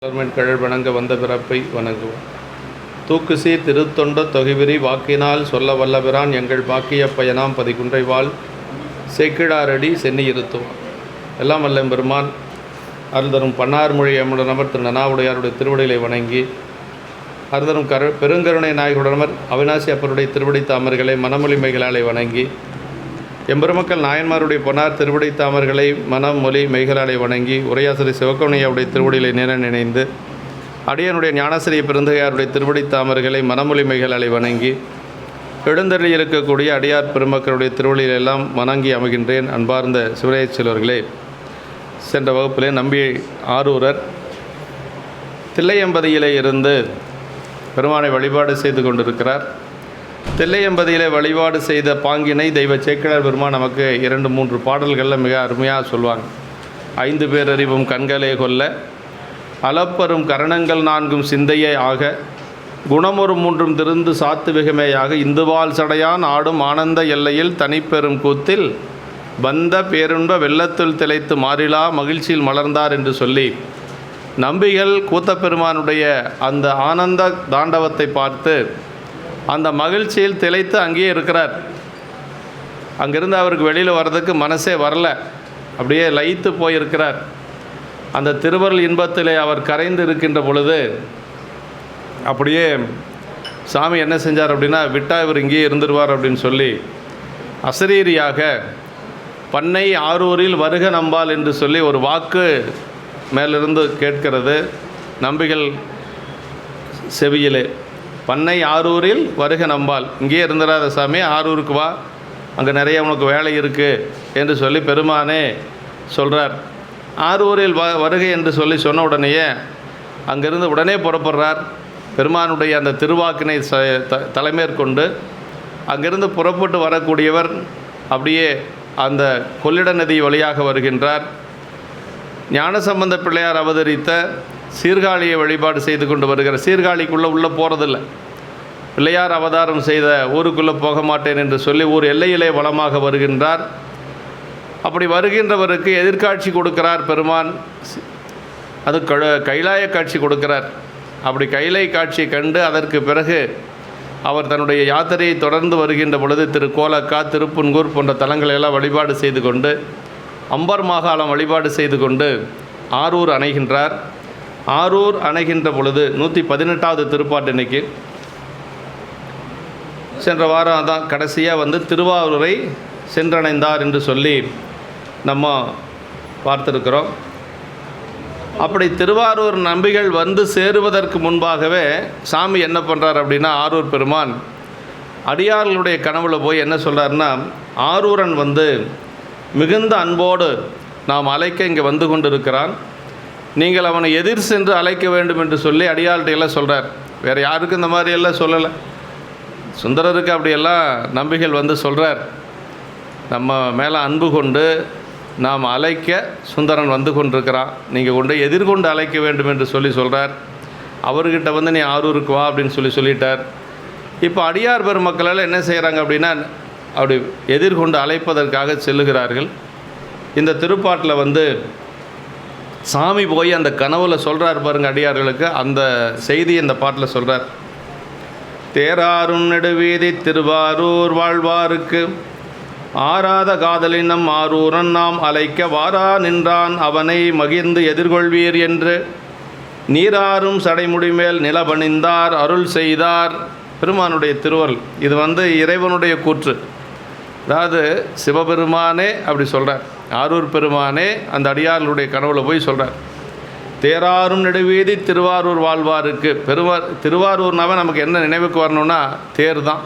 Government கழல் வணங்க வந்த பிறப்பை வணங்குவோம். தூக்குசி திருத்தொண்ட தொகைவிரி வாக்கினால் சொல்ல வல்லபிரான் எங்கள் பாக்கிய பயனாம் பதிகுன்றைவாள் சேக்கிழாரடி சென்னி இருத்துவான். எல்லாம் வல்ல பெருமான் அருள்தரும் பன்னார் மொழி எம்முடனமர் திரு நனாவுடையாருடைய திருவடிகளை வணங்கி அருள்தரும் பெருங்கருணை நாயகுடனமர் அவிநாசி அப்பருடைய திருவடி தாமர்களை மனமொழிமைகளாலே வணங்கி எம்பெருமக்கள் நாயன்மாருடைய பொன்னார் திருவடி தாமர்களை மனம் மொழி மெய்களாலை வணங்கி உரையாசிரியர் சிவக்கவனையாருடைய திருவடிகளை நேர நினைந்து அடியனுடைய ஞானசிரிய பெருந்தகையாருடைய திருவடி தாமர்களை மனமொழி மெய்களாலை வணங்கி எழுந்தருளி இருக்கக்கூடிய அடியார் பெருமக்களுடைய திருவடிகளெல்லாம் வணங்கி அமைகின்றேன். அன்பார்ந்த சிவராய செல்வர்களே, சென்ற வகுப்பிலே நம்பி ஆரூரர் தில்லையம்பதியிலே இருந்து பெருமானை வழிபாடு செய்து கொண்டிருக்கிறார். தில்லையம்பதியிலே வழிபாடு செய்த பாங்கினை தெய்வ சேக்கிழார் பெருமான் நமக்கு 2-3 பாடல்களில் மிக அருமையாக சொல்லுவாங்க. 5 பேரறிவும் கண்களே கொல்ல அளப்பரும் கரணங்கள் 4 சிந்தையே ஆக குணமொரு 3 திருந்து சாத்துவிகமேயாக இந்துவால் சடையான் ஆடும் ஆனந்த எல்லையில் தனிப்பெரும் கூத்தில் வந்த பேருன்ப வெள்ளத்துள் திளைத்து மாறிலா மகிழ்ச்சியில் மலர்ந்தார் என்று சொல்லி நம்பிகள் கூத்தப்பெருமானுடைய அந்த ஆனந்த தாண்டவத்தை பார்த்து அந்த மகிழ்ச்சியில் திளைத்து அங்கேயே இருக்கிறார். அங்கிருந்து அவருக்கு வெளியில் வர்றதுக்கு மனசே வரல, அப்படியே லயித்து போயிருக்கிறார். அந்த திருவருள் இன்பத்திலே அவர் கரைந்து இருக்கின்ற பொழுது அப்படியே சாமி என்ன செஞ்சார் அப்படின்னா, விட்டால் இவர் இங்கேயே இருந்துருவார் அப்படின்னு சொல்லி அசரீரியாக பண்ணை ஆரூரில் வருக நம்பால் என்று சொல்லி ஒரு வாக்கு மேலிருந்து கேட்கிறது நம்பிகள் செவியிலே. பண்ணை ஆரூரில் வருக நம்பால், இங்கே இருந்துடாத சாமி, ஆரூருக்கு வா, அங்கே நிறைய உனக்கு வேலை இருக்குது என்று சொல்லி பெருமானே சொல்கிறார். ஆரூரில் வருகை என்று சொல்லி சொன்ன உடனேயே அங்கிருந்து உடனே புறப்படுறார். பெருமானுடைய அந்த திருவாக்கினை தலைமேற்கொண்டு அங்கிருந்து புறப்பட்டு வரக்கூடியவர் அப்படியே அந்த கொள்ளிட நதி வழியாக வருகின்றார். ஞானசம்பந்த பிள்ளையார் அவதரித்த சீர்காழியை வழிபாடு செய்து கொண்டு வருகிற, உள்ளே போகிறதில்லை, பிள்ளையார் அவதாரம் செய்த ஊருக்குள்ளே போக மாட்டேன் என்று சொல்லி ஊர் எல்லையிலே வளமாக வருகின்றார். அப்படி வருகின்றவருக்கு எதிர்காட்சி கொடுக்கிறார் பெருமான். அது கைலாய காட்சி கொடுக்கிறார். அப்படி கைலை காட்சியை கண்டு அதற்கு பிறகு அவர் தன்னுடைய யாத்திரையை தொடர்ந்து வருகின்ற பொழுது திருக்கோலக்கா, திருப்புன்கூர் போன்ற தலங்களையெல்லாம் வழிபாடு செய்து கொண்டு அம்பர் மாகாளம் வழிபாடு செய்து கொண்டு ஆரூர் அணைகின்றார். ஆரூர் அணைகின்ற பொழுது 118வது திருப்பாட்டு இன்னைக்கு. சென்ற வாரம் அதான் கடைசியாக திருவாரூரை சென்றடைந்தார் என்று சொல்லி நம்ம பார்த்துருக்கிறோம். அப்படி திருவாரூர் நம்பிகள் சேருவதற்கு முன்பாகவே சாமி என்ன பண்ணுறார் அப்படின்னா, ஆரூர் பெருமான் அடியார்களுடைய கனவுல போய் என்ன சொல்கிறாருன்னா, ஆரூரன் மிகுந்த அன்போடு நாம் அழைக்க இங்கே வந்து கொண்டிருக்கிறான், நீங்கள் அவனை எதிர் சென்று அழைக்க வேண்டும் என்று சொல்லி அடியாள்கிட்ட எல்லாம் சொல்கிறார். வேறு யாருக்கும் இந்த மாதிரி எல்லாம் சொல்லலை, சுந்தரருக்கு அப்படியெல்லாம் நம்பிகள் சொல்கிறார். நம்ம மேலே அன்பு கொண்டு நாம் அழைக்க சுந்தரன் வந்து கொண்டிருக்கிறான், நீங்கள் கொண்டு எதிர்கொண்டு அழைக்க வேண்டும் என்று சொல்லி சொல்கிறார். அவர்கிட்ட நீ ஆரூருக்கு வா அப்படின்னு சொல்லிட்டார். இப்போ அடியார் பெருமக்களால் என்ன செய்கிறாங்க அப்படின்னா, அப்படி எதிர்கொண்டு அழைப்பதற்காக செல்லுகிறார்கள். இந்த திருப்பாட்டில் சாமி போய் அந்த கனவுல சொல்கிறார் பாருங்க அடியார்களுக்கு, அந்த செய்தி இந்த பாட்டில் சொல்கிறார். தேராரும் நெடுவீதி திருவாரூர் வாழ்வாருக்கு ஆராத காதலினம் ஆரூரன் நாம் அழைக்க வாரா நின்றான் அவனை மகிழ்ந்து எதிர்கொள்வீர் என்று நீராறும் சடைமுடிமேல் நிலபணிந்தார் அருள் செய்தார். பெருமானுடைய திருவருள் இது இறைவனுடைய கூற்று. அதாவது சிவபெருமானே அப்படி சொல்கிறார், ஆரூர் பெருமானே அந்த அடியார்களுடைய கனவுல போய் சொல்கிறார். தேராரும் நெடுவீதி திருவாரூர் வாழ்வாருக்கு. திருவாரூர்னாவே நமக்கு என்ன நினைவுக்கு வரணும்னா தேர் தான்.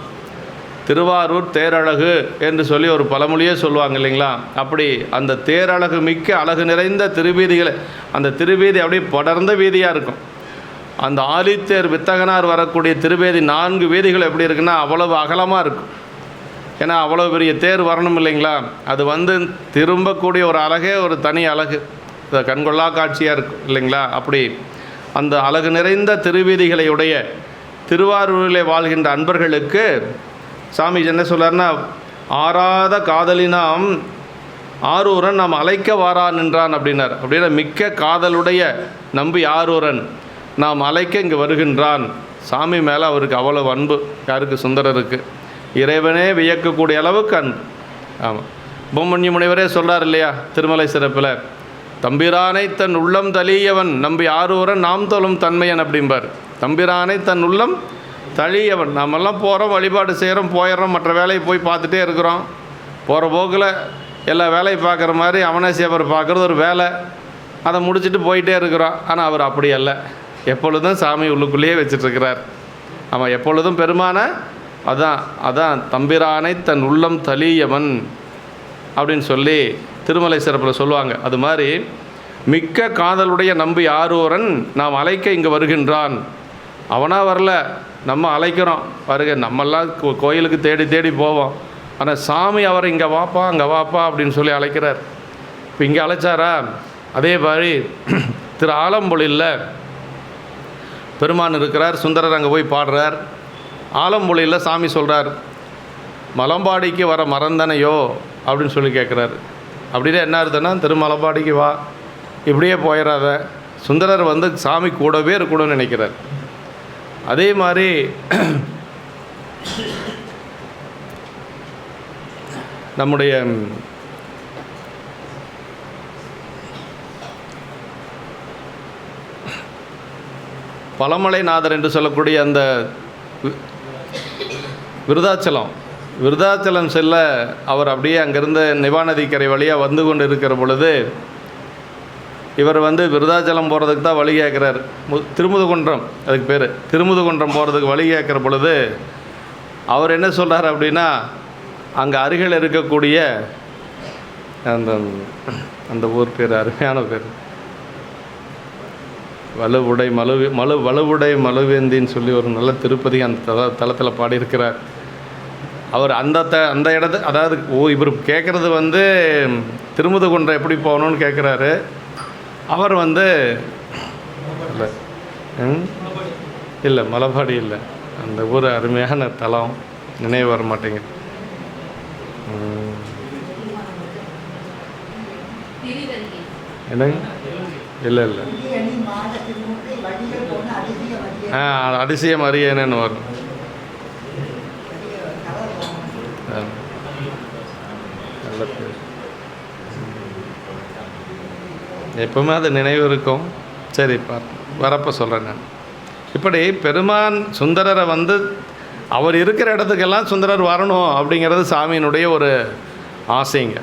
திருவாரூர் தேரழகு என்று சொல்லி ஒரு பழமொழியே சொல்லுவாங்க இல்லைங்களா? அப்படி அந்த தேரழகு மிக்க அழகு நிறைந்த திருவீதிகளை, அந்த திருவீதி அப்படியே படர்ந்த வீதியாக இருக்கும். அந்த ஆலித்தேர் வித்தகனார் வரக்கூடிய திருவேதி 4 வீதிகள் எப்படி இருக்குன்னா அவ்வளவு அகலமாக இருக்கும். ஏன்னா அவ்வளோ பெரிய தேர் வரணும் இல்லைங்களா? அது திரும்பக்கூடிய ஒரு அழகே ஒரு தனி அழகு, கண்கொள்ளா காட்சியாக இருக்கும் இல்லைங்களா? அப்படி அந்த அழகு நிறைந்த திருவீதிகளையுடைய திருவாரூரிலே வாழ்கின்ற அன்பர்களுக்கு சாமி என்ன சொல்கிறார்னா, ஆராத காதலினாம் ஆரூரன் நாம் அழைக்க வாரா நின்றான் அப்படின்னார். அப்படின்னா மிக்க காதலுடைய நம்பி ஆரூரன் நாம் அழைக்க இங்கே வருகின்றான். சாமி மேலே அவருக்கு அவ்வளவு அன்பு. யாருக்கு? சுந்தரருக்கு. இறைவனே வியக்கக்கூடிய அளவுக்கு அன்பு. ஆமாம், பொம்மன்ய முனிவரே சொல்கிறார் இல்லையா திருமலை சிறப்பில், தம்பிரானை தன் உள்ளம் தளியவன் நம்பி ஆரூரன் நாம் தொழும் தன்மையன் அப்படிம்பார். தம்பிரானை தன் உள்ளம் தளியவன். நாமெல்லாம் போகிறோம், வழிபாடு செய்கிறோம், போயிடுறோம், மற்ற வேலையை போய் பார்த்துட்டே இருக்கிறோம். போகிற போக்கில் எல்லா வேலையை பார்க்குற மாதிரி அவனேசியவர் பார்க்குறது ஒரு வேலை, அதை முடிச்சுட்டு போயிட்டே இருக்கிறோம். ஆனால் அவர் அப்படி அல்ல, எப்பொழுதும் சாமி உள்ளுக்குள்ளேயே வச்சிட்ருக்கிறார். ஆமாம், எப்பொழுதும் பெருமான அதான் தம்பிரானை தன் உள்ளம் தளியவன் அப்படின்னு சொல்லி திருமலை சிறப்பில் சொல்லுவாங்க. அது மாதிரி மிக்க காதலுடைய நம்பி ஆரூரன் நாம் அழைக்க இங்கே வருகின்றான். அவனாக வரல, நம்ம அழைக்கிறோம் வருக. நம்மெல்லாம் கோயிலுக்கு தேடி தேடி போவோம், ஆனால் சாமி அவரை இங்கே வாப்பா அங்கே வாப்பா அப்படின்னு சொல்லி அழைக்கிறார். இப்போ இங்கே அழைச்சாரா? அதே மாதிரி திரு ஆலம்பொழியில் பெருமான் இருக்கிறார். சுந்தரர் அங்கே போய் பாடுறார். ஆலம்பொழியில் சாமி சொல்கிறார், மலம்பாடிக்கு வர மறந்தனையோ அப்படின்னு சொல்லி கேட்குறாரு. அப்படின்னா என்ன அர்த்தம்னா, திருமலம்பாடிக்கு வா, இப்படியே போயிடாத. சுந்தரர் வந்து சாமி கூடவே இருக்கணும்னு நினைக்கிறார். அதே மாதிரி நம்முடைய பழமலைநாதர் என்று சொல்லக்கூடிய அந்த விருதாச்சலம் செல்ல அவர் அப்படியே அங்கேருந்து நிவாநதிக்கரை வழியாக வந்து கொண்டு இருக்கிற பொழுது இவர் வந்து விருதாச்சலம் போகிறதுக்கு தான் வழி கேட்குறார். திருமுதுகுன்றம், அதுக்கு பேர் திருமுதுகுன்றம் போகிறதுக்கு வழி கேட்குற பொழுது அவர் என்ன சொல்கிறார் அப்படின்னா, அங்கே அருகில் இருக்கக்கூடிய அந்த ஊர் பேர் அருமையான பேர், வலுவுடை மலுவேந்தின்னு சொல்லி ஒரு நல்ல திருப்பதி அந்த தளத்தில் பாடியிருக்கிறார். அவர் அந்த இடத்து, அதாவது இவர் கேட்குறது வந்து திருமுதுகுன்றம் எப்படி போகணும்னு கேட்குறாரு. அவர் வந்து இல்லை மலைப்பாடி இல்லை, அந்த ஊர் அருமையான தலம் நினைவு வர மாட்டேங்குது. என்னங்க? இல்லை அதிசயம் அறியேன்னு வரும். நல்ல பேர், எப்பவுமே அது நினைவு இருக்கும். சரி, வரப்போ சொல்கிறேன் நான். இப்படி பெருமான் சுந்தரரை வந்து அவர் இருக்கிற இடத்துக்கெல்லாம் சுந்தரர் வரணும் அப்படிங்கிறது சாமியினுடைய ஒரு ஆசைங்க.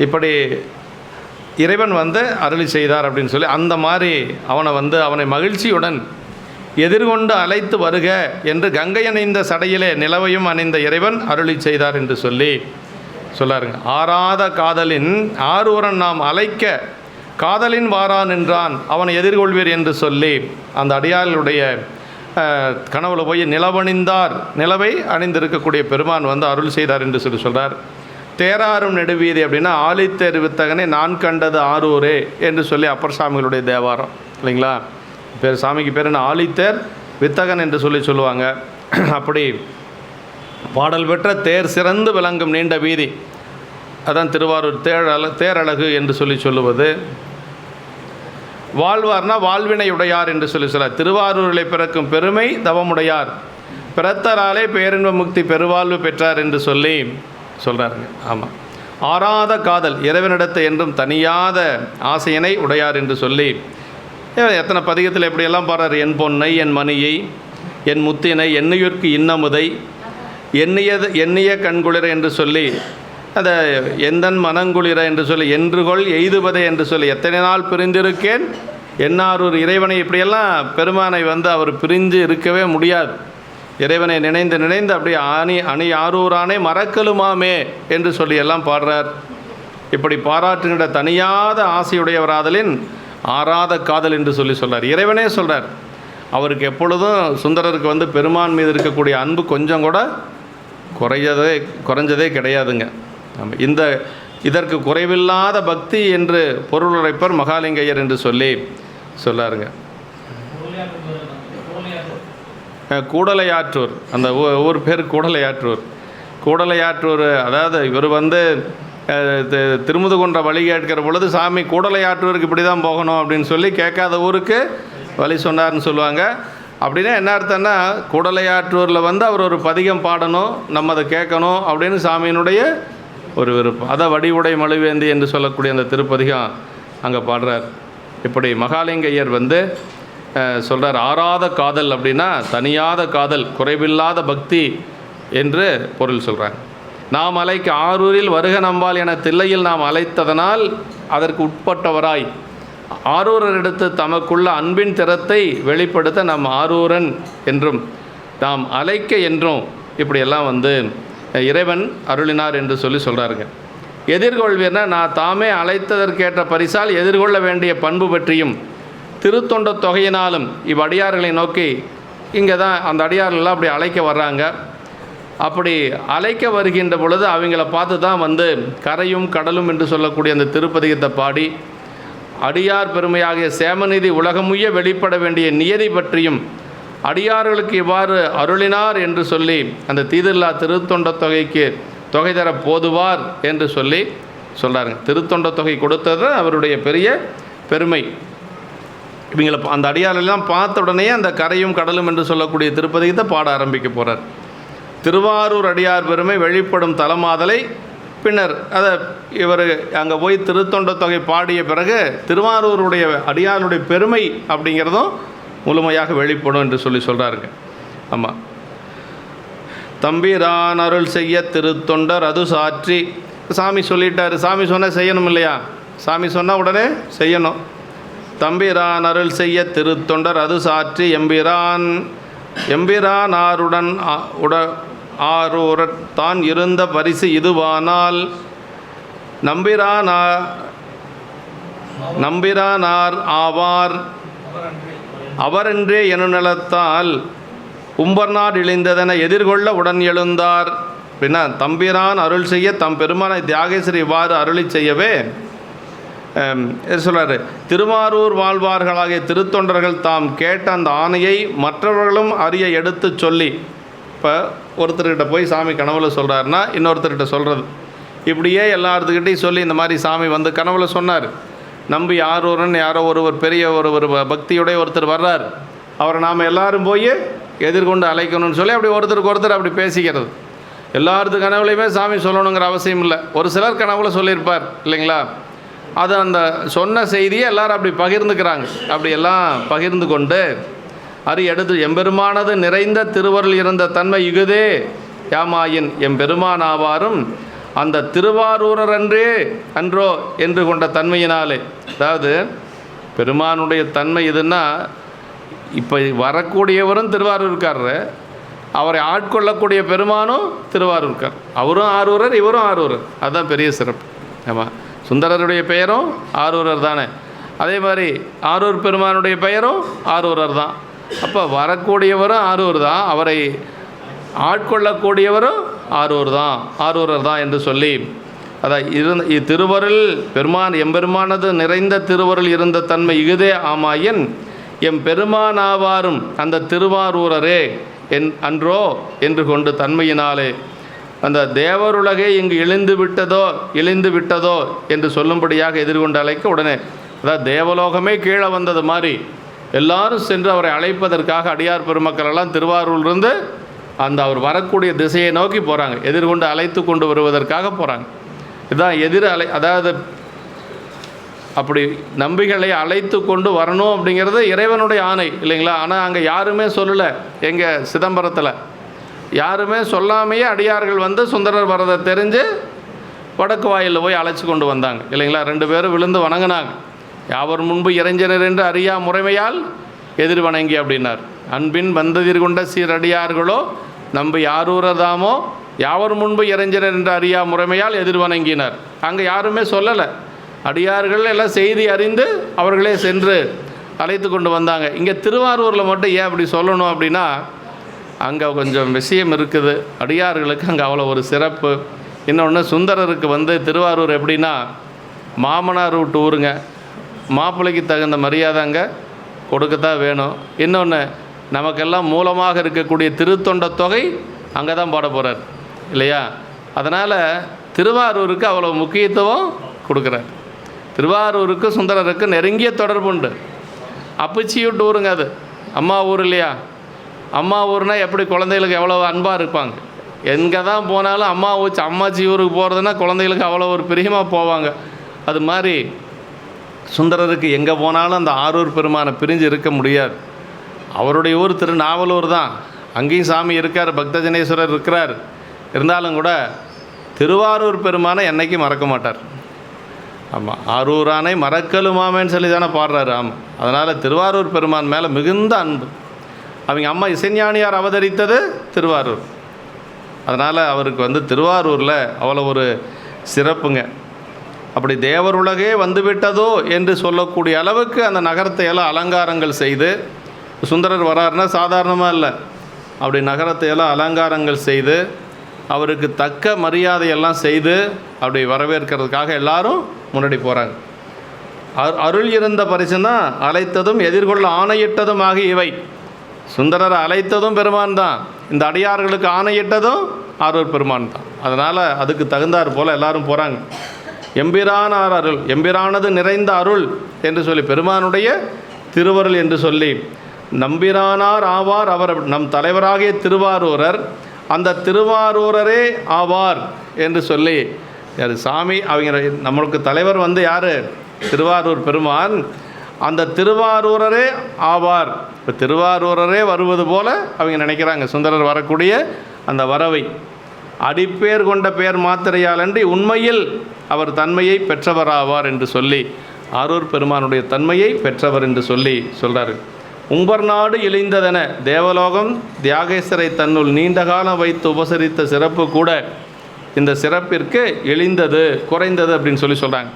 இப்படி இறைவன் வந்து அருளி செய்தார் அப்படின்னு சொல்லி அந்த மாதிரி அவனை மகிழ்ச்சியுடன் எதிர்கொண்டு அழைத்து வருக என்று கங்கை அணிந்த சடையிலே நிலவையும் அணிந்த இறைவன் அருளி செய்தார் என்று சொல்லி சொல்லாருங்க. ஆறாத காதலின் ஆரூரன் நாம் அழைக்க காதலின் வாரான் என்றான் அவனை எதிர்கொள்வீர் என்று சொல்லி அந்த அடியாளுடைய கனவுல போய் நிலவை அணிந்திருக்கக்கூடிய பெருமான் வந்து அருள் செய்தார் என்று சொல்லி சொல்கிறார். தேராரும் நெடுவீதி அப்படின்னா ஆழித்தேர் வித்தகனை நான் கண்டது ஆரூரே என்று சொல்லி அப்பர் சாமிகளுடைய தேவாரம் இல்லைங்களா. சாமிக்கு பேர் என்ன? ஆழித்தேர் வித்தகன் என்று சொல்லுவாங்க. அப்படி பாடல் பெற்ற தேர் சிறந்து விளங்கும் நீண்ட வீதி, அதான் திருவாரூர் தேரழகு என்று சொல்லுவது. வாழ்வார்னா வாழ்வினையுடையார் என்று சொல்கிறார். திருவாரூரில் பிறக்கும் பெருமை தவமுடையார், பிறத்தராலே பேரின்ப முக்தி பெருவாழ்வு பெற்றார் என்று சொல்லி சொல்கிறாருங்க. ஆமாம், ஆறாத காதல் இறைவனிடத்தை என்றும் தனியாத ஆசையினை உடையார் என்று சொல்லி எத்தனை பதிகத்தில் எப்படியெல்லாம் பாடுறார். என் பொன்னை என் மணியை என் முத்தினை எண்ணியூர்க்கு இன்னமுதை எண்ணிய கண்குளிர என்று சொல்லி அதை எந்தன் மனங்குளிர என்று சொல்லி என்றுகொள் எய்துவதை என்று சொல்லி எத்தனை நாள் பிரிந்திருக்கேன் என்னாரூர் இறைவனை இப்படியெல்லாம் பெருமானை வந்து அவர் பிரிஞ்சு இருக்கவே முடியாது. இறைவனை நினைந்து அப்படியே அணி ஆரூரானே மறக்கலுமாமே என்று சொல்லி எல்லாம் பாடுறார். இப்படி பாராட்டுகின்ற தனியாத ஆசையுடையவராதலின் ஆறாத காதல் என்று சொல்கிறார். இறைவனே சொல்கிறார், அவருக்கு எப்பொழுதும் சுந்தரருக்கு வந்து பெருமான் மீது இருக்கக்கூடிய அன்பு கொஞ்சம் கூட குறைஞ்சதே கிடையாதுங்க. இதற்கு குறைவில்லாத பக்தி என்று பொருள் உரைப்பர் மகாலிங்கையர் என்று சொல்லாருங்க. கூடலையாற்றூர், அந்த ஊர் பேர் கூடலையாற்றூர். கூடலையாற்றூர், அதாவது இவர் வந்து திருமுதுகுன்ற வழி கேட்கிற பொழுது சாமி கூடலையாற்றூருக்கு இப்படி தான் போகணும் அப்படின்னு சொல்லி கேட்காத ஊருக்கு வழி சொன்னார்னு சொல்லுவாங்க. அப்படின்னா என்ன அர்த்தம்னா, கூடலையாற்றூரில் வந்து அவர் ஒரு பதிகம் பாடணும், நம்ம அதை கேட்கணும் அப்படின்னு சாமியினுடைய ஒரு விருப்பம். அதை வடிவுடை மழுவேந்தி என்று சொல்லக்கூடிய அந்த திருப்பதிகம் அங்கே பாடுறார். இப்படி மகாலிங்கையர் வந்து சொல்கிறார், ஆறாத காதல் அப்படின்னா தனியாத காதல், குறைவில்லாத பக்தி என்று பொருள் சொல்கிறாங்க. நாம் அழைக்க ஆரூரில் வருக நம்பால் என தில்லையில் நாம் அழைத்ததனால் அதற்கு உட்பட்டவராய் ஆரூரர் எடுத்து தமக்குள்ள அன்பின் திறத்தை வெளிப்படுத்த நாம் ஆரூரன் என்றும் நாம் அழைக்க என்றும் இப்படியெல்லாம் வந்து இறைவன் அருளினார் என்று சொல்லி சொல்கிறாருங்க. எதிர்கொள்வீர்னா, நான் தாமே அழைத்ததற்கேற்ற பரிசால் எதிர்கொள்ள வேண்டிய பண்பு பற்றியும் திருத்தொண்ட தொகையினாலும் இவ்வடியார்களை நோக்கி, இங்கே தான் அந்த அடியார்கள்லாம் அப்படி அழைக்க வர்றாங்க. அப்படி அழைக்க வருகின்ற பொழுது அவங்கள பார்த்து தான் வந்து கரையும் கடலும் என்று சொல்லக்கூடிய அந்த திருப்பதிகத்தை பாடி அடியார் பெருமையாகிய சேமநிதி உலகமுய்ய வெளிப்பட வேண்டிய நியதி பற்றியும் அடியார்களுக்கு இவ்வாறு அருளினார் என்று சொல்லி அந்த தீதில்லா திருத்தொண்ட தொகைக்கு தொகை தர போதுவார் என்று சொல்லி சொல்கிறாருங்க. திருத்தொண்ட தொகை கொடுத்தது அவருடைய பெரிய பெருமை. இவங்களை அந்த அடியாரெல்லாம் பார்த்த உடனே அந்த கரையும் கடலும் என்று சொல்லக்கூடிய திருப்பதிகத்தை பாட ஆரம்பிக்க போகிறார். திருவாரூர் அடியார் பெருமை வெளிப்படும் தலமாதலை பின்னர் அதை இவர் அங்கே போய் திருத்தொண்ட தொகை பாடிய பிறகு திருவாரூருடைய அடியாருடைய பெருமை அப்படிங்கிறதும் முழுமையாக வெளிப்படும் என்று சொல்லி சொல்கிறாருங்க. ஆமாம், தம்பிரான் அருள் செய்ய திருத்தொண்டர் அது சாற்றி, சாமி சொல்லிட்டார், சாமி சொன்னால் செய்யணும் இல்லையா, சாமி சொன்னால் உடனே செய்யணும். தம்பிரான் அருள் செய்ய திருத்தொண்டர் அது சாற்றி எம்பிரான் ஆரூரர் தான் இருந்த பரிசு இதுவானால் நம்பிரானார் ஆவார் அவரென்றே எனுநலத்தால் உம்பர்நாடு இழிந்ததென எதிர்கொள்ள உடன் எழுந்தார். அப்படின்னா தம்பிரான் அருள் செய்ய தம் பெருமானை தியாகேஸ்வரி இவ்வாறு அருளி செய்யவே சொல்கிறார், திருவாரூர் வாழ்வார்களாகிய திருத்தொண்டர்கள் தாம் கேட்ட அந்த ஆணையை மற்றவர்களும் அறிய எடுத்து சொல்லி, இப்போ ஒருத்தர்கிட்ட போய் சாமி கனவுல சொல்கிறாருன்னா இன்னொருத்தர்கிட்ட சொல்கிறது, இப்படியே எல்லாத்துக்கிட்டையும் சொல்லி இந்த மாதிரி சாமி வந்து கனவுல சொன்னார், நம்பி ஆரூரன் யாரோ ஒருவர் பெரிய ஒரு பக்தியுடைய ஒருத்தர் வர்றார், அவரை நாம் எல்லாரும் போய் எதிர்கொண்டு அழைக்கணும்னு சொல்லி அப்படி ஒருத்தருக்கு ஒருத்தர் அப்படி பேசிக்கிறது. எல்லாருது கனவுலையுமே சாமி சொல்லணுங்கிற அவசியம் இல்லை. ஒரு சிலர் கனவுல சொல்லியிருப்பார் இல்லைங்களா, அது அந்த சொன்ன செய்தியை எல்லோரும் அப்படி பகிர்ந்துக்கிறாங்க. அப்படி எல்லாம் பகிர்ந்து கொண்டு எடுத்து எம்பெருமானது நிறைந்த திருவருள் இருந்த தன்மை இகுதே யாமாயின் எம்பெருமானாவாரும் அந்த திருவாரூரர் அன்றோ என்று கொண்ட தன்மையினாலே, அதாவது பெருமானுடைய தன்மை இதுன்னா, இப்போ வரக்கூடியவரும் திருவாரூர்காரர், அவரை ஆட்கொள்ளக்கூடிய பெருமானும் திருவாரூர்கார், அவரும் ஆரூரர் இவரும் ஆரூரர், அதுதான் பெரிய சிறப்பு. ஆமாம், சுந்தரருடைய பெயரும் ஆரூரர் தானே, அதே மாதிரி ஆரூர் பெருமானுடைய பெயரும் ஆரூரர் தான். அப்போ வரக்கூடியவரும் ஆரூர் தான், அவரை ஆட்கொள்ளக்கூடியவரும் ஆரூரர் தான் என்று சொல்லி, அதான் திருவருள் பெருமான் எம்பெருமானது நிறைந்த திருவருள் இருந்த தன்மை இகுதே ஆமாயின் எம் பெருமானாவாரும் அந்த திருவாரூரரே அன்றோ என்று கொண்டு தன்மையினாலே அந்த தேவருலகே இங்கு இழிந்து விட்டதோ என்று சொல்லும்படியாக எதிர்கொண்டு அழைக்க உடனே, அதாவது தேவலோகமே கீழே வந்தது மாதிரி எல்லாரும் சென்று அவரை அழைப்பதற்காக அடியார் பெருமக்கள் எல்லாம் திருவாரூரிலிருந்து அந்த அவர் வரக்கூடிய திசையை நோக்கி போகிறாங்க, எதிர்கொண்டு அழைத்து கொண்டு வருவதற்காக போகிறாங்க. இதுதான் அதாவது அப்படி நம்பிகளை அழைத்து கொண்டு வரணும் அப்படிங்கிறது இறைவனுடைய ஆணை இல்லைங்களா. ஆனால் அங்கே யாருமே சொல்லலை, எங்கள் சிதம்பரத்தில் யாருமே சொல்லாமையே அடியார்கள் வந்து சுந்தரர் வரதை தெரிஞ்சு வடக்கு வாயிலில் போய் அழைச்சி கொண்டு வந்தாங்க இல்லைங்களா. 2 பேரும் விழுந்து வணங்கினாங்க. யாவர் முன்பு இறைஞ்சனர் என்று அறியா முறைமையால் எதிர் வணங்கி அப்படின்னார். அன்பின் வந்ததிர் கொண்ட சீரடியார்களோ நம்பி யாரூரதாமோ யாவர் முன்பு இறைஞ்சனர் என்று அறியா முறைமையால் எதிர் வணங்கினார். அங்கே யாருமே சொல்லலை, அடியார்கள் எல்லாம் செய்தி அறிந்து அவர்களே சென்று அழைத்து கொண்டு வந்தாங்க. இங்கே திருவாரூரில் மட்டும் ஏன் அப்படி சொல்லணும் அப்படின்னா, அங்கே கொஞ்சம் விஷயம் இருக்குது. அடியார்களுக்கு அங்கே அவ்வளோ ஒரு சிறப்பு. இன்னொன்று, சுந்தரருக்கு வந்து திருவாரூர் எப்படின்னா மாமனார் விட்டு ஊருங்க, மாப்பிள்ளைக்கு தகுந்த மரியாதை அங்கே கொடுக்கத்தான் வேணும். இன்னொன்று, நமக்கெல்லாம் மூலமாக இருக்கக்கூடிய திருத்தொண்ட தொகை அங்கே தான் பாட போகிறார். இல்லையா? அதனால் திருவாரூருக்கு அவ்வளோ முக்கியத்துவம் கொடுக்குறார். திருவாரூருக்கு சுந்தரருக்கு நெருங்கிய தொடர்பு உண்டு. அப்பச்சியூட்டு ஊருங்க அது, அம்மா ஊர் இல்லையா? அம்மா ஊர்னால் எப்படி குழந்தைகளுக்கு எவ்வளோ அன்பாக இருப்பாங்க. எங்கே தான் போனாலும் அம்மாச்சி ஊருக்கு போகிறதுனா குழந்தைகளுக்கு அவ்வளோ ஒரு பிரியமாக போவாங்க. அது மாதிரி சுந்தரருக்கு எங்கே போனாலும் அந்த ஆரூர் பெருமானை பிரிஞ்சு இருக்க முடியாது. அவருடைய ஊர் திருநாவலூர் தான், அங்கேயும் சாமி இருக்கார், பக்தஜனேஸ்வரர் இருக்கிறார். இருந்தாலும் கூட திருவாரூர் பெருமானை என்றைக்கும் மறக்க மாட்டார். ஆமாம், ஆரூரானை மறக்கலுமாமேன்னு சொல்லி தானே பாடுறாரு. ஆமாம், அதனால் திருவாரூர் பெருமான் மேலே மிகுந்த அன்பு. அவங்க அம்மா இசைஞானியார் அவதரித்தது திருவாரூர். அதனால் அவருக்கு திருவாரூரில் அவ்வளோ ஒரு சிறப்புங்க. அப்படி தேவர் உலகே வந்துவிட்டதோ என்று சொல்லக்கூடிய அளவுக்கு அந்த நகரத்தை எல்லாம் அலங்காரங்கள் செய்து, சுந்தரர் வராருன்னா சாதாரணமாக இல்லை, அப்படி நகரத்தை எல்லாம் அலங்காரங்கள் செய்து அவருக்கு தக்க மரியாதையெல்லாம் செய்து அப்படி வரவேற்கிறதுக்காக எல்லாரும் முன்னாடி போகிறாங்க. அருள் இருந்த பரிசுன்னா அழைத்ததும் எதிர்கொள்ள ஆணையிட்டதும் ஆகிய இவை. சுந்தரரை அழைத்ததும் பெருமான் தான், இந்த அடியார்களுக்கு ஆணையிட்டதும் ஆரூர் பெருமான் தான். அதனால் அதுக்கு தகுந்தாற் போல் எல்லாரும் போகிறாங்க. எம்பிரானார் அருள், எம்பிரானது நிறைந்த அருள் என்று சொல்லி, பெருமானுடைய திருவருள் என்று சொல்லி, நம்பிரானார் ஆவார் அவர் நம் தலைவராகிய திருவாரூரர், அந்த திருவாரூரரே ஆவார் என்று சொல்லி, யார் சாமி அவங்க நம்மளுக்கு தலைவர் யார்? திருவாரூர் பெருமான். அந்த திருவாரூரரே ஆவார். இப்போ திருவாரூரரே வருவது போல் அவங்க நினைக்கிறாங்க. சுந்தரர் வரக்கூடிய அந்த வரவை அடிப்பேர் கொண்ட பேர் மாத்திரையாலன்றி உண்மையில் அவர் தன்மையை பெற்றவராவார் என்று சொல்லி, ஆரூர் பெருமானுடைய தன்மையை பெற்றவர் என்று சொல்லி சொல்கிறார். உம்பர் நாடு இழிந்ததென தேவலோகம் தியாகேசரை தன்னுள் நீண்ட காலம் வைத்து உபசரித்த சிறப்பு கூட இந்த சிறப்பிற்கு இழிந்தது, குறைந்தது அப்படின்னு சொல்லி சொல்கிறாங்க.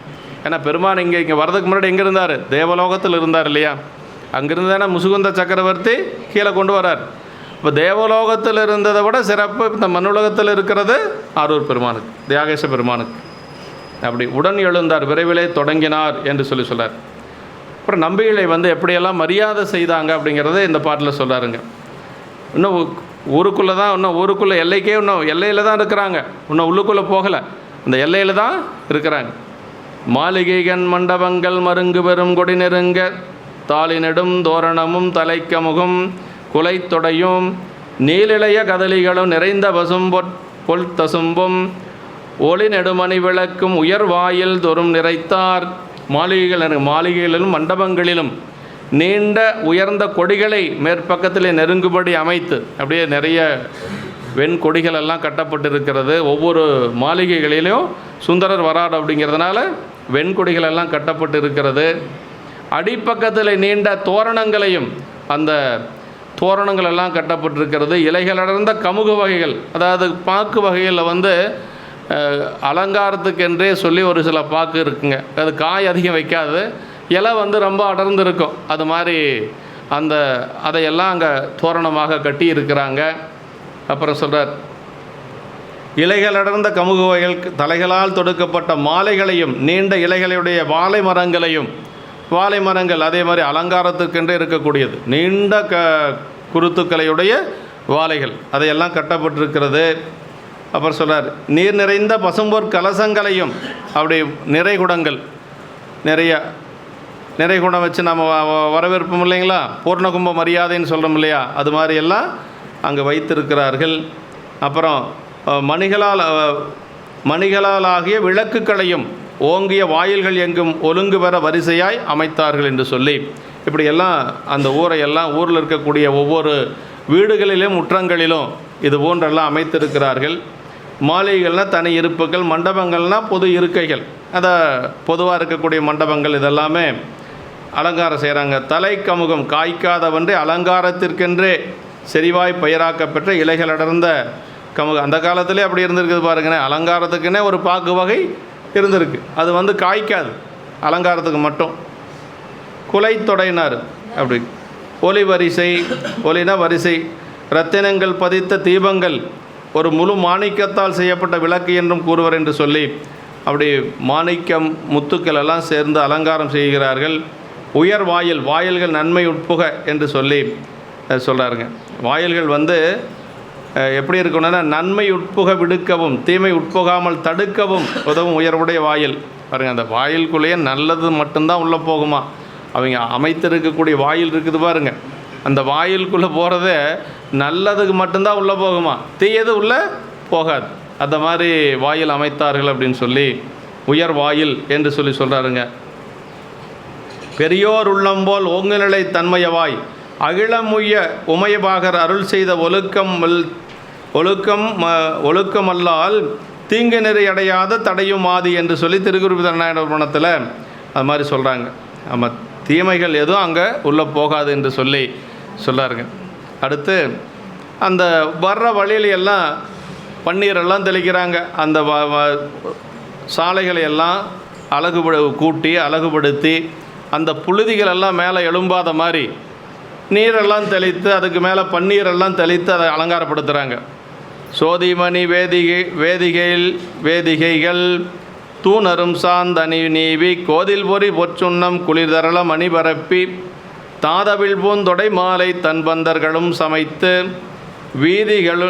ஏன்னா பெருமான் இங்கே வரதுக்கு முன்னாடி எங்கே இருந்தார்? தேவலோகத்தில் இருந்தார் இல்லையா? அங்கிருந்து தானே முசுகுந்த சக்கரவர்த்தி கீழே கொண்டு வரார். இப்போ தேவலோகத்தில் இருந்ததை விட சிறப்பு இந்த மண்ணுலகத்தில் இருக்கிறது ஆரூர் பெருமானுக்கு, தியாகேச பெருமானுக்கு. அப்படி உடன் எழுந்தார், விரைவிலே தொடங்கினார் என்று சொல்லி சொல்கிறார். அப்புறம் நம்பிகளை எப்படியெல்லாம் மரியாதை செய்தாங்க அப்படிங்கிறத இந்த பாட்டில் சொல்கிறாருங்க. இன்னும் ஊருக்குள்ளே தான், இன்னும் ஊருக்குள்ளே எல்லைக்கே இன்னும் எல்லையில் தான் இருக்கிறாங்க, இன்னும் உள்ளுக்குள்ளே போகலை, அந்த எல்லையில் தான் இருக்கிறாங்க. மாளிகைகன் மண்டபங்கள் மருங்கு பெரும் கொடி நெருங்க தாளி நெடும் தோரணமும் தலைக்கமுகும் குலைத்தொடையும் நீலிளைய கதலிகளும் நிறைந்த பசும் பொல் தசும்பும் ஒளி நெடுமணி விளக்கும் உயர் வாயில் தோறும் நிறைத்தார். மாளிகைகளிலும் மண்டபங்களிலும் நீண்ட உயர்ந்த கொடிகளை மேற்பக்கத்தில் நெருங்குபடி அமைத்து, அப்படியே நிறைய வெண்கொடிகள் எல்லாம் கட்டப்பட்டிருக்கிறது. ஒவ்வொரு மாளிகைகளிலும் சுந்தரர் வராடு அப்படிங்கிறதுனால வெண்கொடிகள் எல்லாம் கட்டப்பட்டு இருக்கிறது. அடிப்பக்கத்தில் நீண்ட தோரணங்களையும், அந்த தோரணங்கள் எல்லாம் கட்டப்பட்டிருக்கிறது. இலைகளடர்ந்த கமுகு வகைகள், அதாவது பாக்கு வகைகளில் அலங்காரத்துக்கென்றே சொல்லி ஒரு சில பாக்கு இருக்குங்க. அது காய் அதிகம் வைக்காது, இலை ரொம்ப அடர்ந்து இருக்கும். அது மாதிரி அதையெல்லாம் அங்கே தோரணமாக கட்டி இருக்கிறாங்க. அப்புறம் சொல்கிறார், இலைகள் அடர்ந்த கமுகு வகைகள் தலைகளால் தொடுக்கப்பட்ட மாலைகளையும் நீண்ட இலைகளுடைய வாழை மரங்கள் அதே மாதிரி அலங்காரத்துக்கென்றே இருக்கக்கூடியது நீண்ட குருத்துக்களையுடைய வாழைகள் அதையெல்லாம் கட்டப்பட்டிருக்கிறது. அப்புறம் சொல்கிறார், நீர் நிறைந்த பசும்பொற் கலசங்களையும், அப்படி நிறைகுடங்கள், நிறைகுடம் வச்சு நம்ம வரவேற்போம் இல்லைங்களா, பூர்ணகும்ப மரியாதைன்னு சொல்கிறோம் இல்லையா, அது மாதிரி எல்லாம் அங்கே வைத்திருக்கிறார்கள். அப்புறம் மணிகளால் ஆகிய விளக்குகளையும் ஓங்கிய வாயில்கள் எங்கும் ஒழுங்கு பெற வரிசையாய் அமைத்தார்கள் என்று சொல்லி, இப்படியெல்லாம் அந்த ஊரில் இருக்கக்கூடிய ஒவ்வொரு வீடுகளிலும் முற்றங்களிலும் இது போன்றெல்லாம் அமைத்திருக்கிறார்கள். மாளிகைகள்னால் தனி இருப்புகள், மண்டபங்கள்னால் பொது இருக்கைகள், அதை பொதுவாக இருக்கக்கூடிய மண்டபங்கள் இதெல்லாமே அலங்காரம் செய்கிறாங்க. தலைக்கமுகம் காய்க்காதவன்றே அலங்காரத்திற்கென்றே செறிவாய் பயிராக்கப்பெற்ற இலைகள் அடர்ந்த கமுகம். அந்த காலத்திலே அப்படி இருந்திருக்குது பாருங்கண்ணே, அலங்காரத்துக்குன்னே ஒரு பாக்கு வகை இருந்திருக்கு. அது காய்க்காது, அலங்காரத்துக்கு மட்டும். குலைத்தொடைனார், அப்படி ஒலி வரிசை, ஒலினா வரிசை, இரத்தினங்கள் பதித்த தீபங்கள், ஒரு முழு மாணிக்கத்தால் செய்யப்பட்ட விளக்கு என்றும் கூறுவர் என்று சொல்லி, அப்படி மாணிக்கம் முத்துக்கள் எல்லாம் சேர்ந்து அலங்காரம் செய்கிறார்கள். உயர் வாயில்கள் நன்மை உட்புக என்று சொல்லி சொல்கிறாருங்க. வாயில்கள் எப்படி இருக்கணும்னா நன்மை உட்புக விடுக்கவும் தீமை உட்புகாமல் தடுக்கவும் உதவும் உயர்வுடைய வாயில். பாருங்கள், அந்த வாயிலுக்குள்ளேயே நல்லது மட்டும்தான் உள்ளே போகுமா. அவங்க அமைத்திருக்கக்கூடிய வாயில் இருக்குது பாருங்கள், அந்த வாயிலுக்குள்ளே போகிறதே நல்லதுக்கு மட்டும்தான் உள்ளே போகுமா, தீயது உள்ளே போகாது. அந்த மாதிரி வாயில் அமைத்தார்கள் அப்படின்னு சொல்லி உயர் வாயில் என்று சொல்லி சொல்கிறாருங்க. பெரியோர் உள்ளம்போல் ஓங்குநிலை தன்மையவாய் அகிலமுய்ய உமையபாகர் அருள் செய்த ஒழுக்கமல்லால் தீங்கு நெறி அடையாத தடையும் ஆதி என்று சொல்லி திருக்குறுப்பிதநாயகர் புராணத்தில் அது மாதிரி சொல்கிறாங்க. நம்ம தீமைகள் எதுவும் அங்கே உள்ளே போகாது என்று சொல்லி சொல்கிறாருங்க. அடுத்து அந்த வர்ற வழியிலையெல்லாம் பன்னீரெல்லாம் தெளிக்கிறாங்க. அந்த சாலைகளை எல்லாம் கூட்டி அழகுபடுத்தி அந்த புழுதிகளெல்லாம் மேலே எழும்பாத மாதிரி நீரெல்லாம் தெளித்து அதுக்கு மேலே பன்னீரெல்லாம் தெளித்து அதை அலங்காரப்படுத்துகிறாங்க. சோதிமணி வேதிகைகள் தூணரும் சாந்தனி நீவி கோதில் பொறி பொற்சுண்ணம் குளிர்தரளம் அணிபரப்பி தாதவில் பூந்தொடை மாலை தன்பந்தர்களும் சமைத்து வீதிகள்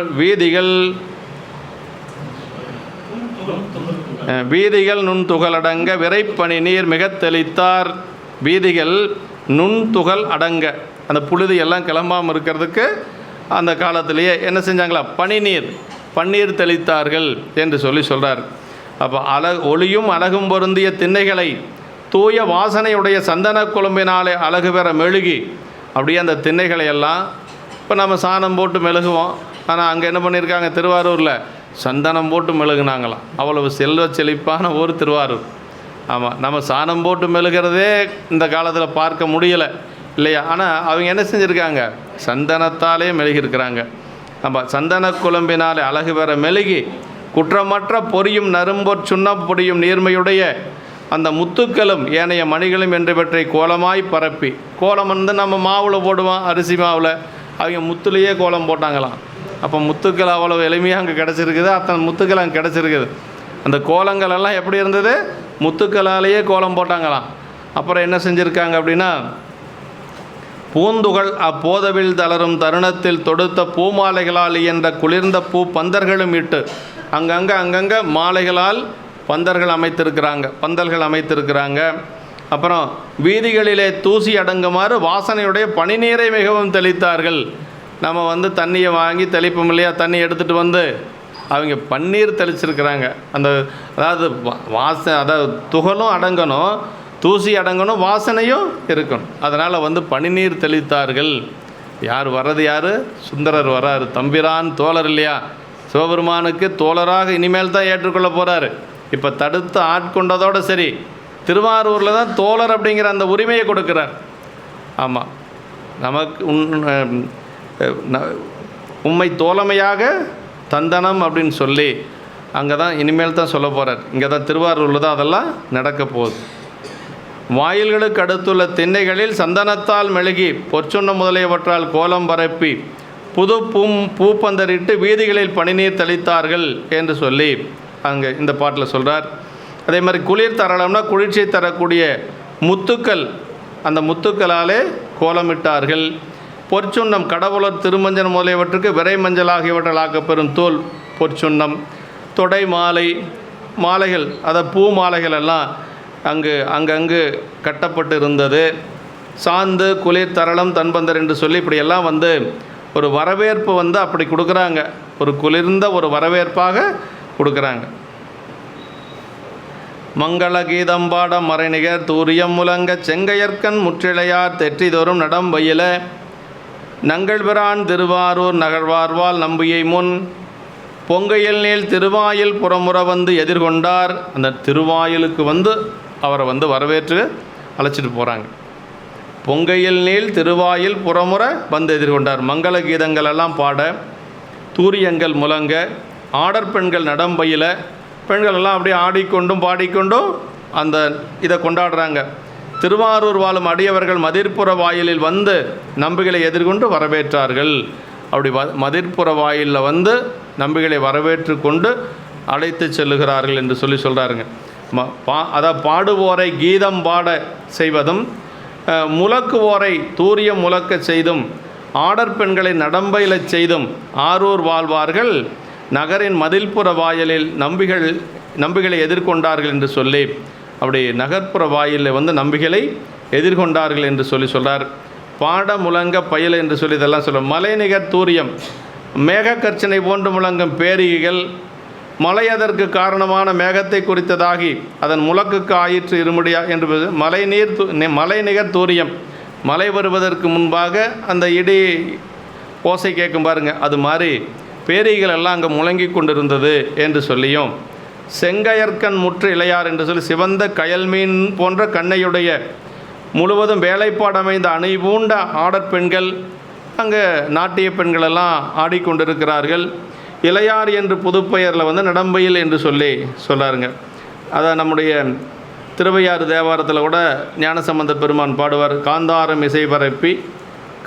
நுண்துகள் அடங்க விரைப்பனி நீர் மிக தெளித்தார். வீதிகள் நுண்துகள் அடங்க, அந்த புழுதி எல்லாம் கிளம்பாமல் இருக்கிறதுக்கு அந்த காலத்திலேயே என்ன செஞ்சாங்களா, பன்னீர் தெளித்தார்கள் என்று சொல்லி சொல்கிறார். அப்போ ஒளியும் அழகும் பொருந்திய திண்ணைகளை தூய வாசனையுடைய சந்தன குழம்பினாலே அழகு பெற மெழுகி, அப்படியே அந்த திண்ணைகளை எல்லாம் இப்போ நம்ம சாணம் போட்டு மெழுகுவோம். ஆனால் அங்கே என்ன பண்ணியிருக்காங்க, திருவாரூரில் சந்தனம் போட்டு மெழுகுனாங்களாம். அவ்வளவு செல்வ செழிப்பான ஊர் திருவாரூர். ஆமாம், நம்ம சாணம் போட்டு மெழுகிறதே இந்த காலத்தில் பார்க்க முடியலை இல்லையா. ஆனால் அவங்க என்ன செஞ்சுருக்காங்க, சந்தனத்தாலே மெழுகியிருக்கிறாங்க. நம்ம சந்தன குழம்பினாலே அழகு பெற மெழுகி குற்றமற்ற பொரியும் நரும்பொற் சுண்ணப்பொடியும் நீர்மையுடைய அந்த முத்துக்களும் ஏனைய மணிகளும் என்றவற்றை கோலமாய் பரப்பி, கோலம் வந்து நம்ம மாவில் போடுவோம், அரிசி மாவில், அவங்க முத்துலேயே கோலம் போட்டாங்களாம். அப்போ முத்துக்கள் அவ்வளோ எளிமையாக அங்கே கிடச்சிருக்குது, அத்தனை முத்துக்கள் அங்கே கிடச்சிருக்குது. அந்த கோலங்கள் எல்லாம் எப்படி இருந்தது, முத்துக்களாலேயே கோலம் போட்டாங்களாம். அப்புறம் என்ன செஞ்சுருக்காங்க அப்படின்னா, பூந்துகள் அப்போதவில் தளரும் தருணத்தில் தொடுத்த பூமாலைகளால் என்ற குளிர்ந்த பூ பந்தர்களும் இட்டு அங்கங்கே மாலைகளால் பந்தல்கள் அமைத்திருக்கிறாங்க. அப்புறம் வீதிகளிலே தூசி அடங்குமாறு வாசனையுடைய பனிநீரை மிகவும் தெளித்தார்கள். நம்ம வந்து தண்ணியை வாங்கி தெளிப்போம் இல்லையா, தண்ணி எடுத்துகிட்டு வந்து அவங்க பன்னீர் தெளிச்சிருக்கிறாங்க. அந்த அதாவது துகளும் அடங்கணும், தூசி அடங்கணும், வாசனையும் இருக்கணும். அதனால் வந்து பனிநீர் தெளித்தார்கள். வர்றது யார், சுந்தரர் வர்றாரு, தம்பிரான் தோழர் இல்லையா, சிவபெருமானுக்கு தோழராக இனிமேல் தான் ஏற்றுக்கொள்ள போகிறாரு. இப்போ தடுத்து ஆட்கொண்டதோடு சரி, திருவாரூரில் தான் தோழர் அப்படிங்கிற அந்த உரிமையை கொடுக்குறார். ஆமாம், நமக்கு உம்மை தோழமையாக தந்தனம் அப்படின்னு சொல்லி அங்கே தான் இனிமேல் தான் சொல்ல போகிறார். இங்கே தான் திருவாரூரில் தான் அதெல்லாம் நடக்க போகுது. வாயில்களுக்கு அடுத்துள்ள திண்ணைகளில் சந்தனத்தால் மெழுகி பொற்சுண்ண முதலியவற்றால் கோலம் பரப்பி புது பூப்பந்தரிட்டு வீதிகளில் பனிநீர் தெளித்தார்கள் என்று சொல்லி அங்கே இந்த பாட்டில் சொல்கிறார். அதே மாதிரி குளிர் தரலாம்னா குளிர்ச்சி தரக்கூடிய முத்துக்கள், அந்த முத்துக்களாலே கோலமிட்டார்கள். பொற்சுண்ணம் கடவுளர் திருமஞ்சன் முதலியவற்றுக்கு விரை மஞ்சள் ஆகியவற்றால் ஆக்கப்பெறும் தோல் பொற்சுண்ணம். தொடை மாலைகள் அதாவது பூ மாலைகள் எல்லாம் அங்கங்கு கட்டப்பட்டு இருந்தது. சாந்து குளிர் தரளம் தன்பந்தர் என்று சொல்லி இப்படியெல்லாம் வந்து ஒரு வரவேற்பு வந்து அப்படி கொடுக்குறாங்க, ஒரு குளிர்ந்த ஒரு வரவேற்பாக கொடுக்குறாங்க. மங்கள கீதம்பாட மறைநிகர் தூரியம் முழங்க செங்கையற்கண் முற்றிலையார் தெற்றிதோறும் நடம் வயில நங்கள் பிரான் திருவாரூர் நகழ்வார்வால் நம்பியை முன் பொங்கையில் நீள் திருவாயில் புறமுற வந்து எதிர்கொண்டார். அந்த திருவாயிலுக்கு வந்து அவரை வந்து வரவேற்று அழைச்சிட்டு போகிறாங்க. பொங்கையில் நீள் திருவாயில் புறமுற வந்து எதிர்கொண்டார். மங்கள கீதங்கள் எல்லாம் பாட, தூரியங்கள் முழங்க, ஆடற் பெண்கள் நடம்பையில், பெண்கள் எல்லாம் அப்படியே ஆடிக்கொண்டும் பாடிக்கொண்டும் அந்த இதை கொண்டாடுறாங்க. திருவாரூர் வாழும் அடியவர்கள் மதிர்ப்புற வாயிலில் வந்து நம்பிகளை எதிர்கொண்டு வரவேற்றார்கள். அப்படி மதிர்ப்புற வாயிலில் வந்து நம்பிகளை வரவேற்று கொண்டு அழைத்து செல்லுகிறார்கள் என்று சொல்லி சொல்கிறாருங்க. அதாவது பாடுவோரை கீதம் பாட செய்வதும் முழக்குவோரை தூரியம் முழக்க செய்தும் ஆடற் பெண்களை நடம்பயிலச் செய்தும் ஆரூர் வாழ்வார்கள் நகரின் மதில்புற வாயிலில் நம்பிகளை எதிர்கொண்டார்கள் என்று சொல்லி, அப்படி நகர்ப்புற வாயிலில் வந்து நம்பிகளை எதிர்கொண்டார்கள் என்று சொல்கிறார். பாட முழங்க பயில என்று சொல்லி இதெல்லாம் சொல்ல. மலைநிகர் தூரியம், மேக கர்ச்சனை போன்று முழங்கும் பேரிகைகள், மலை அதற்கு காரணமான மேகத்தை குறித்ததாகி அதன் முழக்குக்கு ஆயிற்று இருமுடியா என்று மலைநிகர் தூரியம், மழை வருவதற்கு முன்பாக அந்த இடி ஓசை கேட்கும் பாருங்க, அது மாதிரி பேரிகள் எல்லாம் அங்கே முழங்கி கொண்டிருந்தது என்று சொல்லியும், செங்கயற்கண் முற்று இளையார் என்று சொல்லி சிவந்த கயல் மீன் போன்ற கண்ணையுடைய முழுவதும் வேலைப்பாடமைந்த அணை பூண்ட ஆடற் பெண்கள் அங்கே நாட்டிய பெண்களெல்லாம் ஆடிக்கொண்டிருக்கிறார்கள். இளையார் என்று புதுப்பெயரில் வந்து நடம்பயில் என்று சொல்லாருங்க. அதை நம்முடைய திருவையாறு தேவாரத்தில் கூட ஞானசம்பந்த பெருமான் பாடுவார். காந்தாரம் இசை பரப்பி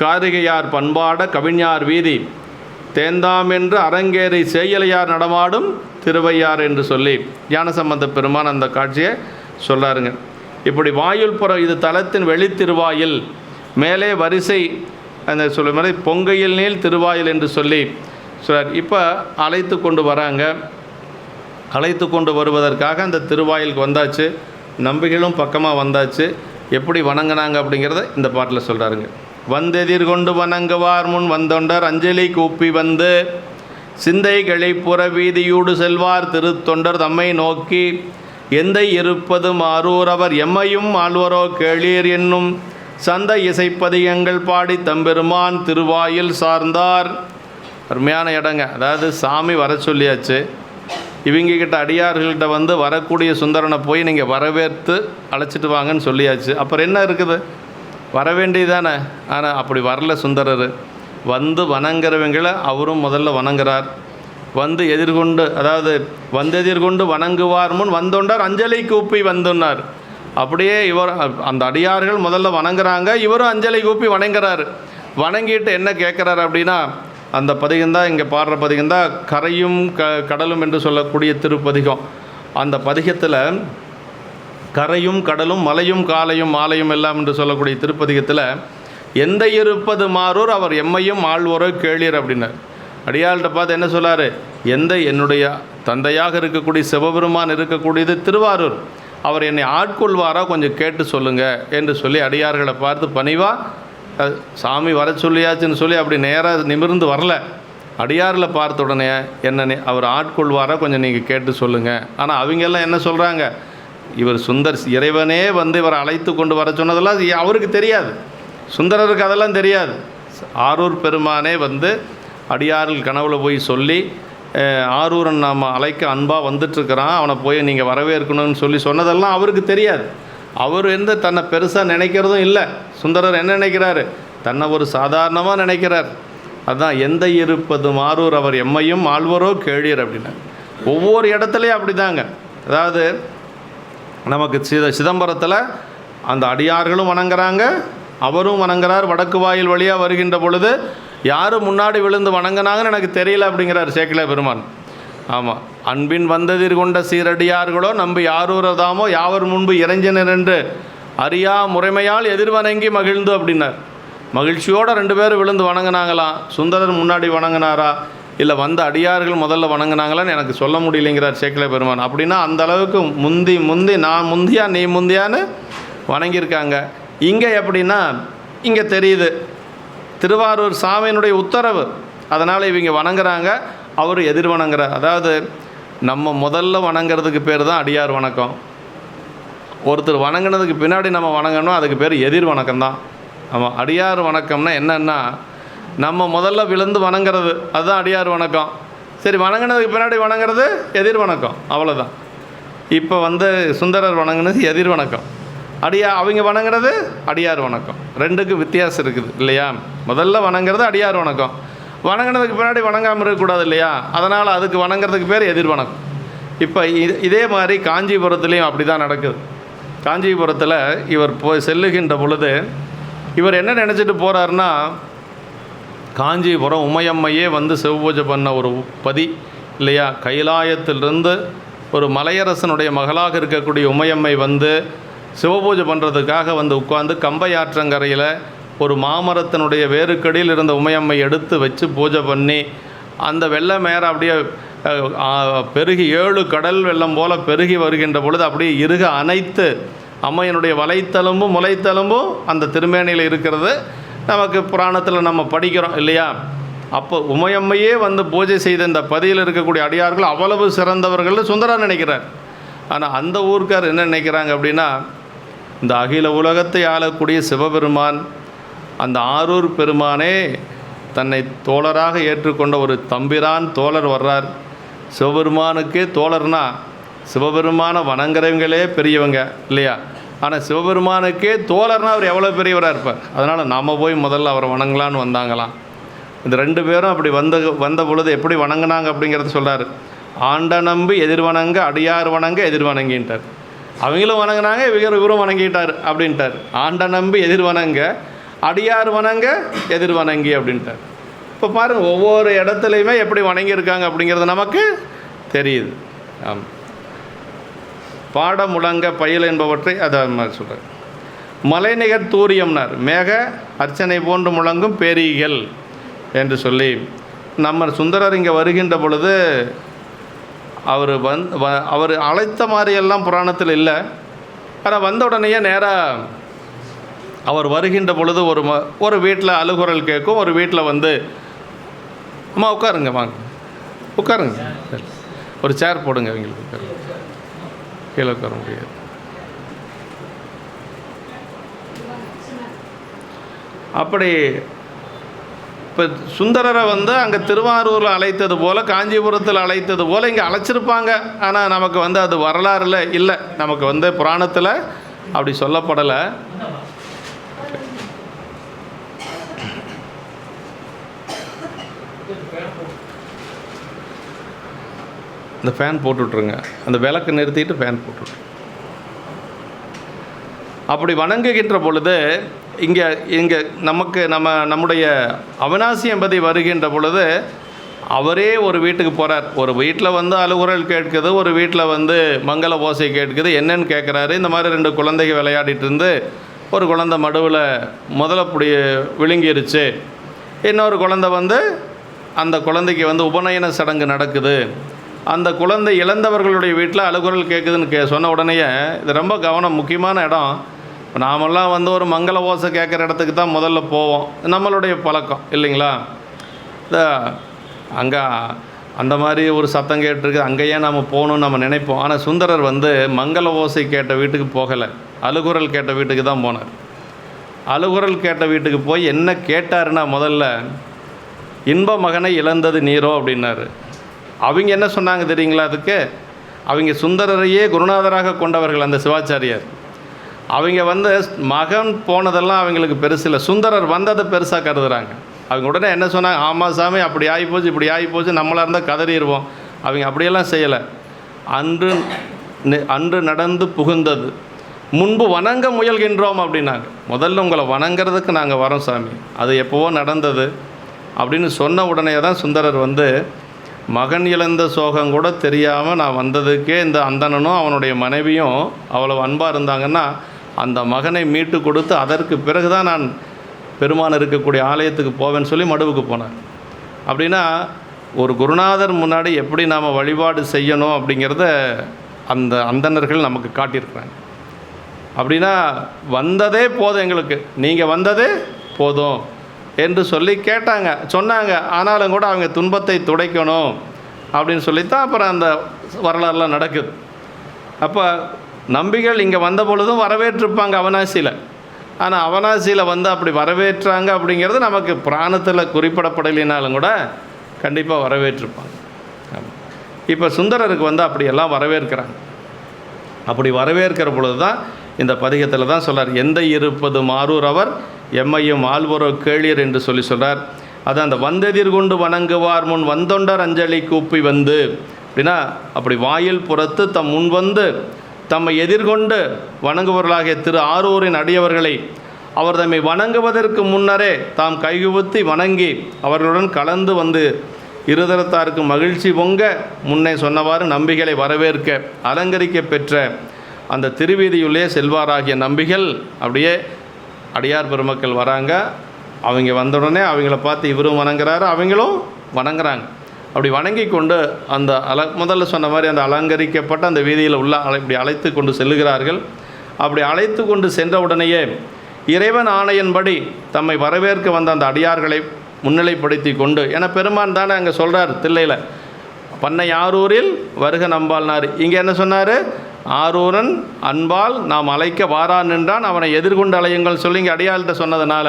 காரிகையார் பண்பாட கவிஞார் வீதி தேந்தாமென்று அரங்கேறி செய்யலையார் நடமாடும் திருவையார் என்று சொல்லி ஞானசம்பந்த பெருமான் அந்த காட்சியை சொல்லாருங்க. இப்படி வாயில் புற இது தலத்தின் வெளித்திருவாயில் மேலே வரிசை அந்த சொல்லும் மாதிரி பொங்கையில் நீள் திருவாயில் என்று சொல்லி சொல்கிறார். இப்போ அழைத்து கொண்டு வராங்க. அழைத்து கொண்டு வருவதற்காக அந்த திருவாயிலுக்கு வந்தாச்சு. நம்பிகளும் பக்கமாக வந்தாச்சு. எப்படி வணங்கினாங்க அப்படிங்கிறத இந்த பாட்டில் சொல்கிறாருங்க. வந்தெதிர்கொண்டு வணங்குவார் முன் வந்தொண்டர் அஞ்சலி கூப்பி வந்து சிந்தைகளை புற வீதியூடு செல்வார் திருத்தொண்டர் தம்மை நோக்கி எந்தை இருப்பது மாறூரவர் எம்மையும் ஆழ்வரோ கேளீர் என்னும் சந்தை இசைப்பதிகங்கள் பாடி தம்பெருமான் திருவாயில் சார்ந்தார். அருமையான இடங்க. அதாவது சாமி வர சொல்லியாச்சு. இவங்கக்கிட்ட அடியார்கள்கிட்ட வந்து வரக்கூடிய சுந்தரனை போய் நீங்கள் வரவேற்று அழைச்சிட்டு வாங்கன்னு சொல்லியாச்சு. அப்புறம் என்ன இருக்குது, வர வேண்டியதானே. ஆனால் அப்படி வரல சுந்தரர். வந்து வணங்குறவங்களை அவரும் முதல்ல வணங்குறார். வந்து எதிர்கொண்டு, அதாவது வந்தெதிர்கொண்டு வணங்குவார் முன் வந்தொண்டார் அஞ்சலி கூப்பி வந்துன்னார். அப்படியே இவர் அந்த அடியார்கள் முதல்ல வணங்குறாங்க, இவரும் அஞ்சலி கூப்பி வணங்குறாரு. வணங்கிட்டு என்ன கேட்குறாரு அப்படின்னா, அந்த பதிகம்தான் இங்கே பாடுற பதிகம்தான் கரையும் கடலும் என்று சொல்லக்கூடிய திருப்பதிகம். அந்த பதிகத்தில் கரையும் கடலும் மலையும் காலையும் மாலையும் எல்லாம் என்று சொல்லக்கூடிய திருப்பதிகத்தில் எந்த இருப்பது மாறூர் அவர் எம்மையும் ஆழ்வோரோ கேளீர் அப்படின்னார். அடியாள்கிட்ட பார்த்து என்ன சொல்லார், எந்த என்னுடைய தந்தையாக இருக்கக்கூடிய சிவபெருமான் இருக்கக்கூடியது திருவாரூர், அவர் என்னை ஆட்கொள்வாரா கொஞ்சம் கேட்டு சொல்லுங்கள் என்று சொல்லி அடியார்களை பார்த்து பணிவாக சாமி வர சொல்லியாச்சுன்னு சொல்லி அப்படி நேராக நிமிர்ந்து வரல. அடியாரில் பார்த்த உடனே என்ன அவர் ஆட்கொள்வாரா கொஞ்சம் நீங்கள் கேட்டு சொல்லுங்கள். ஆனால் அவங்கெல்லாம் என்ன சொல்கிறாங்க, இவர் சுந்தர் இறைவனே வந்து இவரை அழைத்து கொண்டு வர சொன்னதெல்லாம் அவருக்கு தெரியாது, சுந்தரருக்கு அதெல்லாம் தெரியாது. ஆரூர் பெருமானே வந்து அடியார்கள் கனவுல போய் சொல்லி ஆரூரன் நாம் அழைக்க அன்பாக வந்துட்டுருக்கிறான், அவனை போய் நீங்கள் வரவேற்கணும்னு சொல்லி சொன்னதெல்லாம் அவருக்கு தெரியாது. அவர் எந்த தன்னை பெருசாக நினைக்கிறதும் இல்லை. சுந்தரர் என்ன நினைக்கிறாரு, தன்னை ஒரு சாதாரணமாக நினைக்கிறார். அதுதான் எந்த இருப்பது மாறூர் அவர் எம்மையும் ஆழ்வரோ கேளீர் அப்படின்னா. ஒவ்வொரு இடத்துலையும் அப்படி தாங்க. அதாவது நமக்கு சிதம்பரத்தில் அந்த அடியார்களும் வணங்குறாங்க, அவரும் வணங்குறார். வடக்கு வாயில் வழியாக வருகின்ற பொழுது யாரும் முன்னாடி விழுந்து வணங்கினாங்கன்னு எனக்கு தெரியல அப்படிங்கிறார் சேக்கிழார் பெருமான். ஆமாம், அன்பின் வந்ததிர் கொண்ட சீரடியார்களோ நம்பி யாரூரதாமோ யாவர் முன்பு இறைஞ்சனர் என்று அறியா முறைமையால் எதிர்வணங்கி மகிழ்ந்து அப்படின்னார். மகிழ்ச்சியோடு 2 பேரும் விழுந்து வணங்கினாங்களாம். சுந்தரர் முன்னாடி வணங்கினாரா இல்லை வந்த அடியார்கள் முதல்ல வணங்கினாங்களான்னு எனக்கு சொல்ல முடியலைங்கிறார் சேக்கிழார் பெருமான். அப்படின்னா அந்த அளவுக்கு முந்தி நான் முந்தியா நீ முந்தியான்னு வணங்கியிருக்காங்க. இங்கே எப்படின்னா, இங்கே தெரியுது திருவாரூர் சாமியினுடைய உத்தரவு, அதனால் இவங்க வணங்குறாங்க, அவர் எதிர் வணங்குறார். அதாவது நம்ம முதல்ல வணங்குறதுக்கு பேர் தான் அடியார் வணக்கம். ஒருத்தர் வணங்கினதுக்கு பின்னாடி நம்ம வணங்கணும், அதுக்கு பேர் எதிர் வணக்கம் தான். ஆமாம், அடியார் வணக்கம்னா என்னென்னா, நம்ம முதல்ல விழுந்து வணங்குறது அதுதான் அடியார் வணக்கம். சரி, வணங்கினதுக்கு பின்னாடி வணங்குறது எதிர் வணக்கம், அவ்வளோதான். இப்போ வந்து சுந்தரர் வணங்கினது எதிர் வணக்கம், அவங்க வணங்குறது அடியார் வணக்கம். 2க்கும் வித்தியாசம் இருக்குது இல்லையா. முதல்ல வணங்குறது அடியார் வணக்கம், வணங்கினதுக்கு பின்னாடி வணங்காமல் இருக்கக்கூடாது இல்லையா. அதனால் அதுக்கு வணங்குறதுக்கு பேர் எதிர் வணக்கம். இப்போ இதே மாதிரி காஞ்சிபுரத்துலேயும் அப்படி தான் நடக்குது. காஞ்சிபுரத்தில் இவர் போய் செல்லுகின்ற பொழுது இவர் என்ன நினச்சிட்டு போகிறாருன்னா, காஞ்சிபுரம் உமையம்மையே வந்து சிவபூஜை பண்ண ஒரு பதி இல்லையா. கைலாயத்திலிருந்து ஒரு மலையரசனுடைய மகளாக இருக்கக்கூடிய உமையம்மை வந்து சிவபூஜை பண்ணுறதுக்காக வந்து உட்காந்து கம்பை ஆற்றங்கரையில் ஒரு மாமரத்தினுடைய வேருக்கடியில் இருந்த உமையம்மை எடுத்து வச்சு பூஜை பண்ணி அந்த வெள்ளம் மேற அப்படியே பெருகி 7 கடல் வெள்ளம் போல் பெருகி வருகின்ற பொழுது அப்படியே இறுக அனைத்து அம்மையினுடைய வலைத்தலும்பும் முளைத்தலும்பும் அந்த திருமேனியில் இருக்கிறது நமக்கு புராணத்தில் நம்ம படிக்கிறோம் இல்லையா. அப்போ உமையம்மையே வந்து பூஜை செய்த இந்த பதியில் இருக்கக்கூடிய அடியார்கள் அவ்வளவு சிறந்தவர்கள் சுந்தரர் நினைக்கிறார். ஆனால் அந்த ஊருக்கார் என்ன நினைக்கிறாங்க அப்படின்னா, இந்த அகில உலகத்தை ஆளக்கூடிய சிவபெருமான், அந்த ஆரூர் பெருமானே தன்னை தோழராக ஏற்றுக்கொண்ட ஒரு தம்பிரான் தோழர் வர்றார். சிவபெருமானுக்கே தோழர்னா சிவபெருமானை வணங்குறவங்களே பெரியவங்க இல்லையா. ஆனால் சிவபெருமானுக்கே தோழர்னா அவர் எவ்வளோ பெரியவராக இருப்பார். அதனால் நாம் போய் முதல்ல அவரை வணங்கலான்னு வந்தாங்களாம். இந்த 2 பேரும் அப்படி வந்த பொழுது எப்படி வணங்கினாங்க அப்படிங்கிறத சொல்கிறார். ஆண்ட நம்பி எதிர்வணங்க அடியார் வணங்க எதிர்வணங்கின்ட்டார். அவங்களும் வணங்கினாங்க, இவரும் வணங்கிட்டார் அப்படின்ட்டார். ஆண்ட நம்பி எதிர்வணங்க அடியார் வணங்க எதிர்வணங்கி அப்படின்ட்டார். இப்போ பாருங்கள், ஒவ்வொரு இடத்துலையுமே எப்படி வணங்கியிருக்காங்க அப்படிங்கிறது நமக்கு தெரியுது. ஆமாம், பாட முழங்க பயில் என்பவற்றை அதை மாதிரி சொல்கிறார். மலைநிகர் தூரியம்னார், மேக அர்ச்சனை போன்று முழங்கும் பேரிகள் என்று சொல்லி நம்ம சுந்தரர் இங்கே வருகின்ற பொழுது அவர் அழைத்த மாதிரியெல்லாம் புராணத்தில் இல்லை. ஆனால் வந்த உடனேயே நேராக அவர் வருகின்ற பொழுது ஒரு வீட்டில் அழுகுரல் கேட்கும். ஒரு வீட்டில் வந்து அம்மா உட்காருங்க, வாங்க உட்காருங்க, ஒரு சேர் போடுங்க, அவங்களுக்கு உட்காருங்க, கீழே உட்கார முடியாது. அப்படி இப்போ சுந்தரரை வந்து அங்கே திருவாரூரில் அழைத்தது போல், காஞ்சிபுரத்தில் அழைத்தது போல் இங்கே அழைச்சிருப்பாங்க. ஆனால் நமக்கு வந்து அது வரலாறுல இல்லை, நமக்கு வந்து புராணத்தில் அப்படி சொல்லப்படலை. இந்த ஃபேன் போட்டுவிட்ருங்க, அந்த விளக்கு நிறுத்திட்டு ஃபேன் போட்டுவிட்ரு. அப்படி வணங்குகின்ற பொழுது இங்கே நம்முடைய அவிநாசி என்பதை வருகின்ற பொழுது அவரே ஒரு வீட்டுக்கு போகிறார். ஒரு வீட்டில் வந்து அழுகுரல் கேட்குது, ஒரு வீட்டில் வந்து மங்கள ஓசை கேட்குது. என்னன்னு கேட்குறாரு. இந்த மாதிரி 2 குழந்தைங்க விளையாடிட்டு இருந்து ஒரு குழந்தை மடுவில் முதலப்படி விழுங்கிருச்சு. இன்னொரு குழந்தை வந்து அந்த குழந்தைக்கு வந்து உபநயன சடங்கு நடக்குது. அந்த குழந்தை இழந்தவர்களுடைய வீட்டில் அழுகுரல் கேட்குதுன்னு சொன்ன உடனேயே, இது ரொம்ப முக்கியமான இடம். நாமெல்லாம் வந்து ஒரு மங்கள ஓசை கேட்குற இடத்துக்கு தான் முதல்ல போவோம், நம்மளுடைய பழக்கம் இல்லைங்களா. அங்கே அந்த மாதிரி ஒரு சத்தம் கேட்டிருக்கு, அங்கேயே நாம் போகணும்னு நம்ம நினைப்போம். ஆனால் சுந்தரர் வந்து மங்கள ஓசை கேட்ட வீட்டுக்கு போகலை, அழுகுரல் கேட்ட வீட்டுக்கு தான் போனார். அழுகுரல் கேட்ட வீட்டுக்கு போய் என்ன கேட்டாருன்னா, முதல்ல இன்ப மகனை இழந்தது நீரோ அப்படின்னாரு. அவங்க என்ன சொன்னாங்க தெரியுங்களா? அதுக்கு அவங்க சுந்தரரையே குருநாதராக கொண்டவர்கள் அந்த சிவாச்சாரியார். அவங்க வந்து மகன் போனதெல்லாம் அவங்களுக்கு பெருசு இல்லை, சுந்தரர் வந்ததை பெருசாக கருதுகிறாங்க. அவங்க உடனே என்ன சொன்னாங்க, ஆமாம் சாமி அப்படி ஆகிப்போச்சு, இப்படி ஆகிப்போச்சு, நம்மளாக இருந்தால் கதறிடுவோம். அவங்க அப்படியெல்லாம் செய்யலை. அன்று நடந்து புகுந்தது முன்பு வணங்க முயல்கின்றோம் அப்படின்னாங்க. முதல்ல உங்களை வணங்கிறதுக்கு நாங்கள் வரோம் சாமி, அது எப்போவோ நடந்தது அப்படின்னு சொன்ன உடனே தான் சுந்தரர் வந்து மகன் இழந்த சோகம் கூட தெரியாமல் நான் வந்ததுக்கே இந்த அந்தணனும் அவனுடைய மனைவியும் அவ்வளோ அன்பாக இருந்தாங்கன்னா அந்த மகனை மீட்டு கொடுத்து அதற்கு பிறகு தான் நான் பெருமான் இருக்கக்கூடிய ஆலயத்துக்கு போவேன்னு சொல்லி மடுவுக்கு போனார். அப்படின்னா ஒரு குருநாதர் முன்னாடி எப்படி நாம் வழிபாடு செய்யணும் அப்படிங்கிறத அந்த அந்தணர்கள் நமக்கு காட்டியிருக்கிறாங்க. அப்படின்னா வந்ததே போதும், எங்களுக்கு நீங்கள் வந்ததே போதும் என்று சொல்லி சொன்னாங்க. ஆனாலும் கூட அவங்க துன்பத்தை துடைக்கணும் அப்படின்னு சொல்லித்தான் அப்புறம் அந்த வரலாறுலாம் நடக்குது. அப்போ நம்பிகள் இங்கே வந்த பொழுதும் வரவேற்றிருப்பாங்க அவிநாசியில். ஆனால் அவிநாசியில் வந்து அப்படி வரவேற்றாங்க அப்படிங்கிறது நமக்கு புராணத்தில் குறிப்பிடப்படலைனாலும் கூட கண்டிப்பாக வரவேற்றிருப்பாங்க. இப்போ சுந்தரருக்கு வந்து அப்படியெல்லாம் வரவேற்கிறாங்க. அப்படி வரவேற்கிற பொழுது தான் இந்த பதிகத்தில் தான் சொல்கிறார், எந்த இருப்பது மாரூர் அவர் எம்மையும் ஆள்வரோ கேளீர் என்று சொல்கிறார். அது அந்த வந்தெதிர் கொண்டு வணங்குவார் முன் வந்தொண்டர் அஞ்சலி கூப்பி வந்து அப்படின்னா, அப்படி வாயில் புறத்து தம் முன் வந்து தம்மை எதிர்கொண்டு வணங்குபவர்களாகிய திரு ஆரூரின் அடியவர்களை அவர் தம்மை வணங்குவதற்கு முன்னரே தாம் கைகுவித்து வணங்கி அவர்களுடன் கலந்து வந்து இருதரத்தாருக்கு மகிழ்ச்சி பொங்க முன்னே சொன்னவாறு நம்பிகளை வரவேற்க அலங்கரிக்க பெற்ற அந்த திருவீதியுள்ளே செல்வாராகிய நம்பிகள் அப்படியே அடியார் பெருமக்கள் வராங்க. அவங்க வந்த உடனே அவங்கள பார்த்து இவரும் வணங்குறாரு, அவங்களும் வணங்குறாங்க. அப்படி வணங்கி கொண்டு அந்த முதல்ல சொன்ன மாதிரி அந்த அலங்கரிக்கப்பட்ட அந்த வீதியில் உள்ள இப்படி அழைத்து கொண்டு செல்லுகிறார்கள். அப்படி அழைத்து கொண்டு சென்ற உடனேயே இறைவன் ஆணையின்படி தம்மை வரவேற்க வந்த அந்த அடியார்களை முன்னிலைப்படுத்தி கொண்டு, ஏன்னா பெருமான் தானே அங்கே சொல்கிறார் தில்லையில், பண்ணை ஆரூரில் வருக நம்பாள்னார். இங்கே என்ன சொன்னார்? ஆரூரன் அன்பால் நாம் அழைக்க வாரான் நின்றான், அவனை எதிர்கொண்டு அலையுங்கள் சொல்லி இங்கே அடியார்கிட்ட சொன்னதுனால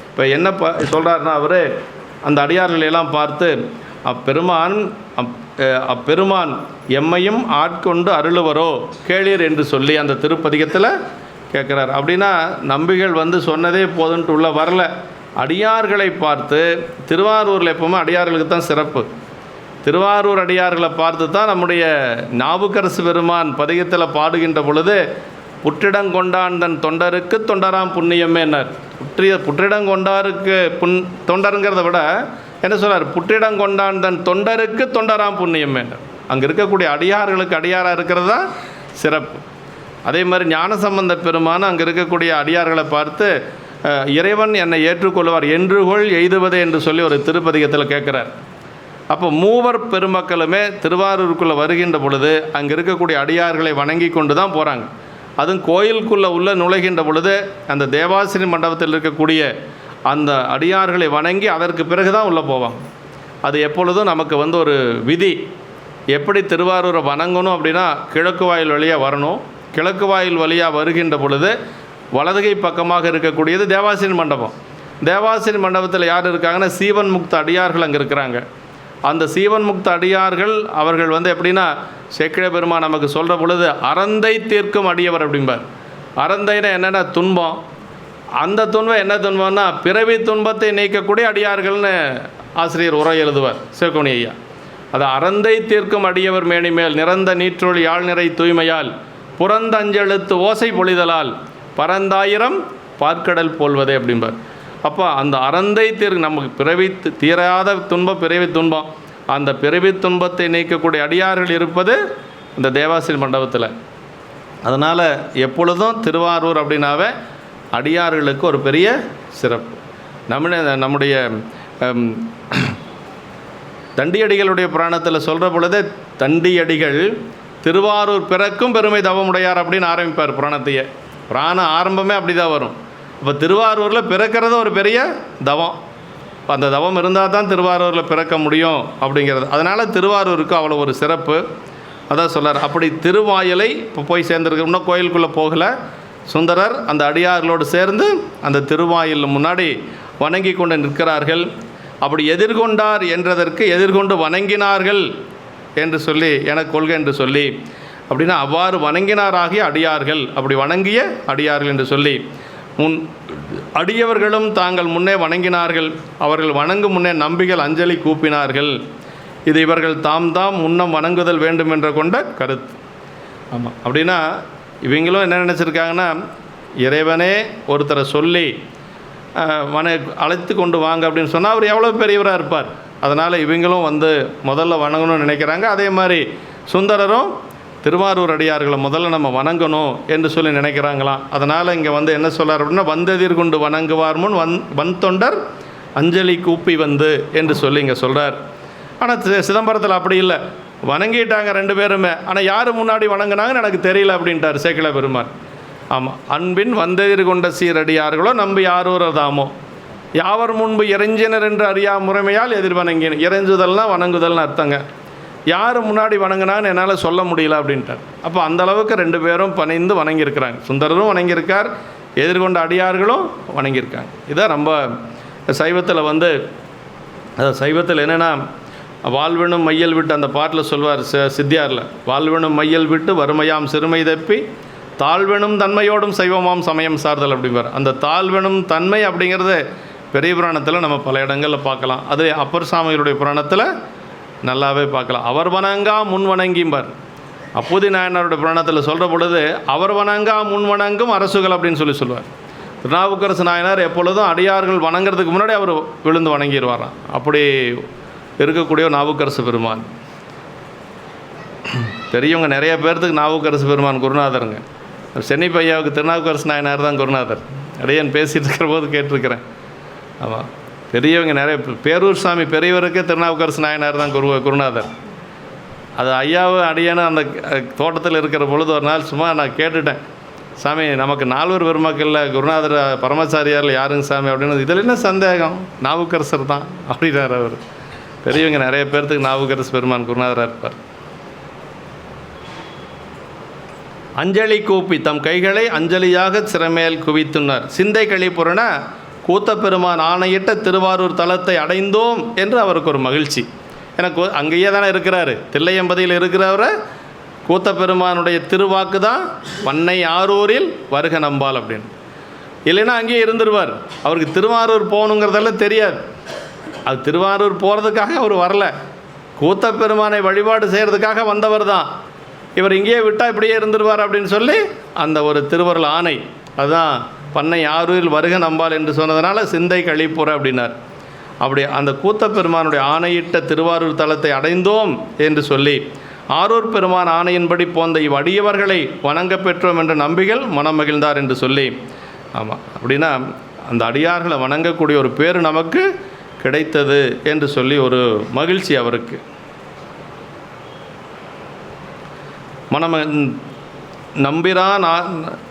இப்போ என்ன சொல்கிறாருன்னா, அவர் அந்த அடியார்களையெல்லாம் பார்த்து அப்பெருமான் எம்மையும் ஆட்கொண்டு அருளுவரோ கேளீர் என்று சொல்லி அந்த திருப்பதிகத்தில் கேட்குறார். அப்படின்னா நம்பிகள் வந்து சொன்னதே போதுன்ட்டு உள்ள வரல, அடியார்களை பார்த்து. திருவாரூரில் எப்பவுமே அடியார்களுக்கு தான் சிறப்பு. திருவாரூர் அடியார்களை பார்த்து தான் நம்முடைய நாவுக்கரசு பெருமான் பதிகத்தில் பாடுகின்ற பொழுது புற்றிடங்கொண்டான் தொண்டருக்கு தொண்டராம் புண்ணியமேனார். புற்றிடங்கொண்டாருக்கு தொண்டருங்கிறத விட என்ன சொல்கிறார்? புற்றிடங்கொண்டான் தொண்டருக்கு தொண்டராம் புண்ணியமேனார். அங்கே இருக்கக்கூடிய அடியார்களுக்கு அடியாராக இருக்கிறது தான் சிறப்பு. அதே மாதிரி ஞானசம்பந்த பெருமான் அங்கே இருக்கக்கூடிய அடியார்களை பார்த்து இறைவன் என்னை ஏற்றுக்கொள்வார் என்றுகொள் எய்துவதே என்று சொல்லி ஒரு திருப்பதிகத்தில் கேட்குறார். அப்போ மூவர் பெருமக்களுமே திருவாரூருக்குள்ளே வருகின்ற பொழுது அங்கே இருக்கக்கூடிய அடியார்களை வணங்கி கொண்டு தான் போகிறாங்க. அதுவும் கோயிலுக்குள்ளே உள்ள நுழைகின்ற பொழுது அந்த தேவாசிரி மண்டபத்தில் இருக்கக்கூடிய அந்த அடியார்களை வணங்கி அதற்கு பிறகு தான் உள்ளே போவாங்க. அது எப்பொழுதும் நமக்கு வந்து ஒரு விதி. எப்படி திருவாரூரை வணங்கணும் அப்படின்னா கிழக்கு வாயில் வழியாக வரணும். கிழக்கு வாயில் வழியாக வருகின்ற பொழுது வலதுகை பக்கமாக இருக்கக்கூடியது தேவாசிரி மண்டபம். தேவாசிரி மண்டபத்தில் யார் இருக்காங்கன்னா சீவன் முக்த அடியார்கள் அங்கே இருக்கிறாங்க. அந்த சீவன் முக்த அடியார்கள் அவர்கள் வந்து எப்படின்னா சேக்கிழ பெருமான் நமக்கு சொல்கிற பொழுது அறந்தை தீர்க்கும் அடியவர் அப்படிம்பார். அறந்தைன்னா என்னென்ன துன்பம், அந்த துன்பம் என்ன துன்பம்னா பிறவி துன்பத்தை நீக்கக்கூடிய அடியார்கள்னு ஆசிரியர் உரை எழுதுவார் சிவகோணி ஐயா. அது அறந்தை தீர்க்கும் அடியவர் மேனிமேல் நிறந்த நீற்றொழி யாழ்நிறை தூய்மையால் புறந்த அஞ்செழுத்து ஓசை பொழிதலால் பரந்தாயிரம் பார்க்கடல் போல்வதே அப்படிம்பார். அப்போ அந்த அறந்தை நமக்கு பிறவி தீராத துன்பம் பிறவி துன்பம், அந்த பிறவி துன்பத்தை நீக்கக்கூடிய அடியார்கள் இருப்பது இந்த தேவாசிரி மண்டபத்தில். அதனால் எப்பொழுதும் திருவாரூர் அப்படின்னாவே அடியார்களுக்கு ஒரு பெரிய சிறப்பு. நம்முடைய தண்டியடிகளுடைய புராணத்தில் சொல்கிற பொழுதே தண்டியடிகள் திருவாரூர் பிறக்கும் பெருமை தவமுடையார் அப்படின்னு ஆரம்பிப்பார் புராணத்தையே. புராணம் ஆரம்பமே அப்படி தான் வரும். இப்போ திருவாரூரில் பிறக்கிறது ஒரு பெரிய தவம். அந்த தவம் இருந்தால் தான் திருவாரூரில் பிறக்க முடியும் அப்படிங்கிறது. அதனால் திருவாரூருக்கு அவ்வளோ ஒரு சிறப்பு. அதான் சொல்கிறார். அப்படி திருவாயிலை இப்போ போய் சேர்ந்துருக்கு. இன்னும் கோயிலுக்குள்ளே போகலை. சுந்தரர் அந்த அடியார்களோடு சேர்ந்து அந்த திருவாயில் முன்னாடி வணங்கி கொண்டு நிற்கிறார்கள். அப்படி எதிர்கொண்டார் என்றதற்கு எதிர்கொண்டு வணங்கினார்கள் என்று சொல்லி எனக்கு கொள்கை என்று சொல்லி, அப்படின்னா அவ்வாறு வணங்கினாராகிய அடியார்கள், அப்படி வணங்கிய அடியார்கள் என்று சொல்லி அடியவர்களும் தாங்கள் முன்னே வணங்கினார்கள். அவர்கள் வணங்கும் முன்னே நம்பிகள் அஞ்சலி கூப்பினார்கள். இது இவர்கள் தாம் முன்னம் வணங்குதல் வேண்டும் என்ற கொண்ட கருத்து. ஆமாம். அப்படின்னா இவங்களும் என்ன நினச்சிருக்காங்கன்னா, இறைவனே ஒருத்தரை சொல்லி அழைத்து கொண்டு வாங்க அப்படின்னு சொன்னால் அவர் எவ்வளோ பெரியவராக இருப்பார். அதனால் இவங்களும் வந்து முதல்ல வணங்கணும்னு நினைக்கிறாங்க. அதே மாதிரி சுந்தரரும் திருவாரூர் அடியார்களை முதல்ல நம்ம வணங்கணும் என்று சொல்லி நினைக்கிறாங்களாம். அதனால் இங்கே வந்து என்ன சொல்கிறார் அப்படின்னா, வந்தெதிர் கொண்டு வணங்குவார் முன் வன் தொண்டர் அஞ்சலி கூப்பி வந்து என்று சொல்லி இங்கே சொல்கிறார். ஆனால் சிதம்பரத்தில் அப்படி இல்லை. வணங்கிட்டாங்க ரெண்டு பேருமே. ஆனால் யார் முன்னாடி வணங்கினாங்கன்னு எனக்கு தெரியல அப்படின்ட்டார் சேக்கிழ பெருமான். ஆமாம். அன்பின் வந்தெதிர் கொண்ட சீரடியார்களோ நம்பி யாரூரதாமோ யாவர் முன்பு இறைஞ்சினர் என்று அறியா முறைமையால் எதிர் வணங்கின. இறைஞ்சுதல்னா வணங்குதல்னு அர்த்தங்க. யார் முன்னாடி வணங்கினான்னு என்னால் சொல்ல முடியல அப்படின்ட்டார். அப்போ அந்த அளவுக்கு ரெண்டு பேரும் பணிந்து வணங்கியிருக்கிறாங்க. சுந்தரரும் வணங்கியிருக்கார், எதிர்கொண்ட அடியார்களும் வணங்கியிருக்காங்க. இதான் ரொம்ப சைவத்தில் வந்து சைவத்தில் என்னென்னா வாழ்வினும் மையல் விட்டு அந்த பாட்டில் சொல்வார் சித்தியாரில், வாழ்வினும் மையல் விட்டு வறுமையாம் சிறுமை தப்பி தாழ்வெனும் தன்மையோடும் சைவமாம் சமயம் சார்தல் அப்படிம்பார். அந்த தாழ்வெனும் தன்மை அப்படிங்கிறது பெரிய புராணத்தில் நம்ம பல இடங்களில் பார்க்கலாம். அது அப்பர் சாமிகளுடைய புராணத்தில் நல்லாவே பார்க்கலாம். அவர் வணங்கா முன் வணங்கிம்பார். அப்போதி நாயனாருடைய புராணத்தில் சொல்கிற பொழுது அவர் வணங்கா முன் வணங்கும் அரசுகள் அப்படின்னு சொல்லுவார். திருநாவுக்கரசு நாயனார் எப்பொழுதும் அடியார்கள் வணங்குறதுக்கு முன்னாடி அவர் விழுந்து வணங்கிடுவாராம். அப்படி இருக்கக்கூடிய நாவுக்கரசு பெருமான். பெரியவங்க நிறைய பேர்த்துக்கு நாவுக்கரசு பெருமான் குருநாதருங்க. சென்னை பையாவுக்கு திருநாவுக்கரசு நாயனார் தான் குருநாதர். அடியேன் பேசிகிட்டு இருக்கிற போது கேட்டிருக்கிறேன். ஆமாம், பெரியவங்க நிறைய பேரூர் சாமி பெரியவருக்கே திருநாவுக்கரசு நாயனார் தான் குருநாதர். அது ஐயாவும் அடியானும் அந்த தோட்டத்தில் இருக்கிற பொழுது ஒரு நாள் சும்மா நான் கேட்டுட்டேன், சாமி நமக்கு நால்வர் பெருமக்களில் குருநாதர் பரமாச்சாரியாரில் யாருங்க சாமி அப்படின்னு. இதில் என்ன சந்தேகம், நாவுக்கரசர் தான் அப்படின்னார் அவர். பெரியவங்க நிறைய பேர்த்துக்கு நாவுக்கரசு பெருமான் குருநாதராக இருப்பார். அஞ்சலி கூப்பி தம் கைகளை அஞ்சலியாக சிறமேல் குவித்துனார். சிந்தை கழிப்புறன கூத்தப்பெருமான் ஆணையிட்ட திருவாரூர் தலத்தை அடைந்தோம் என்று அவருக்கு ஒரு மகிழ்ச்சி. எனக்கு அங்கேயே தானே இருக்கிறாரு, தில்லையம்பதியில் இருக்கிறவரை கூத்தப்பெருமானுடைய திருவாக்கு தான் பண்ணை ஆரூரில் வருக நம்பால் அப்படின்னு. இல்லைன்னா அங்கேயே இருந்துருவார். அவருக்கு திருவாரூர் போகணுங்கிறதெல்லாம் தெரியாது. அது திருவாரூர் போகிறதுக்காக அவர் வரல, கூத்தப்பெருமானை வழிபாடு செய்கிறதுக்காக வந்தவர் தான். இவர் இங்கேயே விட்டால் இப்படியே இருந்துருவார் அப்படின்னு சொல்லி அந்த ஒரு திருவருள் ஆணை, அதுதான் பண்ணை ஆரூரில் வருக நம்பால் என்று சொன்னதுனால சிந்தை கழிப்புற அப்படின்னார். அப்படி அந்த கூத்தப்பெருமானுடைய ஆணையிட்ட திருவாரூர் தலத்தை அடைந்தோம் என்று சொல்லி ஆரூர் பெருமான் ஆணையின்படி போந்த இவ்வடியவர்களை வணங்க பெற்றோம் என்ற நம்பிகள் மனம் மகிழ்ந்தார் என்று சொல்லி. ஆமாம், அப்படின்னா அந்த அடியார்களை வணங்கக்கூடிய ஒரு பேர் நமக்கு கிடைத்தது என்று சொல்லி ஒரு மகிழ்ச்சி அவருக்கு.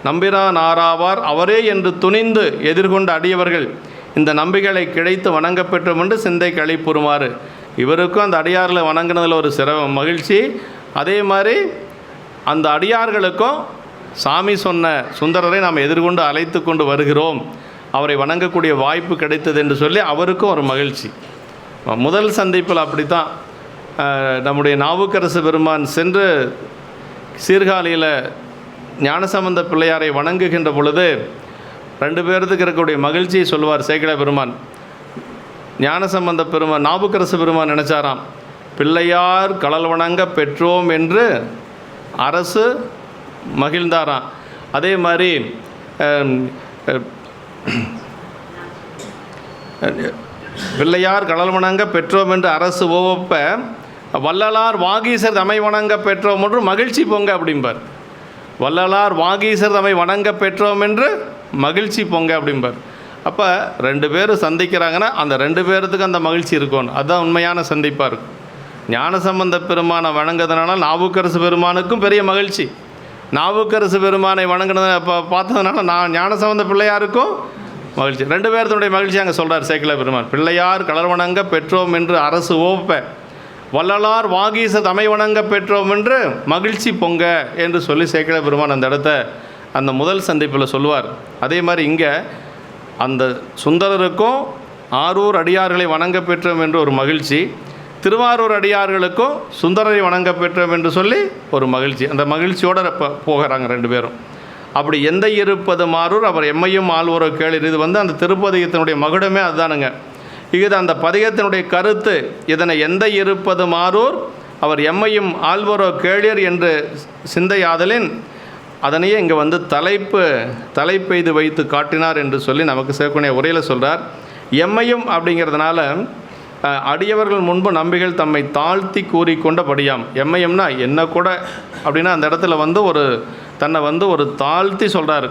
நம்பிரான் ஆராவார் அவரே என்று துணிந்து எதிர்கொண்ட அடியவர்கள் இந்த நம்பிகளை கிடைத்து வணங்க பெற்றோம் என்று சிந்தை கழிப்புறுமாறு. இவருக்கும் அந்த அடியார்களை வணங்கினதில் ஒரு மகிழ்ச்சி. அதே மாதிரி அந்த அடியார்களுக்கும் சாமி சொன்ன சுந்தரரை நாம் எதிர்கொண்டு அழைத்து கொண்டு வருகிறோம், அவரை வணங்கக்கூடிய வாய்ப்பு கிடைத்தது என்று சொல்லி அவருக்கும் ஒரு மகிழ்ச்சி. முதல் சந்திப்பில் அப்படித்தான் நம்முடைய நாவுக்கரசு பெருமான் சென்று சீர்காழியில் ஞானசம்பந்த பிள்ளையாரை வணங்குகின்ற பொழுது 2 பேர்த்துக்கு இருக்கக்கூடிய மகிழ்ச்சியை சொல்லுவார் சேக்கிழார் பெருமான். ஞானசம்பந்த பெருமான் நாவுக்கரசு பெருமான் நினச்சாராம், பிள்ளையார் கடல் வணங்க பெற்றோம் என்று அரசு மகிழ்ந்தாராம். அதே மாதிரி பிள்ளையார் கடல் வணங்க பெற்றோம் என்று அரசு ஓவப்ப வள்ளலார் வாகீசர் தமை வணங்க பெற்றோம் என்று மகிழ்ச்சி பொங்க அப்படிம்பார். வள்ளலார் வாகீசர் தமை வணங்க பெற்றோம் என்று மகிழ்ச்சி பொங்க அப்படிம்பார். அப்போ 2 பேர் சந்திக்கிறாங்கன்னா அந்த 2 பேர்த்துக்கு அந்த மகிழ்ச்சி இருக்கணும். அதுதான் உண்மையான சந்திப்பாக இருக்கும். ஞானசம்பந்த பெருமானை வணங்குறதுனால நாவுக்கரசு பெருமானுக்கும் பெரிய மகிழ்ச்சி, நாவுக்கரசு பெருமானை வணங்குனதை பார்த்ததுனால ஞானசம்பந்த பிள்ளையாருக்கும் மகிழ்ச்சி. 2 பேர்த்தனுடைய மகிழ்ச்சி அங்கே சொல்கிறார் சேக்கிழார் பெருமான். பிள்ளையார் கடல் வணங்க பெற்றோம் என்று அரசு ஓப்ப வள்ளலார் வாகீச தமை வணங்க பெற்றோம் என்று மகிழ்ச்சி பொங்க என்று சொல்லி சேக்கிழார் பெருமான் அந்த இடத்த அந்த முதல் சந்திப்பில் சொல்லுவார். அதே மாதிரி இங்கே அந்த சுந்தரருக்கும் ஆரூர் அடியார்களை வணங்க பெற்றோம் என்று ஒரு மகிழ்ச்சி, திருவாரூர் அடியார்களுக்கும் சுந்தரரை வணங்க பெற்றோம் என்று சொல்லி ஒரு மகிழ்ச்சி. அந்த மகிழ்ச்சியோடு போகிறாங்க 2 பேரும். அப்படி எந்த இருப்பது மாரூர் அவர் எம்மையும் ஆழ்வோரோ கேளீர். இது அந்த திருப்பதிகத்தினுடைய மகுடமே அதுதானுங்க. இது அந்த பதிகத்தினுடைய கருத்து. இதனை எந்த இருப்பது மாரூர் அவர் எம்மையும் ஆழ்வோரோ கேளீர் என்று சிந்தையாதலின் அதனையே இங்கே தலைப்பெய்து வைத்து காட்டினார் என்று சொல்லி நமக்கு சேர்க்கக்கூடிய உரையில் சொல்கிறார். எம்மையும் அப்படிங்கிறதுனால அடியவர்கள் முன்பு நம்பிகள் தம்மை தாழ்த்தி கூறிக்கொண்டபடியாம். எம்மையம்னா என்ன கூட அப்படின்னா அந்த இடத்துல ஒரு தன்னை ஒரு தாழ்த்தி சொல்கிறார்.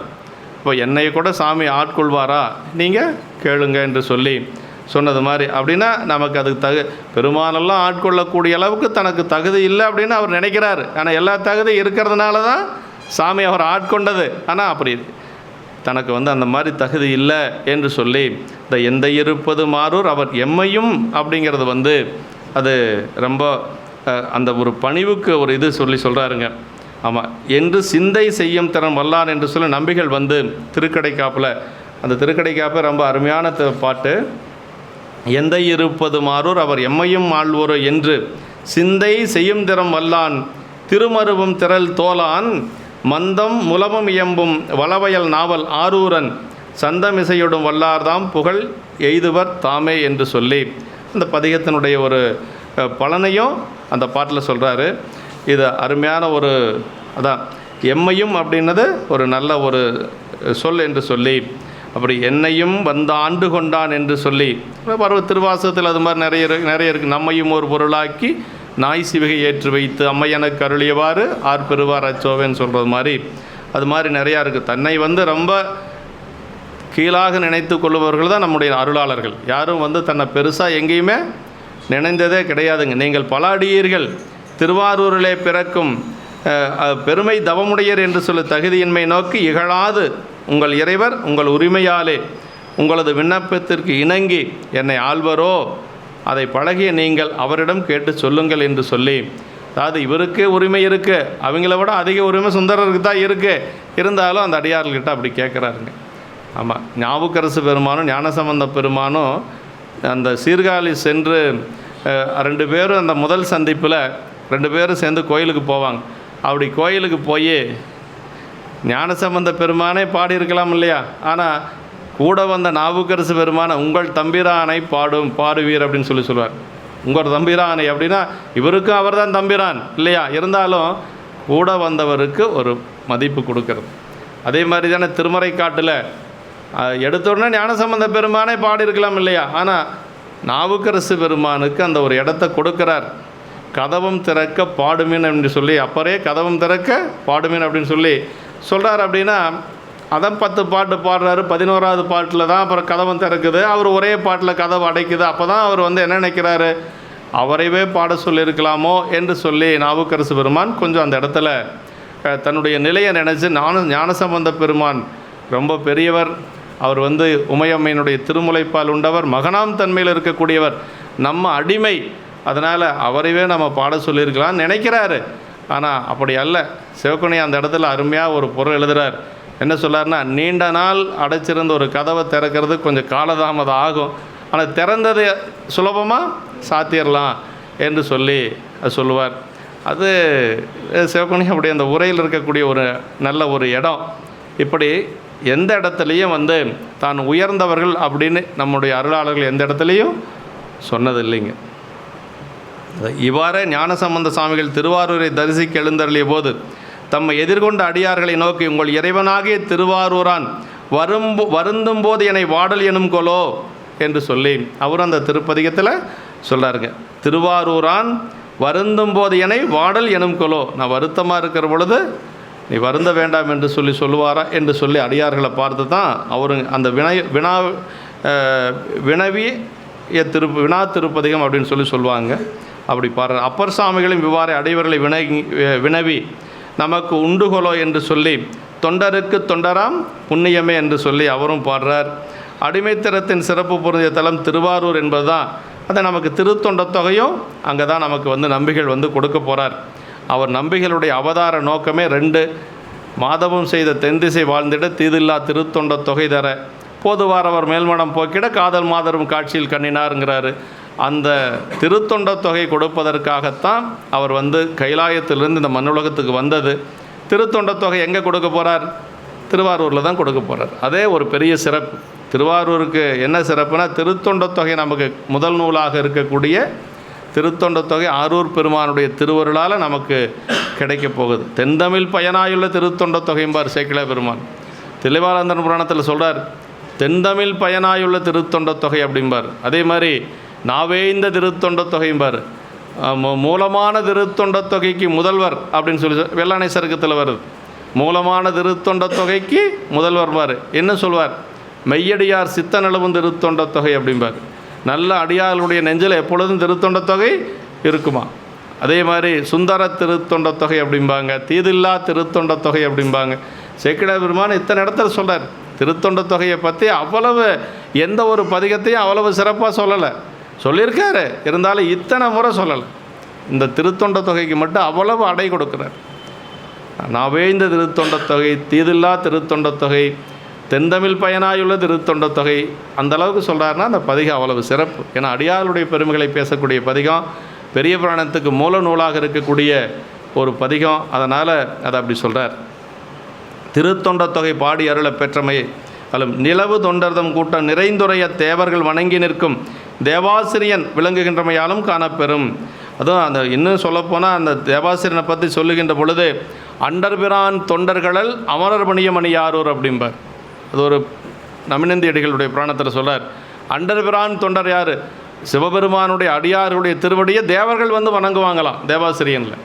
இப்போ என்னை கூட சாமி ஆட்கொள்வாரா, நீங்கள் கேளுங்க என்று சொல்லி சொன்னது மாதிரி. அப்படின்னா நமக்கு அதுக்கு பெருமானெல்லாம் ஆட்கொள்ளக்கூடிய அளவுக்கு தனக்கு தகுதி இல்லை அப்படின்னு அவர் நினைக்கிறார். ஆனால் எல்லா தகுதி இருக்கிறதுனால தான் சாமி அவர் ஆட்கொண்டது. ஆனால் அப்படி தனக்கு அந்த மாதிரி தகுதி இல்லை என்று சொல்லி இந்த எந்த இருப்பது மாரூர் அவர் எம்மையும் அப்படிங்கிறது அது ரொம்ப அந்த ஒரு பணிவுக்கு ஒரு இது சொல்கிறாருங்க. ஆமாம், என்று சிந்தை செய்யும் திறன் வல்லான் என்று சொல்லி நம்பிகள் திருக்கடைக்காப்பில் அந்த திருக்கடைக்காப்பு ரொம்ப அருமையான பாட்டு. எந்த இருப்பது மாரூர் அவர் எம்மையும் ஆழ்வோரோ என்று சிந்தை செய்யும் திறம் வல்லான் திருமருவும் திரள் தோலான் மந்தம் முலமும் இயம்பும் வளவயல் நாவல் ஆரூரன் சந்தமிசையோடும் வல்லார்தாம் புகழ் எய்துவர் தாமே என்று சொல்லி அந்த பதிகத்தினுடைய ஒரு பலனையும் அந்த பாட்டில் சொல்கிறாரு. இது அருமையான ஒரு அதான் எம்மையும் அப்படின்னது ஒரு நல்ல ஒரு சொல் என்று சொல்லி, அப்படி என்னையும் ஆண்டு கொண்டான் என்று சொல்லி பருவ திருவாசகத்தில் அது மாதிரி நிறைய இருக்குது. நம்மையும் ஒரு பொருளாக்கி நாய் சிவிகை ஏற்று வைத்து அம்மை எனக்கு அருளியவாறு ஆர்பெருவார் அச்சோவேன்னு சொல்கிறது மாதிரி அது மாதிரி நிறையா இருக்குது. தன்னை ரொம்ப கீழாக நினைத்து கொள்ளுபவர்கள் தான் நம்முடைய அருளாளர்கள். யாரும் வந்து தன்னை பெருசாக எங்கேயுமே நினைந்ததே கிடையாதுங்க. நீங்கள் பல அடியீர்கள் திருவாரூரிலே பிறக்கும் பெருமை தவமுடையர் என்று சொல்ல தகுதியின்மை நோக்கி இகழாது உங்கள் இறைவர் உங்கள் உரிமையாலே உங்களது விண்ணப்பத்திற்கு இணங்கி என்னை ஆள்வரோ அதை பழகிய நீங்கள் அவரிடம் கேட்டு சொல்லுங்கள் என்று சொல்லி, அதாவது இவருக்கு உரிமை இருக்குது, அவங்கள விட அதிக உரிமை சுந்தரருக்கு தான் இருக்குது, இருந்தாலும் அந்த அடியார்கள்கிட்ட அப்படி கேட்குறாருங்க. ஆமாம், நாவுக்கரசு பெருமானும் ஞானசம்பந்த பெருமானும் அந்த சீர்காழி சென்று 2 பேரும் அந்த முதல் சந்திப்பில் 2 பேரும் சேர்ந்து கோயிலுக்கு போவாங்க. அப்படி கோயிலுக்கு போய் ஞானசம்பந்த பெருமானே பாடியிருக்கலாம் இல்லையா, ஆனால் கூட வந்த நாவுக்கரசு பெருமான உங்கள் தம்பிரானை பாடுவீர் அப்படின்னு சொல்லுவார். உங்கள் தம்பிரானை அப்படின்னா இவருக்கும் அவர் தான் தம்பிரான் இல்லையா, இருந்தாலும் கூட வந்தவருக்கு ஒரு மதிப்பு கொடுக்கறது. அதே மாதிரி தானே திருமறை காட்டில் எடுத்தோடனே ஞானசம்பந்த பெருமானே பாடியிருக்கலாம் இல்லையா, ஆனால் நாவுக்கரசு பெருமானுக்கு அந்த ஒரு இடத்த கொடுக்குறார். கதவம் திறக்க பாடுமீன் அப்படின்னு சொல்லி, அப்பறே கதவம் திறக்க பாடுமீன் அப்படின்னு சொல்லி சொல்கிறார். அப்படின்னா அதான் 10 பாட்டு பாடுறாரு, 11வது பாட்டில் தான் அப்புறம் கதவம் திறக்குது. அவர் ஒரே பாட்டில் கதவு அடைக்குது. அப்போ தான் அவர் வந்து என்ன நினைக்கிறாரு, அவரைவே பாட சொல்லியிருக்கலாமோ என்று சொல்லி நாவுக்கரசு பெருமான் கொஞ்சம் அந்த இடத்துல தன்னுடைய நிலையை நினச்சி, ஞானசம்பந்த பெருமான் ரொம்ப பெரியவர், அவர் வந்து உமையம்மையினுடைய திருமுலைப்பால் உண்டவர், மகனாம் தன்மையில் இருக்கக்கூடியவர், நம்ம அடிமை, அதனால் அவரைவே நம்ம பாட சொல்லியிருக்கலாம்னு நினைக்கிறாரு. ஆனால் அப்படி அல்ல. சிவகுனி அந்த இடத்துல அருமையாக ஒரு பொருள் எழுதுகிறார். என்ன சொல்லார்னா, நீண்ட நாள் அடைச்சிருந்த ஒரு கதவை திறக்கிறது கொஞ்சம் காலதாமதம் ஆகும், ஆனால் திறந்தது சுலபமாக சாத்திடலாம் என்று சொல்லி சொல்லுவார். அது சிவகுனி அப்படி அந்த உரையில் இருக்கக்கூடிய ஒரு நல்ல ஒரு இடம். இப்படி எந்த இடத்துலையும் வந்து தான் உயர்ந்தவர்கள் அப்படின்னு நம்முடைய அருளாளர்கள் எந்த இடத்துலையும் சொன்னது இல்லைங்க. இவ்வாறே ஞானசம்பந்த சுவாமிகள் திருவாரூரை தரிசிக்க எழுந்தருளிய போது தம்மை எதிர்கொண்ட அடியார்களை நோக்கி, உங்கள் இறைவனாகிய திருவாரூரான் வருந்தும் போது என்னை வாடல் எனும் கொலோ என்று சொல்லி அவரும் அந்த திருப்பதிகத்தில் சொல்கிறாருங்க. திருவாரூரான் வருந்தும் போது என்னை வாடல் எனும் கொலோ, நான் வருத்தமாக இருக்கிற பொழுது நீ வருந்த வேண்டாம் என்று சொல்லுவாரா என்று சொல்லி அடியார்களை பார்த்து தான் அவரு அந்த வினா திருப்பதிகம் அப்படின்னு சொல்லுவாங்க. அப்படி பாடுற அப்பர் சாமிகளும் இவ்வாறு அடைவர்களை வினவி நமக்கு உண்டுகொலோ என்று சொல்லி தொண்டருக்கு தொண்டராம் புண்ணியமே என்று சொல்லி அவரும் பாடுறார். அடிமைத்தனத்தின் சிறப்பு பொருந்திய தலம் திருவாரூர் என்பது தான். அதை நமக்கு திருத்தொண்ட தொகையும் அங்கே தான் நமக்கு வந்து நம்பிகள் வந்து கொடுக்க போகிறார். அவர் நம்பிகளுடைய அவதார நோக்கமே 2: மாதவம் செய்த தென்திசை வாழ்ந்திட தீதில்லா திருத்தொண்ட தொகை தர போதுவார் அவர் மேல்மனம் போக்கிட காதல் மாதரும் காட்சியில் கண்ணினாருங்கிறாரு. அந்த திருத்தொண்ட தொகை கொடுப்பதற்காகத்தான் அவர் வந்து கைலாயத்திலிருந்து இந்த மண்ணுலகத்துக்கு வந்தது. திருத்தொண்ட தொகை எங்கே கொடுக்க போகிறார்? திருவாரூரில் தான் கொடுக்க போகிறார். அதே ஒரு பெரிய சிறப்பு. திருவாரூருக்கு என்ன சிறப்புனா, திருத்தொண்ட தொகை நமக்கு முதல் நூலாக இருக்கக்கூடிய திருத்தொண்ட தொகை ஆரூர் பெருமானுடைய திருவருளால் நமக்கு கிடைக்க போகுது. தென்தமிழ் பயனாயுள்ள திருத்தொண்ட தொகைம்பார் சேக்கிழ பெருமான். தில்லைவாழந்தன் புராணத்தில் சொல்கிறார், தென்தமிழ் பயனாயுள்ள திருத்தொண்ட தொகை அப்படிம்பார். அதே மாதிரி நாவேந்த திருத்தொண்ட தொகைம்பார். மூலமான திருத்தொண்ட தொகைக்கு முதல்வர் அப்படின்னு சொல்லி வெள்ளானை சருக்கத்தில் வருது. மூலமான திருத்தொண்ட தொகைக்கு முதல்வர் பார். என்ன சொல்வார்? மெய்யடியார் சித்த நிலவும் திருத்தொண்ட தொகை அப்படிம்பார். நல்ல அடியார்களுடைய நெஞ்சில் எப்பொழுதும் திருத்தொண்ட தொகை இருக்குமா. அதே மாதிரி சுந்தர திருத்தொண்ட தொகை அப்படிம்பாங்க, தீதில்லா திருத்தொண்ட தொகை அப்படிம்பாங்க. சேக்கிழ பெருமான் இத்தனை இடத்துல சொல்கிறார். திருத்தொண்ட தொகையை பற்றி அவ்வளவு எந்த ஒரு பதிகத்தையும் அவ்வளவு சிறப்பாக சொல்லலை, சொல்லியிருக்காரு, இருந்தாலும் இத்தனை முறை சொல்லலை. இந்த திருத்தொண்ட தொகைக்கு மட்டும் அவ்வளவு அடை கொடுக்குறார். நாவேந்த திருத்தொண்ட தொகை, தீதில்லா திருத்தொண்ட தொகை, தென்தமிழ் பயனாயுள்ள திருத்தொண்ட தொகை, அந்த அளவுக்கு சொல்கிறாருன்னா அந்த பதிகம் அவ்வளவு சிறப்பு. ஏன்னா அடியாருடைய பெருமைகளை பேசக்கூடிய பதிகம், பெரிய புராணத்துக்கு மூல நூலாக இருக்கக்கூடிய ஒரு பதிகம். அதனால் அதை அப்படி சொல்கிறார். திருத்தொண்ட தொகை பாடி அருள பெற்றமையை அலும் நிலவு தொண்டர்தம் கூட்டம் நிறைந்துரைய தேவர்கள் வணங்கி நிற்கும் தேவாசிரியன் விளங்குகின்றமையாலும் காணப்பெறும். அதுவும் அந்த இன்னும் சொல்லப்போனால் அந்த தேவாசிரியனை பற்றி சொல்லுகின்ற பொழுது அண்டர்பிரான் தொண்டர்களல் அமரர் பணியமணியாரூர் அப்படிம்பார். அது ஒரு நமினந்தி அடிகளுடைய புராணத்தில் சொல்கிறார். அண்டர்பிரான் தொண்டர் யார்? சிவபெருமானுடைய அடியாருடைய திருவடியை தேவர்கள் வந்து வணங்குவாங்களாம் தேவாசிரியனில்.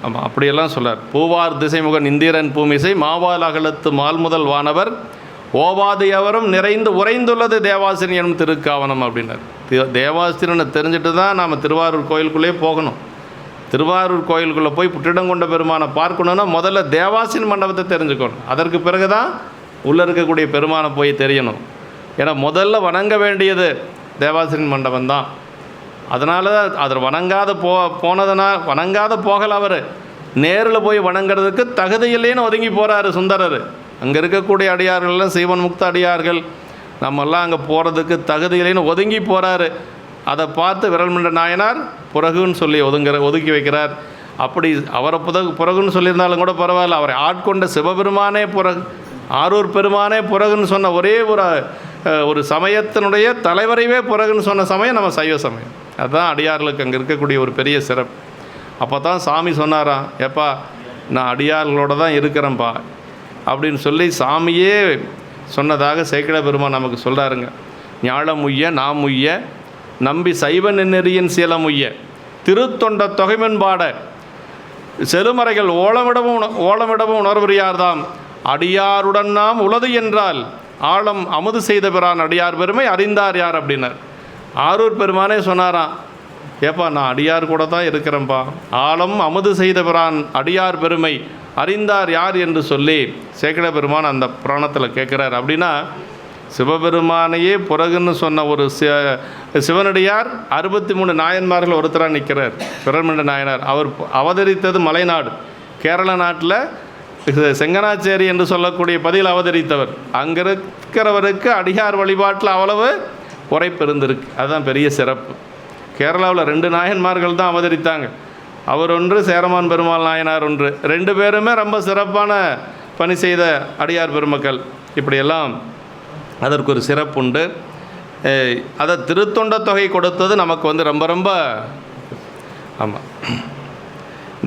ஆமாம், அப்படியெல்லாம் சொல்கிறார். பூவார் திசைமுகன் இந்திரன் பூமிசை மாவால் அகலத்து மால் முதல் வானவர் ஓவாது எவரும் நிறைந்து உறைந்துள்ளது தேவாசிரியன் எனும் திருக்காவனம் அப்படின்னார். தேவாசிரியனை தெரிஞ்சுட்டு தான் நாம் திருவாரூர் கோயிலுக்குள்ளே போகணும். திருவாரூர் கோயிலுக்குள்ளே போய் புற்றிடங்கொண்ட பெருமானை பார்க்கணுன்னா முதல்ல தேவாசிரியன் மண்டபத்தை தெரிஞ்சுக்கணும். அதற்கு பிறகு தான் உள்ளே இருக்கக்கூடிய பெருமானை போய் தெரியணும். ஏன்னா முதல்ல வணங்க வேண்டியது தேவாசிரியன் மண்டபம் தான். அதனால அதில் வணங்காத போகலை. அவர் நேரில் போய் வணங்குறதுக்கு தகுதியில்லைன்னு ஒதுங்கி போகிறாரு சுந்தரர். அங்கே இருக்கக்கூடிய அடியார்கள்லாம் சீவன் முக்த அடியார்கள், நம்மெல்லாம் அங்கே போகிறதுக்கு தகுதியில்லைன்னு ஒதுங்கி போகிறாரு. அதை பார்த்து விரல்மண்ட நாயனார் புறகுன்னு சொல்லி ஒதுக்கி வைக்கிறார். அப்படி அவரை புறகுன்னு சொல்லியிருந்தாலும் கூட பரவாயில்ல, அவரை ஆட்கொண்ட சிவபெருமானே புறகு, ஆரூர் பெருமானே புறகுன்னு சொன்ன ஒரே ஒரு சமயத்தினுடைய தலைவரைவே புறகுன்னு சொன்ன சமயம் நம்ம சைவ சமயம். அதுதான் அடியார்களுக்கு அங்கே இருக்கக்கூடிய ஒரு பெரிய சிறப்பு. அப்போ தான் சாமி சொன்னாராம், எப்பா நான் அடியார்களோடு தான் இருக்கிறேன்ப்பா அப்படின்னு சொல்லி சாமியே சொன்னதாக சேக்கிழ பெருமான் நமக்கு சொல்கிறாருங்க. ஞாழமுய்ய நாமுய்ய நம்பி சைவ நெறியின் சீலமுய்ய திருத்தொண்ட தொகைமென்பாட செருமறைகள் ஓலமிடவும் உணர்வுறியார்தாம் அடியாருடன் நாம் உளது என்றால் ஆழம் அமுது செய்த பிரான் அடியார் பெருமை அறிந்தார் யார் அப்படின்னார். ஆரூர் பெருமானே சொன்னாராம், ஏப்பா நான் அடியார் கூட தான் இருக்கிறேன்ப்பா, ஆழம் அமுது செய்த பிரான் அடியார் பெருமை அறிந்தார் யார் என்று சொல்லி சேக்கிழ பெருமான் அந்த புராணத்தில் கேட்குறார். அப்படின்னா சிவபெருமானையே புறகுன்னு சொன்ன ஒரு சிவனடியார் 63 நாயன்மார்கள் ஒருத்தராக நிற்கிறார். விரல்மண்ட நாயனார் அவர் அவதரித்தது மலைநாடு, கேரள நாட்டில் செங்கனாச்சேரி என்று சொல்லக்கூடிய பதியில் அவதரித்தவர். அங்கே இருக்கிறவருக்கு அடியார் வழிபாட்டில் அவ்வளவு உரைப்பு இருந்திருக்கு. அதுதான் பெரிய சிறப்பு. கேரளாவில் 2 நாயன்மார்கள் தான் அவதரித்தாங்க. அவர் ஒன்று, சேரமான் பெருமாள் நாயனார் ஒன்று. 2 பேருமே ரொம்ப சிறப்பான பணி செய்த அடியார் பெருமக்கள். இப்படியெல்லாம் அதற்கு ஒரு சிறப்புண்டு. அதை திருத்தொண்ட தொகை கொடுத்தது நமக்கு ரொம்ப ரொம்ப ஆமாம்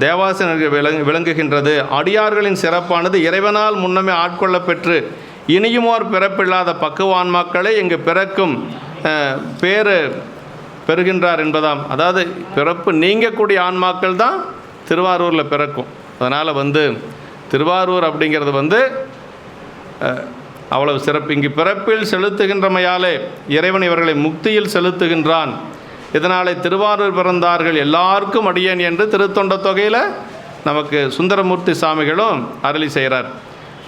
தேவாசனருக்கு விளங்குகின்றது. அடியார்களின் சிறப்பானது இறைவனால் முன்னமே ஆட்கொள்ள பெற்று இனியுமோர் பிறப்பில்லாத பக்குவான்மாக்களை இங்கு பிறக்கும் பேறு பெறுகின்றார் என்பதாம். அதாவது பிறப்பு நீங்கக்கூடிய ஆன்மாக்கள் தான் திருவாரூரில் பிறக்கும். அதனால் திருவாரூர் அப்படிங்கிறது அவ்வளவு சிறப்பு. இங்கு பிறப்பில் செலுத்துகின்றமையாலே இறைவன் இவர்களை முக்தியில் செலுத்துகின்றான். இதனாலே திருவாரூர் பிறந்தார்கள் எல்லாருக்கும் அடியேன் என்று திருத்தொண்ட தொகையில் நமக்கு சுந்தரமூர்த்தி சாமிகளும் அருளி செய்கிறார்.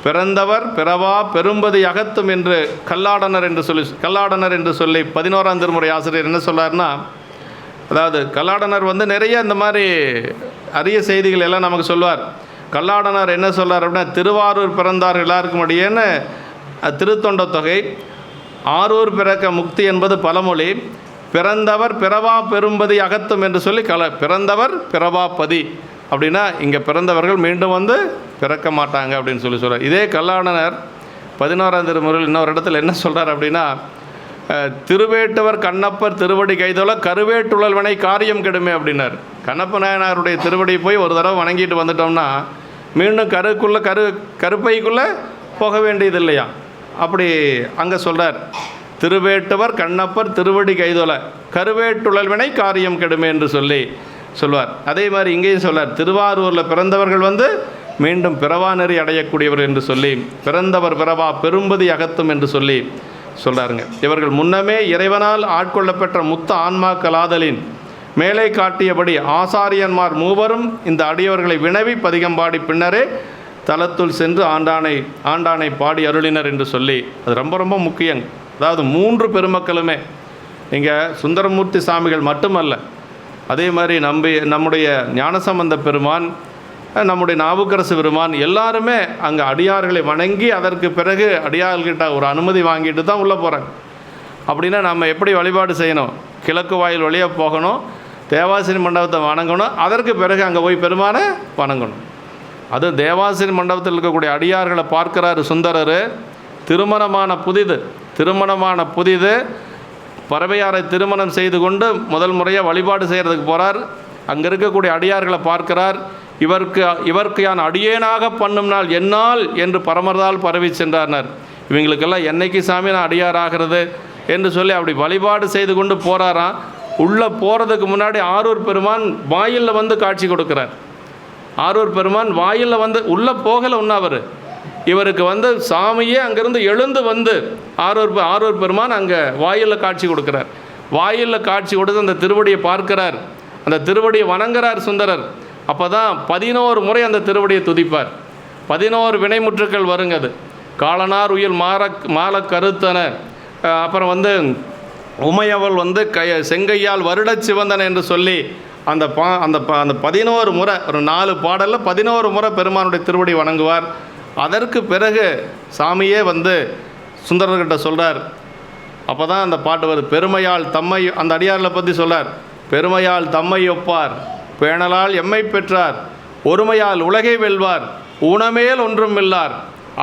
பிறந்தவர் பிறவா பெரும்பதி அகத்தும் என்று கல்லாடனர் என்று சொல்லி 11ஆம் திருமுறை ஆசிரியர் என்ன சொல்கிறார்னா, அதாவது கல்லாடனர் நிறைய இந்த மாதிரி அரிய செய்திகள் எல்லாம் நமக்கு சொல்வார். கல்லாடனர் என்ன சொல்கிறார் அப்படின்னா, திருவாரூர் பிறந்தார்கள் எல்லாருக்கும் அடியேன்னு திருத்தொண்ட தொகை, ஆரூர் பிறக்க முக்தி என்பது பழமொழி, பிறந்தவர் பிறவா பெரும்பதி அகத்தும் என்று சொல்லி பிறந்தவர் பிறவா பதி அப்படின்னா இங்கே பிறந்தவர்கள் மீண்டும் பிறக்க மாட்டாங்க அப்படின்னு சொல்லி சொல்கிறார். இதே கல்லாடனர் 11ஆம் திருமுறையில் இன்னொரு இடத்துல என்ன சொல்கிறார் அப்படின்னா, திருவேட்டுவர் கண்ணப்பர் திருவடி கைதொல கருவேட்டுழல்வனை காரியம் கெடுமே அப்படின்னார். கண்ணப்ப நாயனாருடைய திருவடி போய் ஒரு தடவை வணங்கிட்டு வந்துட்டோம்னா மீண்டும் கருப்பைக்குள்ளே போக வேண்டியது இல்லையா. அப்படி அங்கே சொல்கிறார், திருவேட்டுவர் கண்ணப்பர் திருவடி கைதொல கருவேட்டுழல்வனை காரியம் கெடுமே என்று சொல்வார். அதே மாதிரி இங்கேயும் சொல்வார், திருவாரூரில் பிறந்தவர்கள் மீண்டும் பிறவா நெறி அடையக்கூடியவர் என்று சொல்லி பிறந்தவர் பிறவா பெரும்பதி அகத்தும் என்று சொல்லி சொல்கிறாருங்க. இவர்கள் முன்னமே இறைவனால் ஆட்கொள்ளப்பெற்ற முத்த ஆன்மாக்களாதலின் மேலே காட்டியபடி ஆசாரியன்மார் மூவரும் இந்த அடியவர்களை வினவி பதிகம்பாடி பின்னரே தலத்துள் சென்று ஆண்டானை பாடி அருளினர் என்று சொல்லி அது ரொம்ப ரொம்ப முக்கியம். அதாவது 3 பெருமக்களுமே இங்கே சுந்தரமூர்த்தி சாமிகள் மட்டுமல்ல, அதே மாதிரி நம்முடைய ஞானசம்பந்த பெருமான், நம்முடைய நாவுக்கரசு பெருமான் எல்லாருமே அங்கே அடியார்களை வணங்கி அதற்கு பிறகு அடியார்கிட்ட ஒரு அனுமதி வாங்கிட்டு தான் உள்ளே போகிறாங்க. அப்படின்னா நம்ம எப்படி வழிபாடு செய்யணும்? கிழக்கு வாயில் வழியாக போகணும், தேவாசிரி மண்டபத்தை வணங்கணும், அதற்கு பிறகு அங்கே போய் பெருமானை வணங்கணும். அது தேவாசிரி மண்டபத்தில் இருக்கக்கூடிய அடியார்களை பார்க்குறாரு சுந்தரர். திருமணமான புதிது பறவையாரை திருமணம் செய்து கொண்டு முதல் முறையாக வழிபாடு செய்கிறதுக்கு போகிறார். அங்கே இருக்கக்கூடிய அடியார்களை பார்க்கிறார். இவருக்கு யான் அடியேனாக பண்ணும் நாள் என்னால் என்று பரமர்தால் பரவி சென்றார்னர். இவங்களுக்கெல்லாம் என்னைக்கு சாமி நான் அடியார் ஆகிறது என்று சொல்லி அப்படி வழிபாடு செய்து கொண்டு போகிறாராம். உள்ளே போகிறதுக்கு முன்னாடி ஆரூர் பெருமான் வாயிலில் காட்சி கொடுக்குறார். ஆரூர் பெருமான் வாயிலில் உள்ளே போகலை. அவர் இவருக்கு வந்து சாமியே அங்கேருந்து எழுந்து வந்து ஆரூர் பெருமான் அங்கே வாயிலில் காட்சி கொடுக்குறார். வாயிலில் காட்சி கொடுத்து அந்த திருவடியை பார்க்கிறார், அந்த திருவடியை வணங்குறார் சுந்தரர். அப்போ தான் 11 முறை அந்த திருவடியை துதிப்பார். 11 வினைமுற்றுக்கள் வருங்க. அது காலனார் உயில் மால கருத்தன, அப்புறம் வந்து உமையவள் வந்து செங்கையால் வருடச் சிவந்தன என்று சொல்லி அந்த 11 முறை, ஒரு 4 பாடலில் 11 முறை பெருமானுடைய திருவடி வணங்குவார். அதற்கு பிறகு சாமியே வந்து சுந்தரர்கிட்ட சொல்கிறார். அப்போ தான் அந்த பாட்டு வருது, பெருமையால் தம்மை, அந்த அடியார்களை பற்றி சொல்கிறார். பெருமையால் தம்மை ஒப்பார், பேணலால் எம்மை பெற்றார், ஒருமையால் உலகை வெல்வார், ஊனமேல் ஒன்றும் இல்லார்,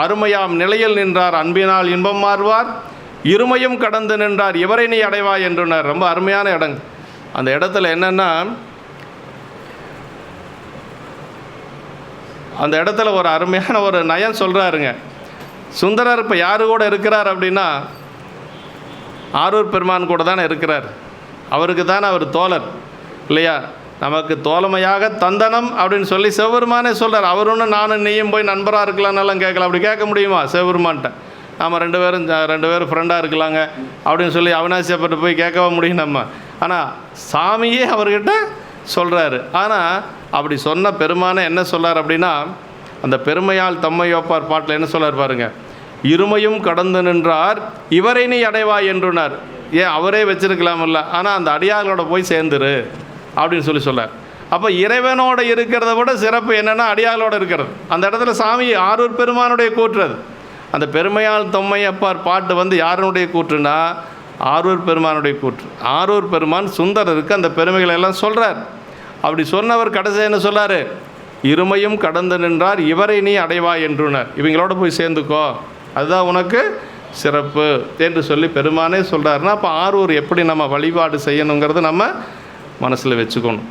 அருமையாம் நிலையில் நின்றார், அன்பினால் இன்பம் மாறுவார், இருமையும் கடந்து நின்றார், இவரை நீ அடைவாய் என்றுனார். ரொம்ப அருமையான இடம். அந்த இடத்துல என்னென்னா, அந்த இடத்துல ஒரு அருமையான ஒரு நயம் சொல்கிறாருங்க. சுந்தரர் இப்போ யாரு கூட இருக்கிறார் அப்படின்னா, ஆரூர் பெருமான் கூட தானே இருக்கிறார். அவருக்கு தானே அவர் தோழர் இல்லையா? நமக்கு தோழமையாக தந்தனம் அப்படின்னு சொல்லி சிவபெருமானே சொல்கிறார். அவர் ஒன்றும் நானும் நீயும் போய் நண்பராக இருக்கலாம்னாலும் கேட்கலாம். அப்படி கேட்க முடியுமா சிவபெருமான்கிட்ட? நாம் ரெண்டு பேரும் ஃப்ரெண்டாக இருக்கலாங்க அப்படின்னு சொல்லி அவினாசியப்பட்டு போய் கேட்கவா முடியும் நம்ம? ஆனால் சாமியே அவர்கிட்ட சொல்கிறாரு. ஆனால் அப்படி சொன்ன பெருமானே என்ன சொல்கிறார் அப்படின்னா, அந்த பெருமையால் தம்மை ஒப்பார் பாட்டில் என்ன சொல்கிறார் பாருங்க, இருமையும் கடந்து நின்றார், இவரை நீ அடைவாய் என்றுனார். ஏன் அவரே வச்சிருக்கலாமில்ல, ஆனால் அந்த அடியார்களோட போய் சேர்ந்துரு அப்படின்னு சொல்கிறார். அப்போ இறைவனோட இருக்கிறத விட சிறப்பு என்னென்னா அடியார்களோட இருக்கிறது. அந்த இடத்துல சாமி ஆரூர் பெருமானுடைய கூற்றுறது. அந்த பெருமையால் தம்மை அப்பார் பாட்டு வந்து யாருடைய கூற்றுனா ஆரூர் பெருமானுடைய கூற்று. ஆரூர் பெருமான் சுந்தரருக்கு அந்த பெருமைகளை எல்லாம் சொல்கிறார். அப்படி சொன்னவர் கடைசி என்ன சொல்லார், இருமையும் கடந்து நின்றார், இவரை நீ அடைவாய் என்றுனார். இவங்களோட போய் சேர்ந்துக்கோ, அதுதான் உனக்கு சிறப்பு என்று சொல்லி பெருமானே சொல்கிறாருன்னா, அப்போ ஆரூர் எப்படி நம்ம வழிபாடு செய்யணுங்கிறது நம்ம மனசில் வச்சுக்கணும்.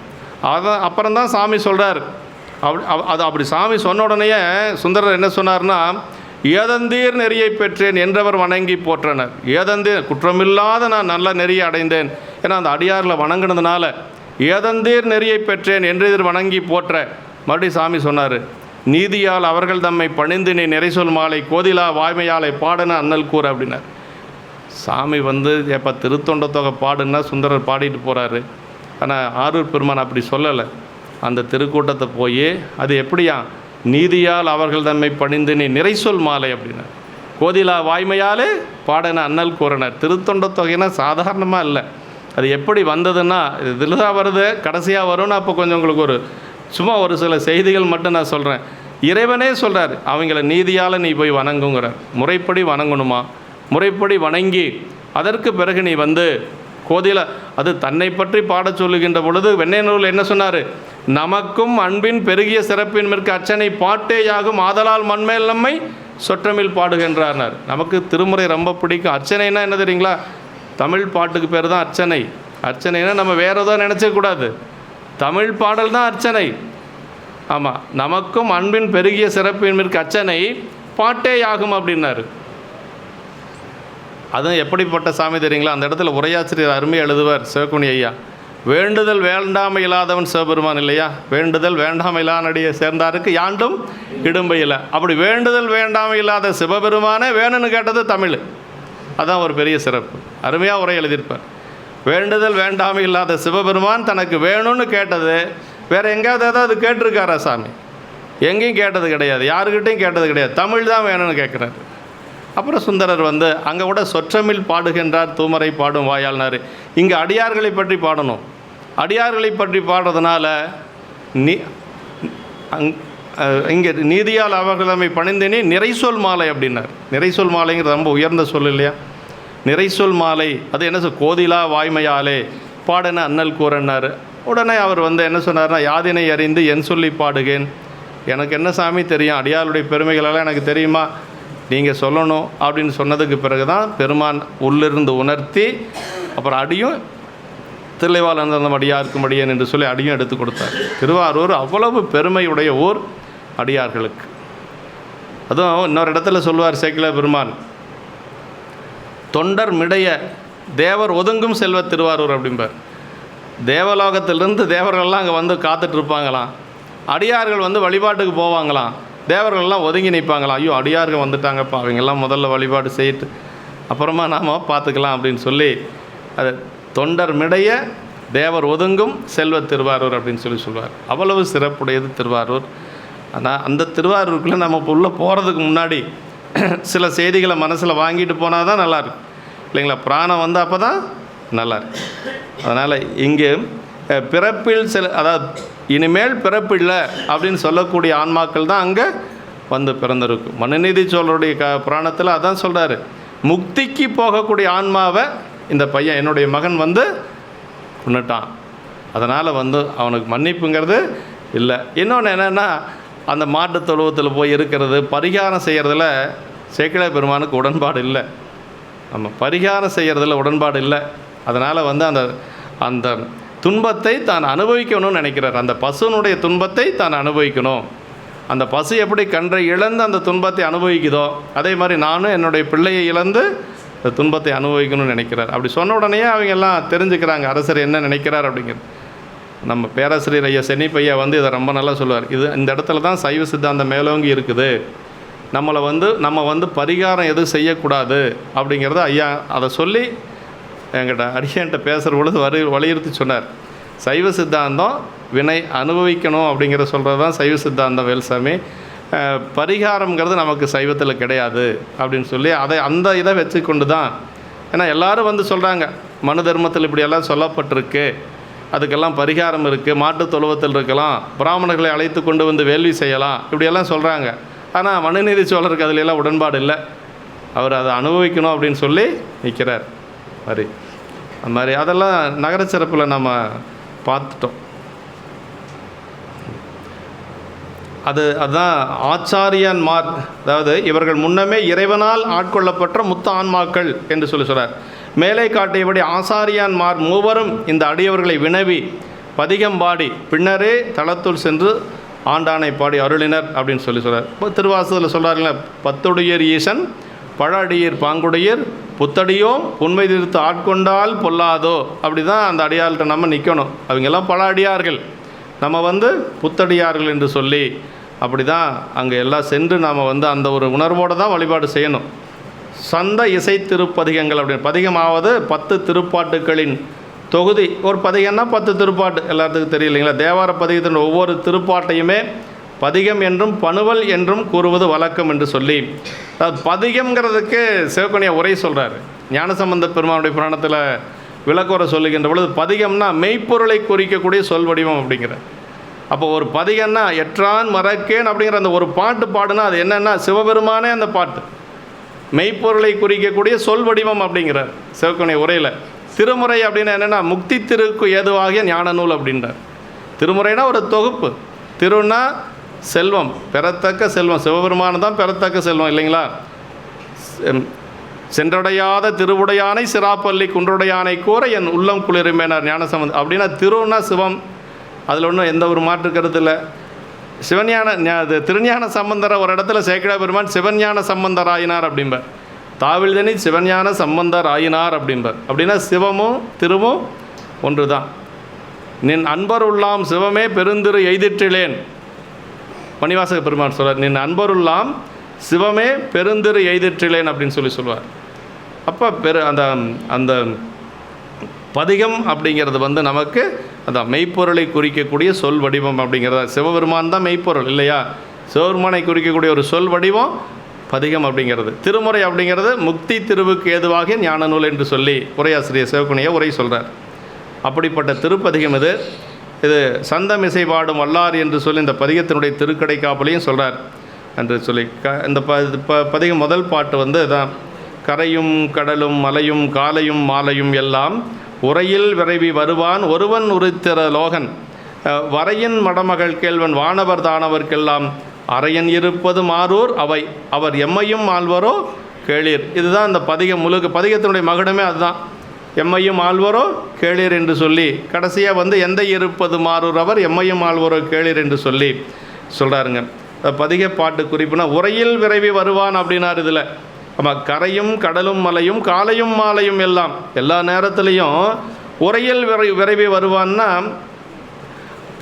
அதான் அப்புறம்தான் சாமி சொல்கிறார். அப்படி சாமி சொன்ன உடனேயே சுந்தரர் என்ன சொன்னார்னா, ஏதந்தீர் நெறியை பெற்றேன் என்றவர் வணங்கி போற்றனர். ஏதந்தீர் குற்றமில்லாத நான் நல்ல நெறியை அடைந்தேன். ஏன்னா அந்த அடியாரில் வணங்கினதுனால ஏதந்தீர் நெறியை பெற்றேன் என்று வணங்கி போற்ற. மறுபடியும் சாமி சொன்னார், நீதியால் அவர்கள் தம்மை பணிந்து நீ நிறைசொல் மாலை கோதிலா வாய்மையாலை பாடுன அண்ணல் கூற அப்படின்னார். சாமி வந்து எப்போ திருத்தொண்ட தொகை பாடுன்னா சுந்தரர் பாடிட்டு போகிறாரு. ஆனால் ஆரூர் பெருமான் அப்படி சொல்லலை. அந்த திருக்கூட்டத்தை போய் அது எப்படியா, நீதியால் அவர்கள் தம்மை பணிந்து நீ நிறைசொல் மாலை அப்படின்னார். கோதிலா வாய்மையாலே பாடன அண்ணல் கூறனர். திருத்தொண்ட தொகைனா சாதாரணமாக இல்லை. அது எப்படி வந்ததுன்னா இதில் தான் வருது, கடைசியாக வரும்னு அப்போ கொஞ்சம் உங்களுக்கு சும்மா ஒரு சில செய்திகள் மட்டும் நான் சொல்கிறேன். இறைவனே சொல்கிறார், அவங்கள நீதியால் நீ போய் வணங்குங்கிறார். முறைப்படி வணங்கணுமா, முறைப்படி வணங்கி அதற்கு பிறகு நீ வந்து கோதில அது தன்னை பற்றி பாடச் சொல்லுகின்ற பொழுது வெண்ணெய்நூல் என்ன சொன்னார், நமக்கும் அன்பின் பெருகிய சிறப்பின் மிக்க அர்ச்சனை பாட்டேயாகும் ஆதலால் மண்மேல் நம்மை சொற்றமில் பாடுகின்றார்னார். நமக்கு திருமுறை ரொம்ப பிடிக்கும். அர்ச்சனைனா என்ன தெரியுங்களா, தமிழ் பாட்டுக்கு பேர் தான் அர்ச்சனை. அர்ச்சனைனா நம்ம வேறு எதோ நினச்சக்கூடாது, தமிழ் பாடல் தான் அர்ச்சனை. ஆமாம், நமக்கும் அன்பின் பெருகிய சிறப்பின் மிக்க அர்ச்சனை பாட்டேயாகும் அப்படின்னாரு. அதுவும் எப்படிப்பட்ட சாமி தெரியுங்களா, அந்த இடத்துல உரையாசிரியர் அருமையாக எழுதுவார் சிவக்குனி ஐயா. வேண்டுதல் வேண்டாமை இல்லாதவன் சிவபெருமான் இல்லையா, வேண்டுதல் வேண்டாமை இல்லானடியை சேர்ந்தாருக்கு யாண்டும் இடும்பையில். அப்படி வேண்டுதல் வேண்டாமை இல்லாத சிவபெருமானே வேணும்னு கேட்டது தமிழ். அதான் ஒரு பெரிய சிறப்பு. அருமையாக உரை எழுதியிருப்பார். வேண்டுதல் வேண்டாமை இல்லாத சிவபெருமான் தனக்கு வேணும்னு கேட்டது வேறு எங்கேயாவது ஏதாவது கேட்டிருக்காரா சாமி? எங்கேயும் கேட்டது கிடையாது, யாருக்கிட்டையும் கேட்டது கிடையாது. தமிழ் தான் வேணும்னு கேட்குறாரு. அப்புறம் சுந்தரர் வந்து அங்கே கூட சொற்றமில் பாடுகின்றார், தூமரை பாடும் வாயாள்னார். இங்கே அடியார்களை பற்றி பாடணும். அடியார்களை பற்றி பாடுறதுனால இங்கே நீதியால் அவர்கள் நம்மை பணிந்தேனே நிறைசொல் மாலை அப்படின்னார். நிறைசொல் மாலைங்கிறது ரொம்ப உயர்ந்த சொல் இல்லையா? நிறைசொல் மாலை அது என்ன சொல், கோதிலா வாய்மையாலே பாடன அண்ணல் கூறன்னார். உடனே அவர் வந்து என்ன சொன்னார்னா, யாதினை அறிந்து என் சொல்லி பாடுகேன், எனக்கு என்ன சாமி தெரியும், அடியாருடைய பெருமைகளெல்லாம் எனக்கு தெரியுமா, நீங்கள் சொல்லணும் அப்படின்னு சொன்னதுக்கு பிறகு தான் பெருமான் உள்ளிருந்து உணர்த்தி அப்புறம் அடியும் தில்லைவாழ் அந்த அடியாருக்கும் அடியேன் என்று சொல்லி அடியும் எடுத்து கொடுத்தார். திருவாரூர் அவ்வளவு பெருமையுடைய ஊர் அடியார்களுக்கு. அதுவும் இன்னொரு இடத்துல சொல்லுவார் சேக்கிழார் பெருமான், தொண்டர் மிடைய தேவர் ஒதுங்கும் செல்வ திருவாரூர் அப்படிம்பார். தேவலோகத்திலிருந்து தேவர்கள்லாம் அங்கே வந்து காத்துட்ருப்பாங்களாம், அடியார்கள் வந்து வழிபாட்டுக்கு போவாங்களாம். தேவர்கள்லாம் ஒதுங்கி நிற்பாங்களாம். ஐயோ அடியார்கள் வந்துட்டாங்கப்பா, அவங்கெல்லாம் முதல்ல வழிபாடு செய்யிட்டு அப்புறமா நாம் பார்த்துக்கலாம் அப்படின்னு சொல்லி, அது தொண்டர் மிடைய தேவர் ஒதுங்கும் செல்வ திருவாரூர் அப்படின்னு சொல்லுவார். அவ்வளவு சிறப்புடையது திருவாரூர். ஆனால் அந்த திருவாரூருக்குள்ளே நம்ம உள்ளே போகிறதுக்கு முன்னாடி சில செய்திகளை மனசில் வாங்கிட்டு போனால் தான் நல்லாயிருக்கும் இல்லைங்களா? பிராணம் வந்து அப்போ தான் நல்லாயிருக்கு. அதனால் இங்கே பிறப்பில் அதாவது இனிமேல் பிறப்பில்லை அப்படின்னு சொல்லக்கூடிய ஆன்மாக்கள் தான் அங்கே வந்து பிறந்திருக்கும். மனுநீதி சோழருடைய புராணத்தில் அதான் சொல்கிறாரு, முக்திக்கு போகக்கூடிய ஆன்மாவை இந்த பையன் என்னுடைய மகன் வந்து கொண்டுட்டான், அதனால் வந்து அவனுக்கு மன்னிப்புங்கிறது இல்லை. இன்னொன்று என்னென்னா, அந்த மாட்டு தொழுவத்தில் போய் இருக்கிறது பரிகாரம் செய்கிறதுல சேக்கிழார் பெருமானுக்கு உடன்பாடு இல்லை. நம்ம பரிகாரம் செய்கிறதுல உடன்பாடு இல்லை. அதனால் வந்து அந்த அந்த துன்பத்தை தான் அனுபவிக்கணும்னு நினைக்கிறார். அந்த பசுனுடைய துன்பத்தை தான் அனுபவிக்கணும். அந்த பசு எப்படி கன்றை இழந்து அந்த துன்பத்தை அனுபவிக்குதோ, அதே மாதிரி நானும் என்னுடைய பிள்ளையை இழந்து அந்த துன்பத்தை அனுபவிக்கணும்னு நினைக்கிறார். அப்படி சொன்ன உடனே அவங்க எல்லாம் தெரிஞ்சுக்கிறாங்க அரசர் என்ன நினைக்கிறார் அப்படிங்கிறது. நம்ம பேராசிரியர் ஐயா சென்னிப்பையா வந்து இதை ரொம்ப நல்லா சொல்லுவார். இந்த இடத்துல தான் சைவ சித்தாந்தம் மேலோங்கி இருக்குது. நம்ம வந்து பரிகாரம் எதுவும் செய்யக்கூடாது அப்படிங்கிறத ஐயா அதை சொல்லி என்கிட்ட அடியன்ட்ட பேசுகிற பொழுது வலியுறுத்தி சொன்னார். சைவ சித்தாந்தம் வினை அனுபவிக்கணும் அப்படிங்கிற சொல்கிறது தான் சைவ சித்தாந்தம் வேல்சாமி. பரிகாரங்கிறது நமக்கு சைவத்தில் கிடையாது அப்படின்னு சொல்லி அந்த இதை வச்சு கொண்டு தான், ஏன்னா எல்லோரும் வந்து சொல்கிறாங்க மனு தர்மத்தில் இப்படியெல்லாம் சொல்லப்பட்டிருக்கு, அதுக்கெல்லாம் பரிகாரம் இருக்குது, மாட்டு தொழுவத்தில் இருக்கலாம், பிராமணர்களை அழைத்து கொண்டு வந்து வேள்வி செய்யலாம், இப்படியெல்லாம் சொல்கிறாங்க. ஆனால் மனுநீதி சோழருக்கு அதிலெல்லாம் உடன்பாடு இல்லை. அவர் அதை அனுபவிக்கணும் அப்படின்னு சொல்லி நிற்கிறார். மாதிரி அந்த மாதிரி அதெல்லாம் நகர சிறப்பில் நம்ம பார்த்துட்டோம். அதுதான் ஆச்சாரியன்மார், அதாவது இவர்கள் முன்னமே இறைவனால் ஆட்கொள்ளப்பட்ட முத்த ஆன்மாக்கள் என்று சொல்கிறார். மேலே காட்டியபடி ஆசாரியான்மார் மூவரும் இந்த அடியவர்களை வினவி பதிகம் பாடி பின்னரே தளத்துள் சென்று ஆண்டானை பாடி அருளினர் அப்படின்னு சொல்கிறார். இப்போ திருவாசகத்தில் சொல்கிறாருங்களா, பத்துடையர் ஈசன் பழ அடியர் பாங்குடையர் புத்தடியோம் உண்மை திருத்து ஆட்கொண்டால் பொல்லாதோ. அப்படி தான் அந்த அடியார்கிட்ட நம்ம நிற்கணும். அவங்கெல்லாம் பல அடியார்கள், நம்ம வந்து புத்தடியார்கள் என்று சொல்லி அப்படி தான் அங்கே எல்லாம் சென்று நாம் வந்து அந்த ஒரு உணர்வோடு தான் வழிபாடு செய்யணும். சந்த இசை திருப்பதிகங்கள் அப்படின்னு பதிகமாவது 10 திருப்பாட்டுக்களின் தொகுதி. ஒரு பதிகம்னா 10 திருப்பாட்டு எல்லாத்துக்கும் தெரியும் இல்லைங்களா? தேவார பதிகத்தின் ஒவ்வொரு திருப்பாட்டையுமே பதிகம் என்றும் பணுவல் என்றும் கூறுவது வழக்கம் என்று சொல்லி, பதிகம்ங்கிறதுக்கு சிவகணிய உரை சொல்கிறார். ஞானசம்பந்த பெருமானுடைய புராணத்தில் விளக்குரை சொல்லுகின்ற பொழுது பதிகம்னா மெய்ப்பொருளை குறிக்கக்கூடிய சொல் வடிவம் அப்படிங்கிற. அப்போ ஒரு பதிகம்னா எற்றான் மறக்கேன் அப்படிங்கிற அந்த ஒரு பாட்டு பாடுனா அது என்னென்னா சிவபெருமானே அந்த பாட்டு மெய்ப்பொருளை குறிக்கக்கூடிய சொல் வடிவம் அப்படிங்கிறார் சிவகணிய உரையில். திருமுறை அப்படின்னா என்னென்னா முக்தி திருக்கு ஏதுவாகிய ஞான நூல் அப்படின்றார். திருமுறைனா ஒரு தொகுப்பு. திருன்னா செல்வம், பெறத்தக்க செல்வம், சிவபெருமானு தான் பெறத்தக்க செல்வம் இல்லைங்களா? சென்றடையாத திருவுடையானை சிராப்பள்ளி குன்றுடையானை கூற என் உள்ளம் குளிருமேனார் ஞானசம்பந்தர். அப்படின்னா திருன்னா சிவம், அதில் ஒன்றும் எந்த ஒரு மாற்று கருத்து இல்லை. திருஞான சம்பந்தரை ஒரு இடத்துல சேக்கிழார் பெருமான் சிவஞான சம்பந்தர் ஆயினார் அப்படிம்பார். தாவில்தனி சிவஞான சம்பந்தர் ஆயினார் அப்படிம்பார். அப்படின்னா சிவமும் திருவும் ஒன்று தான். நின் அன்பர் உள்ளாம் சிவமே பெருந்திரு எய்திற்றிலேன் மணிவாசக பெருமான் சொல்வார். நின் அன்பருள்ளாம் சிவமே பெருந்திரு எய்திற்றிலேன் அப்படின்னு சொல்லுவார். அப்போ அந்த அந்த பதிகம் அப்படிங்கிறது வந்து நமக்கு அதான் மெய்ப்பொருளை குறிக்கக்கூடிய சொல் வடிவம் அப்படிங்கிறத. சிவபெருமான் தான் மெய்ப்பொருள் இல்லையா? சிவபெருமானை குறிக்கக்கூடிய ஒரு சொல் வடிவம் பதிகம் அப்படிங்கிறது. திருமுறை அப்படிங்கிறது முக்தி திருவுக்கு ஏதுவாகிய ஞான நூல் என்று சொல்லி உரையாசிரியர் சிவகுணிய உரை சொல்கிறார். அப்படிப்பட்ட திருப்பதிகம் இது சந்தமிசை பாடும் வல்லார் என்று சொல்லி இந்த பதிகத்தினுடைய திருக்கடை காப்பலையும் சொல்கிறார் என்று சொல்லி இந்த பதிகம் முதல் பாட்டு வந்து தான் கரையும் கடலும் மலையும் காலையும் மாலையும் எல்லாம் உரையில் விரைவி வருவான் ஒருவன் உரித்திர லோகன் வரையின் மடமகள் கேள்வன் வானவர் தானவர்க்கெல்லாம் அரையன் இருப்பது மாறூர் அவை அவர் எம்மையும் ஆழ்வரோ கேளீர். இதுதான் இந்த பதிகம் முழுக்க. பதிகத்தினுடைய மகுடமே அதுதான். எம்மையும் ஆழ்வரோ கேளீர் என்று சொல்லி கடைசியாக வந்து எந்த இருப்பது மாறூர் அவர் எம்மையும் ஆழ்வரோ கேளீர் என்று சொல்லி சொல்கிறாருங்க. பதிக பாட்டு குறிப்புனா உரையில் விரைவி வருவான் அப்படின்னார். இதில் ஆமாம், கரையும் கடலும் மலையும் காலையும் மாலையும் எல்லாம் எல்லா நேரத்துலேயும் உரையில் விரைவி வருவான்னா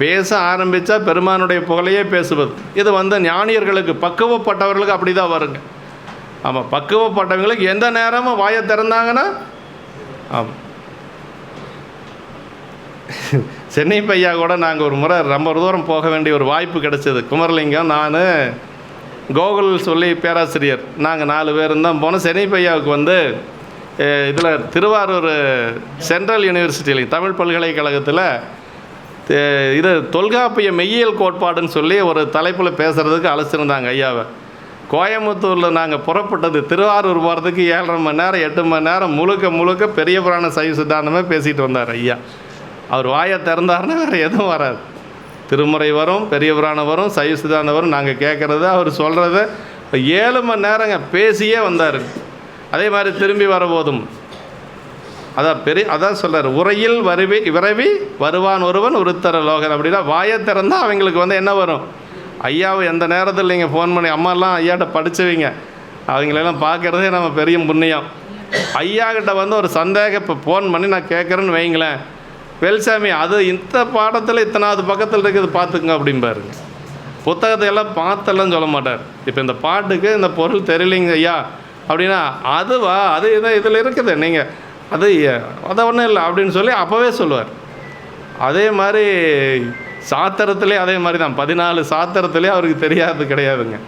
பேச ஆரம்பித்தா பெருமானுடைய புகழையே பேசுவது. இது வந்து ஞானியர்களுக்கு, பக்குவப்பட்டவர்களுக்கு அப்படி தான் வருங்க. ஆமாம், பக்குவப்பட்டவங்களுக்கு எந்த நேரமும் வாயை திறந்தாங்கன்னா, ஆமாம். சென்னை பையா கூட நாங்கள் ஒரு முறை ரொம்ப தூரம் போக வேண்டிய ஒரு வாய்ப்பு கிடச்சிது. குமரலிங்கம், நான், கோகுல் சொல்லி பேராசிரியர், நாங்கள் 4 பேர் தான் போனோம். சென்னை பையாவுக்கு வந்து இதில் திருவாரூர் சென்ட்ரல் யூனிவர்சிட்டியில், தமிழ் பல்கலைக்கழகத்தில் இது தொல்காப்பிய மெய்யியல் கோட்பாடுன்னு சொல்லி ஒரு தலைப்பில் பேசுகிறதுக்கு அழைச்சிருந்தாங்க ஐயாவை. கோயம்புத்தூரில் நாங்கள் புறப்பட்டது திருவாரூர் போகிறதுக்கு 7.5 மணி நேரம் 8 மணி நேரம் முழுக்க பெரிய புராண சைவ சித்தாந்தமே பேசிகிட்டு வந்தார் ஐயா. அவர் வாயை திறந்தாருன்னா வேறு எதுவும் வராது. திருமுறை வரும், பெரிய புராணம் வரும், சைவ சித்தாந்தம் வரும். நாங்கள் கேட்குறது, அவர் சொல்கிறத 7 மணி நேரங்க பேசியே வந்தார். அதே மாதிரி திரும்பி வரபோதும் அதான் சொல்கிறார், உரையில் விரைவி வருவான் ஒருவன் உருத்தர லோகன். அப்படின்னா வாயை திறந்தால் அவங்களுக்கு வந்து என்ன வரும்? ஐயாவை எந்த நேரத்தில் நீங்கள் ஃபோன் பண்ணி, அம்மாலாம் ஐயாட்ட படித்தவங்க, அவங்களெல்லாம் பார்க்குறதே நம்ம பெரிய புண்ணியம். ஐயாக்கிட்ட வந்து ஒரு சந்தேகம் இப்போ ஃபோன் பண்ணி நான் கேட்குறேன்னு வைங்களேன், வெல்சாமி அது இந்த பாடத்தில் இத்தனாவது பக்கத்தில் இருக்குது பார்த்துக்குங்க அப்படிம்பாருங்க. புத்தகத்தை எல்லாம் பார்த்தெல்லாம் சொல்ல மாட்டார். இப்போ இந்த பாட்டுக்கு இந்த பொருள் தெரியலைங்க ஐயா அப்படின்னா, அதுவா அது இதில் இருக்குது, நீங்கள் அது ஒன்றும் இல்லை அப்படின்னு சொல்லி அப்போவே சொல்லுவார். அதே மாதிரி சாத்திரத்துலேயே அதே மாதிரி தான், 14 சாத்திரத்துலேயே அவருக்கு தெரியாது கிடையாதுங்க.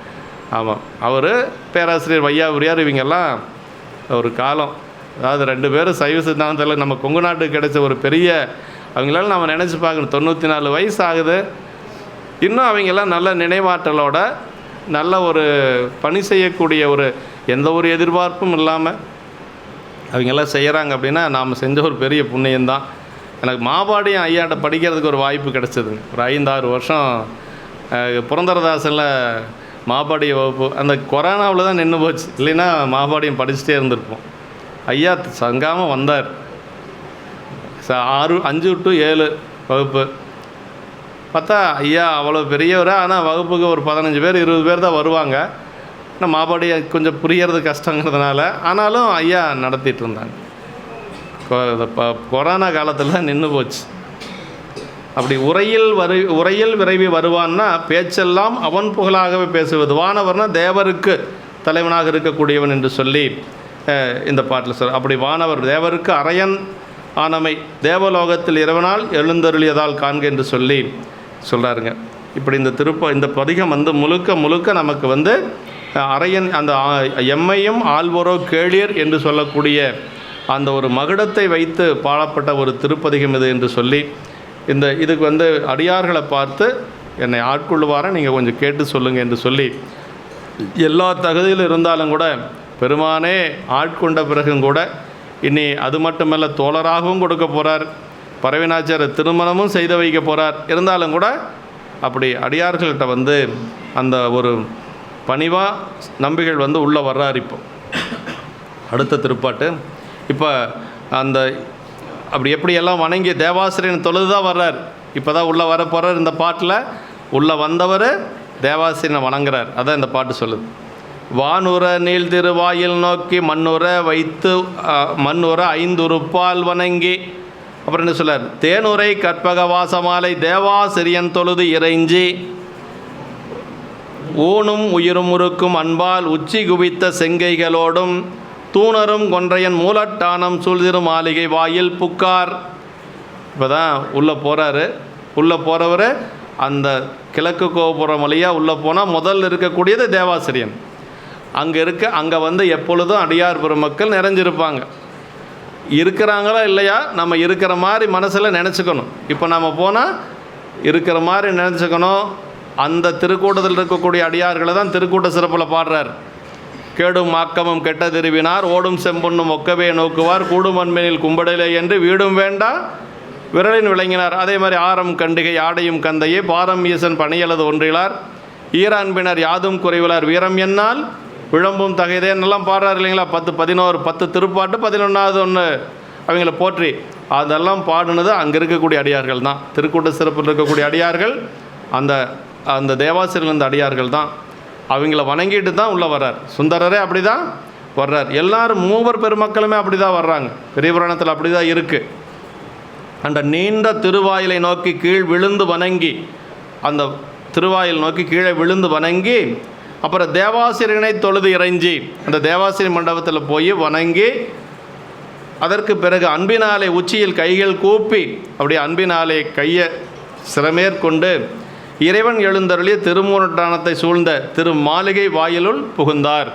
ஆமாம், அவர் பேராசிரியர் வையாபுரியார் இவங்கெல்லாம் ஒரு காலம், அதாவது 2 பேரும் சைவ சித்தாந்தத்தில் நம்ம கொங்கு நாட்டுக்கு கிடைச்ச ஒரு பெரிய, அவங்களால நம்ம நினச்சி பார்க்கணும். 94 வயசு ஆகுது, இன்னும் அவங்கெல்லாம் நல்ல நினைவாற்றலோட நல்ல ஒரு பணி செய்யக்கூடிய ஒரு எந்த ஒரு எதிர்பார்ப்பும் இல்லாமல் அவங்கெல்லாம் செய்கிறாங்க அப்படின்னா நாம் செஞ்ச ஒரு பெரிய புண்ணியந்தான். எனக்கு மாபாடியும் ஐயாட்ட படிக்கிறதுக்கு ஒரு வாய்ப்பு கிடச்சிதுங்க. ஒரு 5-6 வருஷம் புரந்தரதாசனில் மாபாடிய வகுப்பு, அந்த கொரோனாவில் தான் நின்று போச்சு, இல்லைன்னா மாபாடியம் படிச்சுட்டே இருந்திருப்போம். ஐயா சங்காமல் வந்தார். 5 to 7 வகுப்பு. பார்த்தா ஐயா அவ்வளோ பெரியவர், ஆனால் வகுப்புக்கு ஒரு 15 பேர் 20 பேர் தான் வருவாங்க. ஆனால் மாபாடி கொஞ்சம் புரியறது கஷ்டங்கிறதுனால, ஆனாலும் ஐயா நடத்திட்டு இருந்தாங்க. கொரோனா காலத்தில் நின்று போச்சு. அப்படி உரையில் விரைவி வருவான்னா பேச்செல்லாம் அவன் புகழாகவே பேசுவது. வானவர்னா தேவருக்கு தலைவனாக இருக்கக்கூடியவன் என்று சொல்லி இந்த பாட்டில் சொல். அப்படி வானவர் தேவருக்கு அரையன் ஆனமை, தேவலோகத்தில் இறைவனால் எழுந்தருளியதால் காண்க என்று சொல்லி சொல்கிறாருங்க. இப்படி இந்த பதிகம் வந்து முழுக்க நமக்கு வந்து அரையன், அந்த எம்மையும் ஆள்வரோ கேளியர் என்று சொல்லக்கூடிய அந்த ஒரு மகுடத்தை வைத்து பாடப்பட்ட ஒரு திருப்பதிகம் இது என்று சொல்லி, இதுக்கு வந்து அடியார்களை பார்த்து என்னை ஆட்கொள்ளுவார நீங்கள் கொஞ்சம் கேட்டு சொல்லுங்கள் என்று சொல்லி, எல்லா தகுதியில் இருந்தாலும் கூட பெருமானே ஆட்கொண்ட பிறகும் கூட இனி அது மட்டுமல்ல தோழராகவும் கொடுக்க போகிறார், பரவினாச்சார திருமணமும் செய்து வைக்க போகிறார். இருந்தாலும் கூட அப்படி அடியார்கள்கிட்ட வந்து அந்த ஒரு பணிவாக நம்பிகள் வந்து உள்ளே வர்றார். இப்போ அடுத்த திருப்பாட்டு இப்போ அந்த அப்படி எப்படியெல்லாம் வணங்கி தேவாசிரியன் தொழுது தான் வர்றார். இப்போ தான் உள்ளே வர போகிறார். இந்த பாட்டில் உள்ளே வந்தவர் தேவாசிரியனை வணங்குறார். அதான் இந்த பாட்டு சொல்லுது. வானுற நீள் திருவாயில் நோக்கி மண்ணுற வைத்து மண்ணுற 5 உறுப்பால் வணங்கி, அப்புறம் என்ன சொல்லார், தேனுரை கற்பக வாசமாலை தேவாசிரியன் தொழுது இறைஞ்சி ஊனும் உயிரும் உருக்கும் அன்பால் உச்சி குவித்த செங்கைகளோடும் தூணரும் கொன்றையன் மூலட்டானம் சூழ்திரு மாளிகை வாயில் புக்கார். இப்போ தான் உள்ளே போகிறாரு. உள்ளே போகிறவர் அந்த கிழக்கு கோபுரம் வழியாக உள்ளே போனால் முதல்ல இருக்கக்கூடியது தேவாசிரியன். அங்கே வந்து எப்பொழுதும் அடியார் பெருமக்கள் நிறைஞ்சிருப்பாங்க. இருக்கிறாங்களா இல்லையா, நம்ம இருக்கிற மாதிரி மனசில் நினச்சிக்கணும். இப்போ நம்ம போனால் இருக்கிற மாதிரி நினச்சிக்கணும். அந்த திருக்கூட்டத்தில் இருக்கக்கூடிய அடியார்களை தான் திருக்கூட்ட சிறப்பில் பாடுறார். கேடும் மாக்கமும் கெட்ட திருவினார் ஓடும் செம்பொன்னும் ஒக்கவே நோக்குவார் கூடும் அன்மேனில் கும்படலே என்று வீடும் வேண்டா விரலின் விளங்கினார். அதே மாதிரி ஆரம் கண்டிகை ஆடையும் கந்தையே பாரம் ஈசன் பணியலது ஒன்றிலார் ஈரான்பினர் யாதும் குறைவிலார் வீரம் என்னால் விளம்பும் தகைதேன்னெல்லாம் பாடுறாரு இல்லைங்களா. 10 திருப்பாட்டு 11வது ஒன்று அவங்கள போற்றி அதெல்லாம் பாடுனது அங்கே இருக்கக்கூடிய அடியார்கள் தான். திருக்கூட்ட சிறப்பில் இருக்கக்கூடிய அடியார்கள் அந்த தேவாசிரியர்கள் இந்த அடியார்கள் தான். அவங்கள வணங்கிட்டு தான் உள்ளே வர்றார். சுந்தரரே அப்படி தான் வர்றார். எல்லாரும் மூவர் பெருமக்களுமே அப்படி தான் வர்றாங்க. பெரிய புராணத்தில் அப்படி தான் இருக்குது. அந்த நீண்ட திருவாயிலை நோக்கி கீழ் விழுந்து வணங்கி, அந்த திருவாயில் நோக்கி கீழே விழுந்து வணங்கி, அப்புறம் தேவாசிரியனை தொழுது இறைஞ்சி அந்த தேவாசிரிய மண்டபத்தில் போய் வணங்கி, அதற்கு பிறகு அன்பினாலே உச்சியில் கைகள் கூப்பி அப்படியே அன்பினாலே கையை சிரமேற்கொண்டு இறைவன் எழுந்தருளிய திருமூலட்டானத்தை சூழ்ந்த திரு மாளிகை வாயிலுள் புகுந்தார்.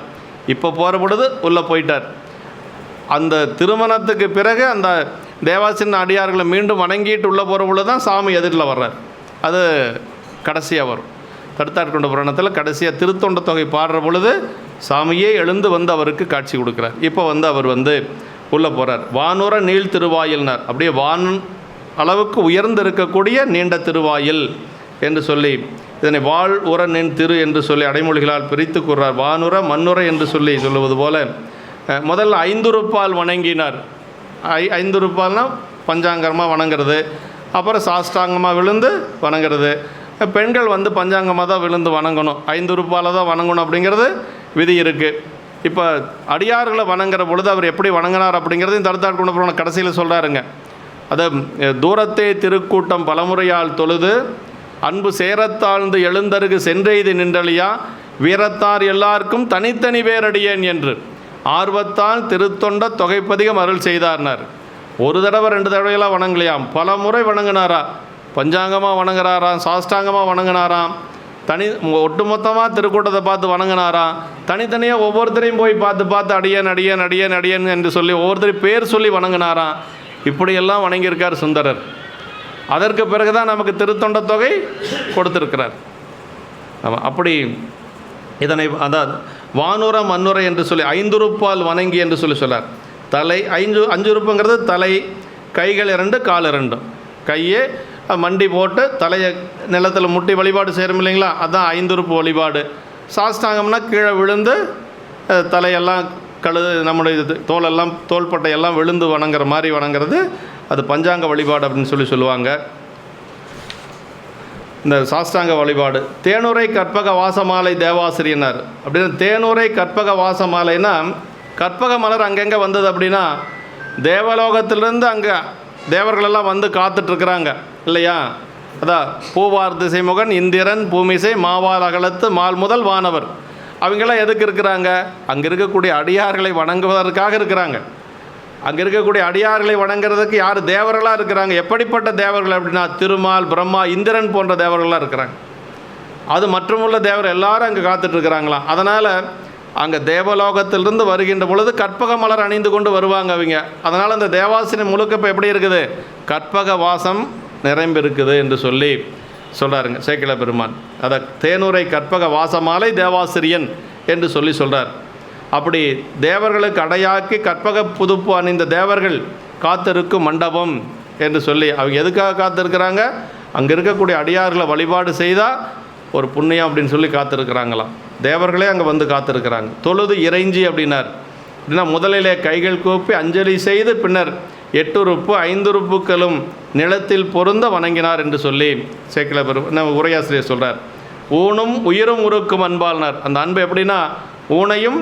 இப்போ போகிற பொழுது உள்ளே போயிட்டார். அந்த திருமணத்துக்கு பிறகு அந்த தேவாசிரியன் அடியார்களை மீண்டும் வணங்கிட்டு உள்ளே போகிற பொழுது தான் சாமி எதிரில் வர்றார். அது கடைசியாக வரும். தடுத்தாட்கொண்ட புராணத்தில் கடைசியாக திருத்தொண்ட தொகை பாடுற பொழுது சாமியே எழுந்து வந்து அவருக்கு காட்சி கொடுக்குறார். இப்போ அவர் உள்ளே போகிறார். வானுர நீள் திருவாயில்னார். அப்படியே வான் அளவுக்கு உயர்ந்து இருக்கக்கூடிய நீண்ட திருவாயில் என்று சொல்லி இதனை வாழ் உர நின் திரு என்று சொல்லி அடைமொழிகளால் பிரித்து கூறுறார். வானுர மண்ணுர என்று சொல்லி சொல்லுவது போல முதல்ல 5 ரூபால் வணங்கினார். 5 ரூபால்னால் பஞ்சாங்கரமாக வணங்குறது, அப்புறம் சாஷ்டாங்கமாக விழுந்து வணங்குறது. பெண்கள் பஞ்சாங்கமாக தான் விழுந்து வணங்கணும், 5 ரூபாயில் தான் வணங்கணும் அப்படிங்கிறது விதி இருக்குது. இப்போ அடியார்களை வணங்குற பொழுது அவர் எப்படி வணங்கினார் அப்படிங்கிறதையும் தடுத்தாட்கொண்ட புராணம் கடைசியில் சொல்கிறாருங்க. அதை தூரத்தே திருக்கூட்டம் பலமுறையால் தொழுது அன்பு சேரத்தாழ்ந்து எழுந்தருகு சென்றெய்து நின்றலியா வீரத்தார் எல்லாருக்கும் தனித்தனி பேரடியேன் என்று ஆர்வத்தால் திருத்தொண்ட தொகைப்பதிகம் அருள் செய்தார்னார். ஒரு தடவை 2 தடவையெல்லாம் வணங்கலையாம், பல முறை வணங்கினாரா. பஞ்சாங்கமாக வணங்குறாராம், சாஷ்டாங்கமாக வணங்கினாராம், ஒட்டுமொத்தமாக திருக்கூட்டத்தை பார்த்து வணங்கினாராம், தனித்தனியாக ஒவ்வொருத்தரையும் போய் பார்த்து அடியன் அடியன் அடியன் அடியன் என்று சொல்லி ஒவ்வொருத்தரையும் பேர் சொல்லி வணங்கினாராம். இப்படியெல்லாம் வணங்கியிருக்கார் சுந்தரர். அதற்கு பிறகு தான் நமக்கு திருத்தொண்ட தொகை கொடுத்துருக்கிறார். ஆமாம், அப்படி இதனை அதாவது வானுர மண்ணுரை என்று சொல்லி 5 ரூபால் வணங்கி என்று சொல்கிறார். தலை 5 ரூபாங்கிறது தலை, கைகள் 2, கால் 2. கையே மண்டி போட்டு தலையை நிலத்தில் முட்டி வழிபாடு செய்கிறோம் இல்லைங்களா, அதுதான் 5 ரூபா வழிபாடு. சாஷ்டாங்கம்னா கீழே விழுந்து தலையெல்லாம் நம்முடைய தோலெல்லாம் தோள்பட்டையெல்லாம் விழுந்து வணங்குற மாதிரி வணங்குறது, அது பஞ்சாங்க வழிபாடு அப்படின்னு சொல்லுவாங்க. இந்த சாஷ்டாங்க வழிபாடு. தேனுரை கற்பக வாசமாலை தேவாசிரியனார் அப்படின்னா, தேனுரை கற்பக வாசமாலைன்னா கற்பக மலர் அங்கங்கே வந்தது அப்படின்னா தேவலோகத்திலிருந்து அங்கே தேவர்களெல்லாம் வந்து காத்துட்ருக்குறாங்க இல்லையா. அதான் பூவார் திசைமுகன் இந்திரன் பூமிசை மாவால் அகலத்து மால் முதல் வானவர், அவங்களாம் எதுக்கு இருக்கிறாங்க? அங்கே இருக்கக்கூடிய அடியார்களை வணங்குவதற்காக இருக்கிறாங்க. அங்கே இருக்கக்கூடிய அடியார்களை வணங்குறதுக்கு யார்? தேவர்களாக இருக்கிறாங்க. எப்படிப்பட்ட தேவர்கள் அப்படின்னா திருமால், பிரம்மா, இந்திரன் போன்ற தேவர்களாக இருக்கிறாங்க. அது மற்றுமுள்ள தேவர் எல்லாரும் அங்கே காத்துட்ருக்குறாங்களாம். அதனால் அங்கே தேவலோகத்திலிருந்து வருகின்ற பொழுது கற்பக மலர் அணிந்து கொண்டு வருவாங்க அவங்க. அதனால் அந்த தேவாசிரியன் முழுக்க இப்போ எப்படி இருக்குது? கற்பக வாசம் நிரம்பி இருக்குது என்று சொல்லி சொல்கிறாருங்க சேக்கிழ பெருமான். அதை தேனுரை கற்பக வாசமாலை தேவாசிரியன் என்று சொல்லி சொல்கிறார். அப்படி தேவர்களுக்கு அடையாக்கி கற்பக புதுப்பு அணிந்த தேவர்கள் காத்திருக்கும் மண்டபம் என்று சொல்லி அவங்க எதுக்காக காத்திருக்கிறாங்க? அங்கே இருக்கக்கூடிய அடியார்களை வழிபாடு செய்தால் ஒரு புண்ணியம் அப்படின்னு சொல்லி காத்திருக்கிறாங்களாம். தேவர்களே அங்கே வந்து காத்திருக்கிறாங்க. தொழுது இறைஞ்சி அப்படின்னார். அப்படின்னா முதலிலே கைகள் கூப்பி அஞ்சலி செய்து பின்னர் 8 ரூபு 5 ரூபுக்களும் நிலத்தில் பொருந்த வணங்கினார் என்று சொல்லி சேக்கிழ பெருமான் உரையாசிரியர் சொல்கிறார். ஊனும் உயிரும் உருக்கும் அன்பாள்னார். அந்த அன்பு எப்படின்னா ஊனையும்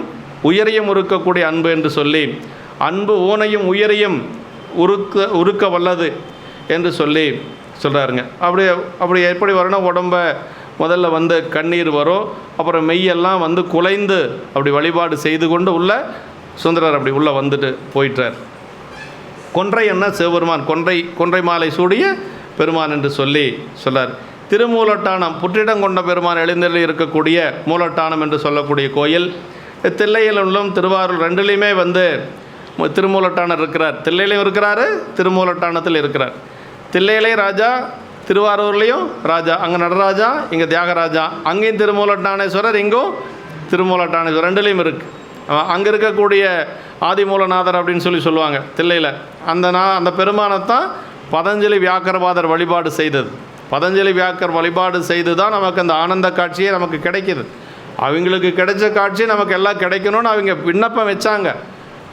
உயிரையும் உருக்கக்கூடிய அன்பு என்று சொல்லி, அன்பு ஊனையும் உயிரையும் உருக்க வல்லது என்று சொல்லி சொல்கிறாருங்க. அப்படி எப்படி வரணும்? உடம்ப முதல்ல கண்ணீர் வரும், அப்புறம் மெய்யெல்லாம் குலைந்து அப்படி வழிபாடு செய்து கொண்டு உள்ள சுந்தரர் அப்படி உள்ளே வந்துட்டு போயிட்டார். கொன்றை என்ன சிவபெருமான், கொன்றை மாலை சூடிய பெருமான் என்று சொல்லி சொல்லார். திருமூலட்டானம் புற்றிடம் கொண்ட பெருமான் எழுந்தருளி இருக்கக்கூடிய மூலட்டானம் என்று சொல்லக்கூடிய கோயில் தில்லையிலும் திருவாரூர் 2லையுமே திருமூலட்டானர் இருக்கிறார். தில்லையிலையும் இருக்கிறாரு, திருமூலட்டானத்தில் இருக்கிறார். தில்லையிலே ராஜா, திருவாரூர்லேயும் ராஜா. அங்கே நடராஜா, இங்கே தியாகராஜா. அங்கேயும் திருமூலட்டானேஸ்வரர், இங்கும் திருமூலட்டானேஸ்வரர் 2லையும் இருக்குது. அங்கே இருக்கக்கூடிய ஆதிமூலநாதர் அப்படின்னு சொல்லுவாங்க தில்லையில். அந்த பெருமானைத்தான் பதஞ்சலி வியாக்கரவாதர் வழிபாடு செய்தது. பதஞ்சலி வியாக்கர் வழிபாடு செய்து தான் நமக்கு அந்த ஆனந்த காட்சியே நமக்கு கிடைக்கிது. அவங்களுக்கு கிடைச்ச காட்சி நமக்கு எல்லாம் கிடைக்கணும்னு அவங்க விண்ணப்பம் வச்சாங்க.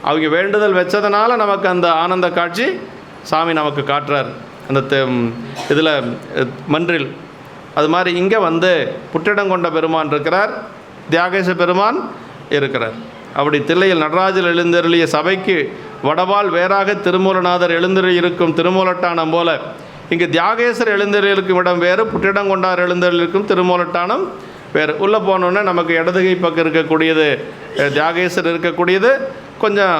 அவங்க வேண்டுதல் வச்சதுனால நமக்கு அந்த ஆனந்த காட்சி சாமி நமக்கு காட்டுறார் அந்த இதில் மன்றில். அது மாதிரி இங்கே புற்றிடம் கொண்ட பெருமான் இருக்கிறார், தியாகேச பெருமான் இருக்கிறார். அப்படி தில்லையில் நடராஜர் எழுந்தருளிய சபைக்கு வடவால் வேறாக திருமூலநாதர் எழுந்தருளியிருக்கும் திருமூலட்டானம் போல இங்கு தியாகேசர் எழுந்தருளியிருக்கும் இடம் வேறு, புற்றிடங்கொண்டார் எழுந்தருளியிருக்கும் திருமூலட்டானம் வேறு. உள்ளே போனோன்னே நமக்கு இடதுகை பக்கம் இருக்கக்கூடியது தியாகேசர் இருக்கக்கூடியது, கொஞ்சம்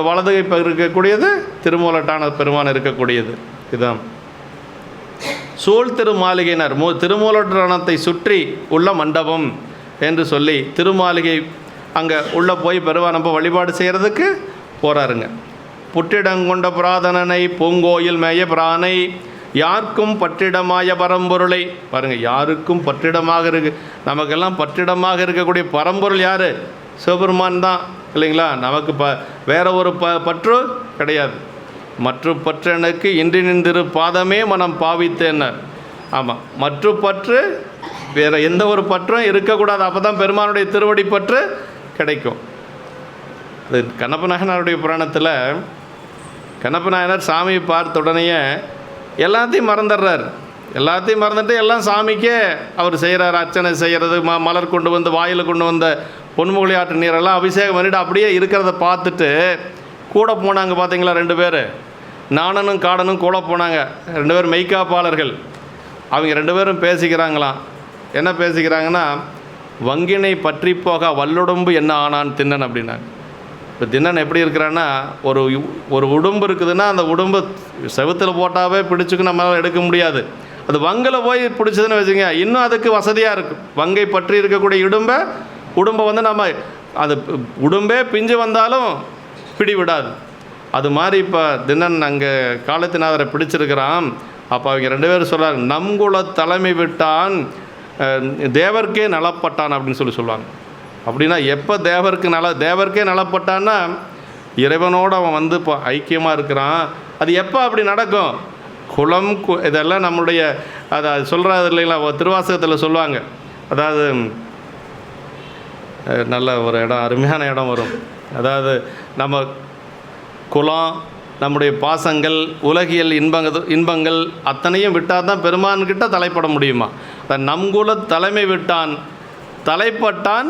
வலதுகை பக்கம் இருக்கக்கூடியது திருமூலட்டான பெருமான் இருக்கக்கூடியது. இதுதான் சூழ் திருமாளிகையினர் திருமூலட்டானத்தை சுற்றி உள்ள மண்டபம் என்று சொல்லி திருமாளிகை அங்கே உள்ளே போய் பெருமானப்போ வழிபாடு செய்கிறதுக்கு போகிறாருங்க. புற்றிடங்கொண்ட புராதனனை பூங்கோயில் மேய பிரானை யாருக்கும் பற்றிடமாய பரம்பொருளை பாருங்கள், யாருக்கும் பற்றிடமாக இருக்கு, நமக்கெல்லாம் பற்றிடமாக இருக்கக்கூடிய பரம்பொருள் யார்? சிவபெருமான் தான் இல்லைங்களா? நமக்கு வேற ஒரு பற்று கிடையாது. மற்ற பற்றனுக்கு இன்றி நின்றிரு பாதமே மனம் பாவித்தேன்னர். ஆமாம், மற்ற பற்று வேறு எந்த ஒரு பற்றும் இருக்கக்கூடாது. அப்போ தான் பெருமானுடைய திருவடி பற்று கிடைக்கும். அது கண்ணப்ப நாயனாருடைய புராணத்தில் கண்ணப்ப நாயனார் சாமியை பார்த்த உடனேயே எல்லாத்தையும் மறந்துடுறார். எல்லாத்தையும் மறந்துட்டு எல்லாம் சாமிக்கே அவர் செய்கிறார். அர்ச்சனை செய்கிறது, மலர் கொண்டு வந்து வாயில் கொண்டு வந்த பொன்முகலி ஆற்று நீரெல்லாம் அபிஷேகம் பண்ணிவிட்டு அப்படியே இருக்கிறத பார்த்துட்டு கூட போனாங்க. பார்த்தீங்களா, 2 பேர் நாணனும் காடனும் கூட போனாங்க. 2 பேர் மெய்காப்பாளர்கள். அவங்க 2 பேரும் பேசிக்கிறாங்களாம். என்ன பேசிக்கிறாங்கன்னா, வங்கினை பற்றி போக வல்லுடம்பு என்ன ஆனான் திண்ணன் அப்படின்னாங்க. இப்போ திண்ணன் எப்படி இருக்கிறான்னா, ஒரு உடம்பு இருக்குதுன்னா அந்த உடம்பு செவுத்தில் போட்டாவே பிடிச்சிக்கு நம்மளால் எடுக்க முடியாது. அது வங்கில் போய் பிடிச்சதுன்னு வச்சுங்க, இன்னும் அதுக்கு வசதியாக இருக்கும். வங்கை பற்றி இருக்கக்கூடிய உடம்பை வந்து நம்ம அது உடம்பே பிஞ்சு வந்தாலும் பிடி விடாது. அது மாதிரி இப்போ திண்ணன் அங்கே காலத்தினாதரை பிடிச்சிருக்கிறான். அப்போ அவங்க 2 பேரும் சொல்கிறார், நம்குல தலைமை விட்டான் தேவர்க்கே நலப்பட்டான் அப்படின்னு சொல்லுவாங்க. அப்படின்னா எப்போ தேவர்க்கே நலப்பட்டான்னா இறைவனோடு அவன் வந்து இப்போ ஐக்கியமாக இருக்கிறான். அது எப்போ அப்படி நடக்கும்? குலம் இதெல்லாம் நம்முடைய அதை சொல்கிறது இல்லைங்களா, திருவாசகத்தில் சொல்லுவாங்க. அதாவது நல்ல ஒரு இடம், அருமையான இடம் வரும். அதாவது நம்ம குலம், நம்முடைய பாசங்கள், உலகியல் இன்பங்கள் அத்தனையும் விட்டால் தான் பெருமான்கிட்ட தலைப்பட முடியுமா? நம்குல தலைமை விட்டான் தலைப்பட்டான்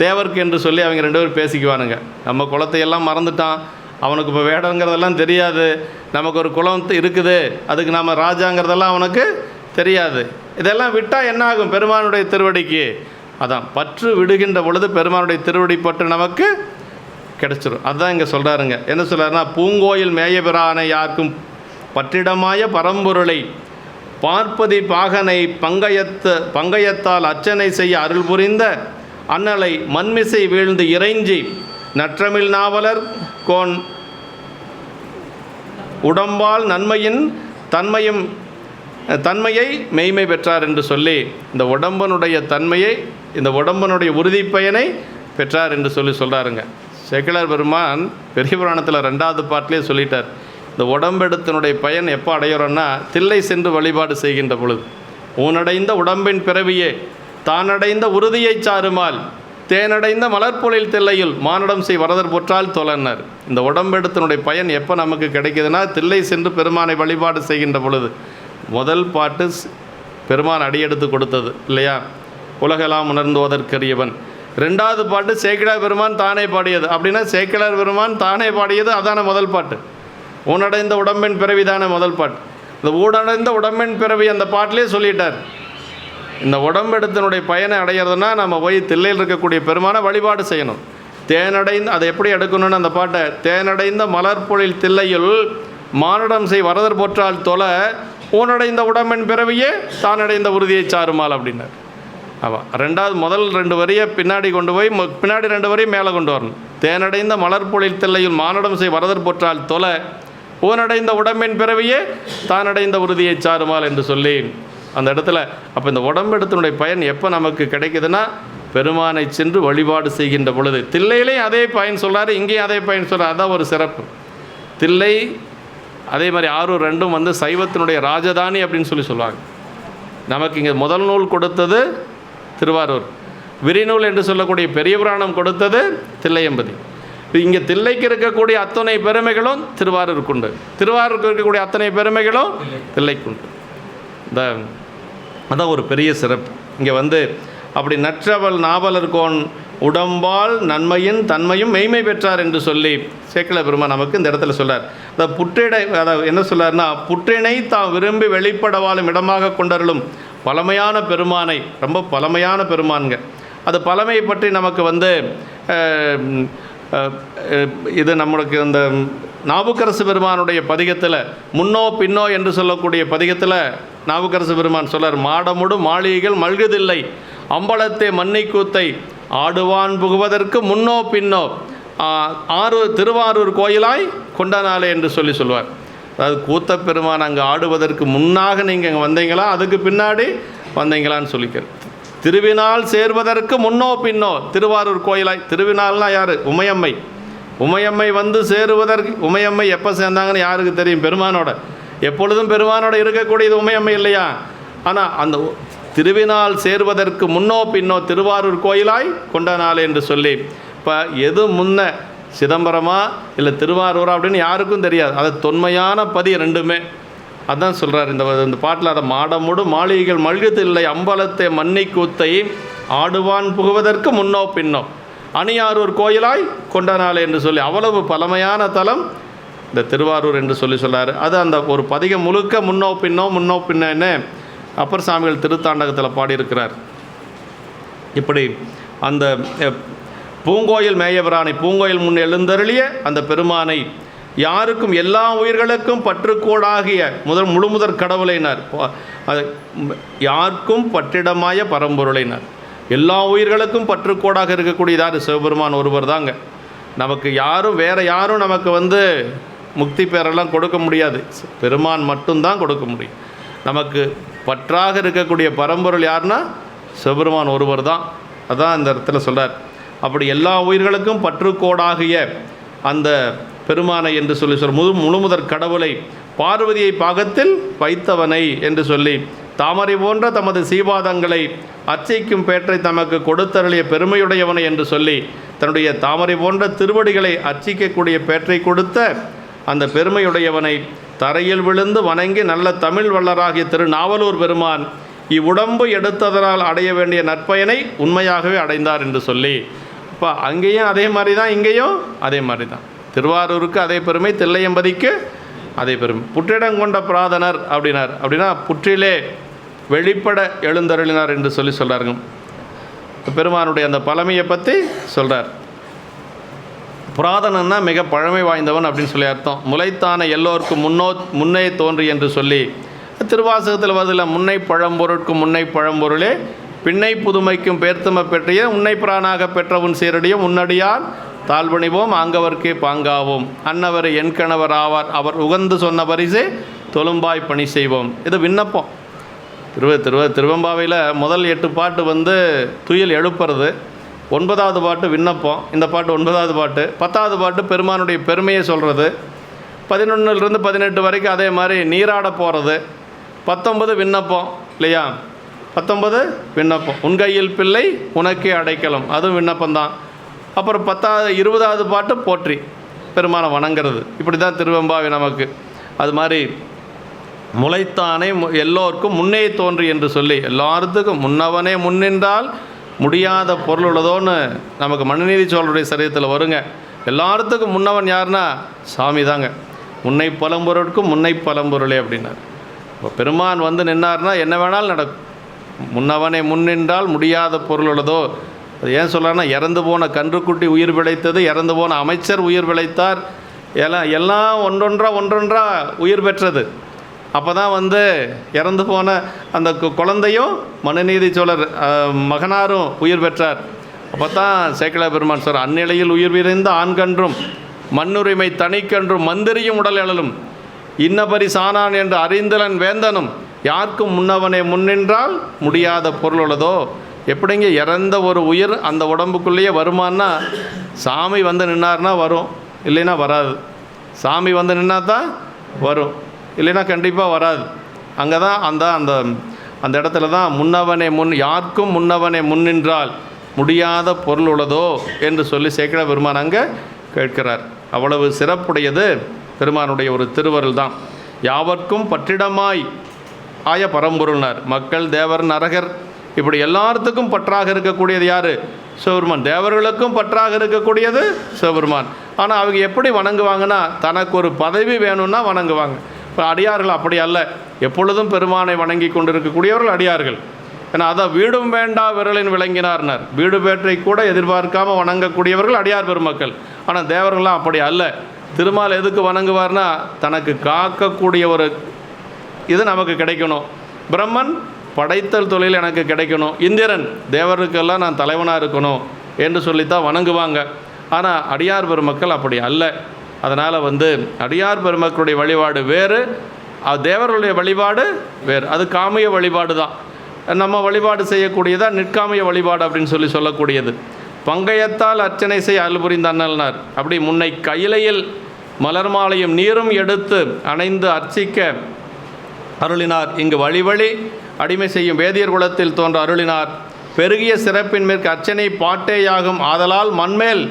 தேவர்க்கு என்று சொல்லி அவங்க 2 பேரும் பேசிக்குவானுங்க. நம்ம குலத்தையெல்லாம் மறந்துட்டான், அவனுக்கு இப்போ வேடங்கிறதெல்லாம் தெரியாது. நமக்கு ஒரு குலம் இருக்குது, அதுக்கு நம்ம ராஜாங்கிறதெல்லாம் அவனுக்கு தெரியாது. இதெல்லாம் விட்டால் என்ன ஆகும்? பெருமானுடைய திருவடிக்கு அதான் பற்று விடுகின்ற பொழுது பெருமானுடைய திருவடி பற்று நமக்கு கிடச்சிரும். அதுதான் இங்கே சொல்கிறாருங்க. என்ன சொல்கிறாருன்னா, பூங்கோயில் மேயபிரானை யாருக்கும் பற்றிடமாய பரம்பொருளை பார்ப்பதி பாகனை பங்கயத்தால் அர்ச்சனை செய்ய அருள் புரிந்த அண்ணலை மண்மிசை வீழ்ந்து இறைஞ்சி நற்றமிழ் நாவலர் கோன் உடம்பால் நன்மையின் தன்மையை மெய்மை பெற்றார் என்று சொல்லி இந்த உடம்பனுடைய தன்மையை, இந்த உடம்பனுடைய உறுதி பயனை பெற்றார் என்று சொல்கிறாருங்க. சேக்கிழார் பெருமான் பெரிய புராணத்தில் 2வது பாட்டிலே சொல்லிட்டார். இந்த உடம்பெடுத்தினுடைய பயன் எப்போ அடையிறோன்னா, தில்லை சென்று வழிபாடு செய்கின்ற பொழுது. ஊனடைந்த உடம்பின் பிறவியே தானடைந்த உறுதியை சாருமால் தேனடைந்த மலர்பொழில் தில்லையுள் மானடம் செய் வரதர் பொற்றால் தொலன்னர். இந்த உடம்பெடுத்தினுடைய பயன் எப்போ நமக்கு கிடைக்குதுன்னா, தில்லை சென்று பெருமானை வழிபாடு செய்கின்ற பொழுது. முதல் பாட்டு பெருமான் அடியெடுத்து கொடுத்தது இல்லையா, உலகெல்லாம் உணர்ந்துவதற்கரியவன். 2வது பாட்டு சேக்கிழார் பெருமான் தானே பாடியது. அப்படின்னா சேக்கிழார் பெருமான் தானே பாடியது அதான முதல் பாட்டு. ஊனடைந்த உடம்பின் பிறவி தானே முதல் பாட்டு. இந்த ஊனடைந்த உடம்பின் பிறவி அந்த பாட்டிலே சொல்லிட்டார். இந்த உடம்பெடுத்தினுடைய பயனை அடைகிறதுனா நம்ம போய் தில்லையில் இருக்கக்கூடிய பெருமானை வழிபாடு செய்யணும். தேனடைந்து அதை எப்படி எடுக்கணும்னு அந்த பாட்டை, தேனடைந்த மலர்பொழில் தில்லையுள் மானடம் செய் வரதர் போற்றால் தொலை ஊனடைந்த உடம்பின் பிறவியே தானடைந்த உறுதியை சாருமால் அப்படின்னார். ஆமாம், 2வது முதல் 2 வரியை பின்னாடி கொண்டு போய் பின்னாடி 2 வரியை மேலே கொண்டு வரணும். தேனடைந்த மலர்பொழில் தில்லையுள் மானடம் செய் வரதர் போற்றால் தொலை ஊனடைந்த உடம்பின் பிறவியே தானடைந்த உறுதியை சாருமால் என்று சொல்லி அந்த இடத்துல. அப்போ இந்த உடம்பெடுத்தினுடைய பயன் எப்போ நமக்கு கிடைக்குதுன்னா, பெருமானை சென்று வழிபாடு செய்கின்ற பொழுது. தில்லையிலையும் அதே பயன் சொல்கிறாரு, இங்கேயும் அதே பயன் சொல்கிறார். அதான் ஒரு சிறப்பு. தில்லை அதே மாதிரி ஆரூர் 2ம் வந்து சைவத்தினுடைய ராஜதானி அப்படின்னு சொல்லுவாங்க. நமக்கு இங்கே முதல் நூல் கொடுத்தது திருவாரூர், விரிநூல் என்று சொல்லக்கூடிய பெரிய புராணம் கொடுத்தது தில்லையம்பதி. இங்கே தில்லைக்கு இருக்கக்கூடிய அத்தனை பெருமைகளும் திருவாரூருக்கு உண்டு, திருவாரூருக்கு இருக்கக்கூடிய அத்தனை பெருமைகளும் தில்லைக்கு உண்டு. அதான் ஒரு பெரிய சிறப்பு. இங்கே வந்து அப்படி நற்றவள் நாவலர் கோன் உடம்பால் நன்மையின் தன்மையும் மெய்மை பெற்றார் என்று சொல்லி சேக்கிழார் பெருமான் நமக்கு இந்த இடத்துல சொல்கிறார். அந்த புற்றிடை, அதாவது என்ன சொல்கிறார்னா, புற்றினை தாம் விரும்பி வெளிப்பட வாழும் இடமாக கொண்டருளும் பழமையான பெருமானை, ரொம்ப பழமையான பெருமான்க. அது பழமையை பற்றி நமக்கு இது நம்மளுக்கு இந்த நாவுக்கரசு பெருமானுடைய பதிகத்தில் முன்னோ பின்னோ என்று சொல்லக்கூடிய பதிகத்தில் நாவுக்கரசு பெருமான் சொல்றார், மாடமுடு மாளிகைகள் மல்குதில்லை அம்பலத்தை மண்ணை கூத்தை ஆடுவான் புகுவதற்கு முன்னோ பின்னோ திருவாரூர் கோயிலாய் கொண்டானாலே என்று சொல்லுவார். அதாவது கூத்த பெருமான் அங்கே ஆடுவதற்கு முன்னாக நீங்கள் அங்கே வந்தீங்களா, அதுக்கு பின்னாடி வந்தீங்களான்னு சொல்லிக்கிறார். திருவினால் சேர்வதற்கு முன்னோ பின்னோ திருவாரூர் கோயிலாய். திருவினால்னா யார்? உமையம்மை. உமையம்மை வந்து சேருவதற்கு, உமையம்மை எப்போ சேர்ந்தாங்கன்னு யாருக்கு தெரியும்? பெருமானோட. எப்பொழுதும் பெருமானோட இருக்கக்கூடியது உமையம்மை இல்லையா? ஆனால் அந்த திருவினால் சேர்வதற்கு முன்னோ பின்னோ திருவாரூர் கோயிலாய் கொண்டானாலே என்று சொல்லி, இப்போ எது முன்ன சிதம்பரமா இல்லை திருவாரூரா அப்படின்னு யாருக்கும் தெரியாது. அது தொன்மையான பதி ரெண்டுமே. அதான் சொல்கிறார் இந்த பாட்டில். அதை மாடமுடு மாளிகைகள் மல்குதில்லை அம்பலத்தை மண்ணை கூத்தை ஆடுவான் புகுவதற்கு முன்னோ பின்னோ அணியாரூர் கோயிலாய் கொண்டானாலே என்று சொல்லி, அவ்வளவு பழமையான தலம் இந்த திருவாரூர் என்று சொல்கிறார். அது அந்த ஒரு பதிகம் முழுக்க முன்னோ பின்னன்னு அப்பர் சாமிகள் திருத்தாண்டகத்தில் பாடியிருக்கிறார். இப்படி அந்த பூங்கோயில் மேயவரானை, பூங்கோயில் முன் எழுந்தருளிய அந்த பெருமானை யாருக்கும் எல்லா உயிர்களுக்கும் பற்றுக்கோடாகிய முழுமுதற் கடவுளைனார். யாருக்கும் பற்றிடமாய பரம்பொருளைனார். எல்லா உயிர்களுக்கும் பற்றுக்கோடாக இருக்கக்கூடியதார் சிவபெருமான் ஒருவர் தாங்க. நமக்கு யாரும் வேறு யாரும் நமக்கு முக்தி பெறலாம் கொடுக்க முடியாது. பெருமான் மட்டும்தான் கொடுக்க முடியும். நமக்கு பற்றாக இருக்கக்கூடிய பரம்பொருள் யாருன்னா சிவபெருமான் ஒருவர் தான். அதான் இந்த இடத்துல சொல்கிறார். அப்படி எல்லா உயிர்களுக்கும் பற்றுக்கோடாகிய அந்த பெருமானை என்று சொல்லி முழுமுதற் கடவுளை பார்வதியை பாகத்தில் வைத்தவனை என்று சொல்லி, தாமரை போன்ற தமது சீபாதங்களை அர்ச்சிக்கும் பேற்றை தமக்கு கொடுத்தருளிய பெருமையுடையவனை என்று சொல்லி, தன்னுடைய தாமரை போன்ற திருவடிகளை அர்ச்சிக்கக்கூடிய பேற்றை கொடுத்த அந்த பெருமையுடையவனை தரையில் விழுந்து வணங்கி நல்ல தமிழ் வள்ளராகிய திருநாவலூர் பெருமான் இவ்வுடம்பு எடுத்ததனால் அடைய வேண்டிய நற்பயனை உண்மையாகவே அடைந்தார் என்று சொல்லி, இப்போ அங்கேயும் அதே மாதிரி தான், இங்கேயும் அதே மாதிரி தான். திருவாரூருக்கு அதே பெருமை, தில்லையம்பதிக்கு அதே பெருமை. புற்றிடங்கொண்ட பிராதனர் அப்படின்னா புற்றிலே வெளிப்பட எழுந்தருளினார் என்று சொல்கிறாருங்க. பெருமானுடைய அந்த பழமையை பற்றி சொல்கிறார். புராதனன்னா மிக பழமை வாய்ந்தவன் அப்படின்னு சொல்லி அர்த்தம். முளைத்தான எல்லோருக்கும் முன்னே தோன்றி என்று சொல்லி திருவாசகத்தில் பதில் முன்னை பழம்பொருட்கும் முன்னை பழம்பொருளே பின்னை புதுமைக்கும் பேர்த்தம பெற்றிய உன்னை பிரானாக பெற்றவன் சீரடியும் உன்னடியார் தாழ்வணிவோம் ஆங்கவர்க்கே பாங்காவோம் அன்னவர் என் கணவர் ஆவார் அவர் உகந்து சொன்ன பரிசே தொழும்பாய் பணி செய்வோம். இது விண்ணப்பம். திருவெம்பாவையில் முதல் 8 பாட்டு துயில் எழுப்புறது, 9வது பாட்டு விண்ணப்பம், இந்த பாட்டு 9வது பாட்டு, 10வது பாட்டு பெருமானுடைய பெருமையை சொல்கிறது, 11லிருந்து 18 வரைக்கும் அதே மாதிரி நீராட போகிறது, 19 விண்ணப்பம் இல்லையா? 19 விண்ணப்பம். உன் கையில் பிள்ளை உனக்கே அடைக்கலம், அதுவும் விண்ணப்பம்தான். அப்புறம் 20வது பாட்டு போற்றி பெருமானை வணங்கிறது. இப்படி தான் திருவெம்பாவை நமக்கு. அது மாதிரி முளைத்தானே எல்லோருக்கும் முன்னே தோன்றி என்று சொல்லி, எல்லாத்துக்கும் முன்னவனே முன்னின்றால் முடியாத பொருள் உள்ளதோன்னு நமக்கு மனுநீதி சோழருடைய சரித்திரத்தில் வருங்க. எல்லாத்துக்கும் முன்னவன் யாருன்னா சாமி தாங்க. முன்னை பழம்பொருட்கும் முன்னை பழம்பொருளே அப்படின்னார். இப்போ பெருமான் நின்னார்னா என்ன வேணாலும் நடக்கும். முன்னவனே முன்னின்றால் முடியாத பொருள் உள்ளதோ. அது ஏன் சொல்கிறாருன்னா, இறந்து போன கன்றுக்குட்டி உயிர் பிழைத்தது, இறந்து போன அமைச்சர் உயிர் பிழைத்தார், எல்லாம் ஒன்றொன்றா உயிர் பெற்றது. அப்போ தான் இறந்து போன அந்த குழந்தையும் மனுநீதி சோழர் மகனாரும் உயிர் பெற்றார். அப்போ தான் சேக்கிழார் பெருமான் சார் அந்நிலையில் உயிர் விரைந்த ஆண்கன்றும் மண்ணுரிமை தனிக்கன்றும் மந்திரியும் உடல் எழலும் இன்னபரி சானான் என்று அறிந்தலன் வேந்தனும் யாருக்கும் முன்னவனே முன்னின்றால் முடியாத பொருள் உள்ளதோ. எப்படிங்க இறந்த ஒரு உயிர் அந்த உடம்புக்குள்ளேயே வருமானா? சாமி நின்னார்னா வரும், இல்லைன்னா வராது. சாமி நின்னா தான் வரும், இல்லைன்னா கண்டிப்பாக வராது. அங்கே தான் அந்த இடத்துல தான் முன்னவனே யாருக்கும் முன்னவனே முன்னின்றால் முடியாத பொருள் உள்ளதோ என்று சொல்லி சேக்கிழார் பெருமான் அங்கே கேட்கிறார். அவ்வளவு சிறப்புடையது பெருமானுடைய ஒரு திருவருள் தான். யாவர்க்கும் பற்றிடமாய் ஆய பரம்பொருள்னார். மக்கள் தேவர் நரகர் இப்படி எல்லாத்துக்கும் பற்றாக இருக்கக்கூடியது யார்? சிவபெருமான். தேவர்களுக்கும் பற்றாக இருக்கக்கூடியது சிவபெருமான். ஆனால் அவங்க எப்படி வணங்குவாங்கன்னா, தனக்கு ஒரு பதவி வேணும்னா வணங்குவாங்க. இப்போ அடியார்கள் அப்படி அல்ல, எப்பொழுதும் பெருமானை வணங்கி கொண்டிருக்கக்கூடியவர்கள் அடியார்கள். ஏன்னா அதான் வீடும் வேண்டா விரலின் விளங்கினார்னார். வீடு பேற்றை கூட எதிர்பார்க்காமல் வணங்கக்கூடியவர்கள் அடியார் பெருமக்கள். ஆனால் தேவர்கள்லாம் அப்படி அல்ல. திருமால் எதுக்கு வணங்குவார்னா, தனக்கு காக்கக்கூடிய ஒரு இது நமக்கு கிடைக்கணும். பிரம்மன் படைத்தல் தொழில் எனக்கு கிடைக்கணும். இந்திரன் தேவருக்கெல்லாம் நான் தலைவனாக இருக்கணும் என்று சொல்லித்தான் வணங்குவாங்க. ஆனால் அடியார் பெருமக்கள் அப்படி அல்ல. அதனால் அடியார் பெருமக்களுடைய வழிபாடு வேறு, தேவர்களுடைய வழிபாடு வேறு. அது காமிய வழிபாடு தான். நம்ம வழிபாடு செய்யக்கூடியதான் நிற்காமிய வழிபாடு அப்படின்னு சொல்லக்கூடியது. பங்கயத்தால் அர்ச்சனை செய் அருள் புரிந்த அண்ணல்னார். அப்படி முன்னை கையிலையில் மலர் மாலையும் நீரும் எடுத்து அணைந்து அர்ச்சிக்க அருளினார். இங்கு வழி அடிமை செய்யும் வேதியர் குலத்தில் தோன்ற அருளினார். பெருகிய சிறப்பின் மேற்கு அர்ச்சனை பாட்டேயாகும். ஆதலால் மண்மேல்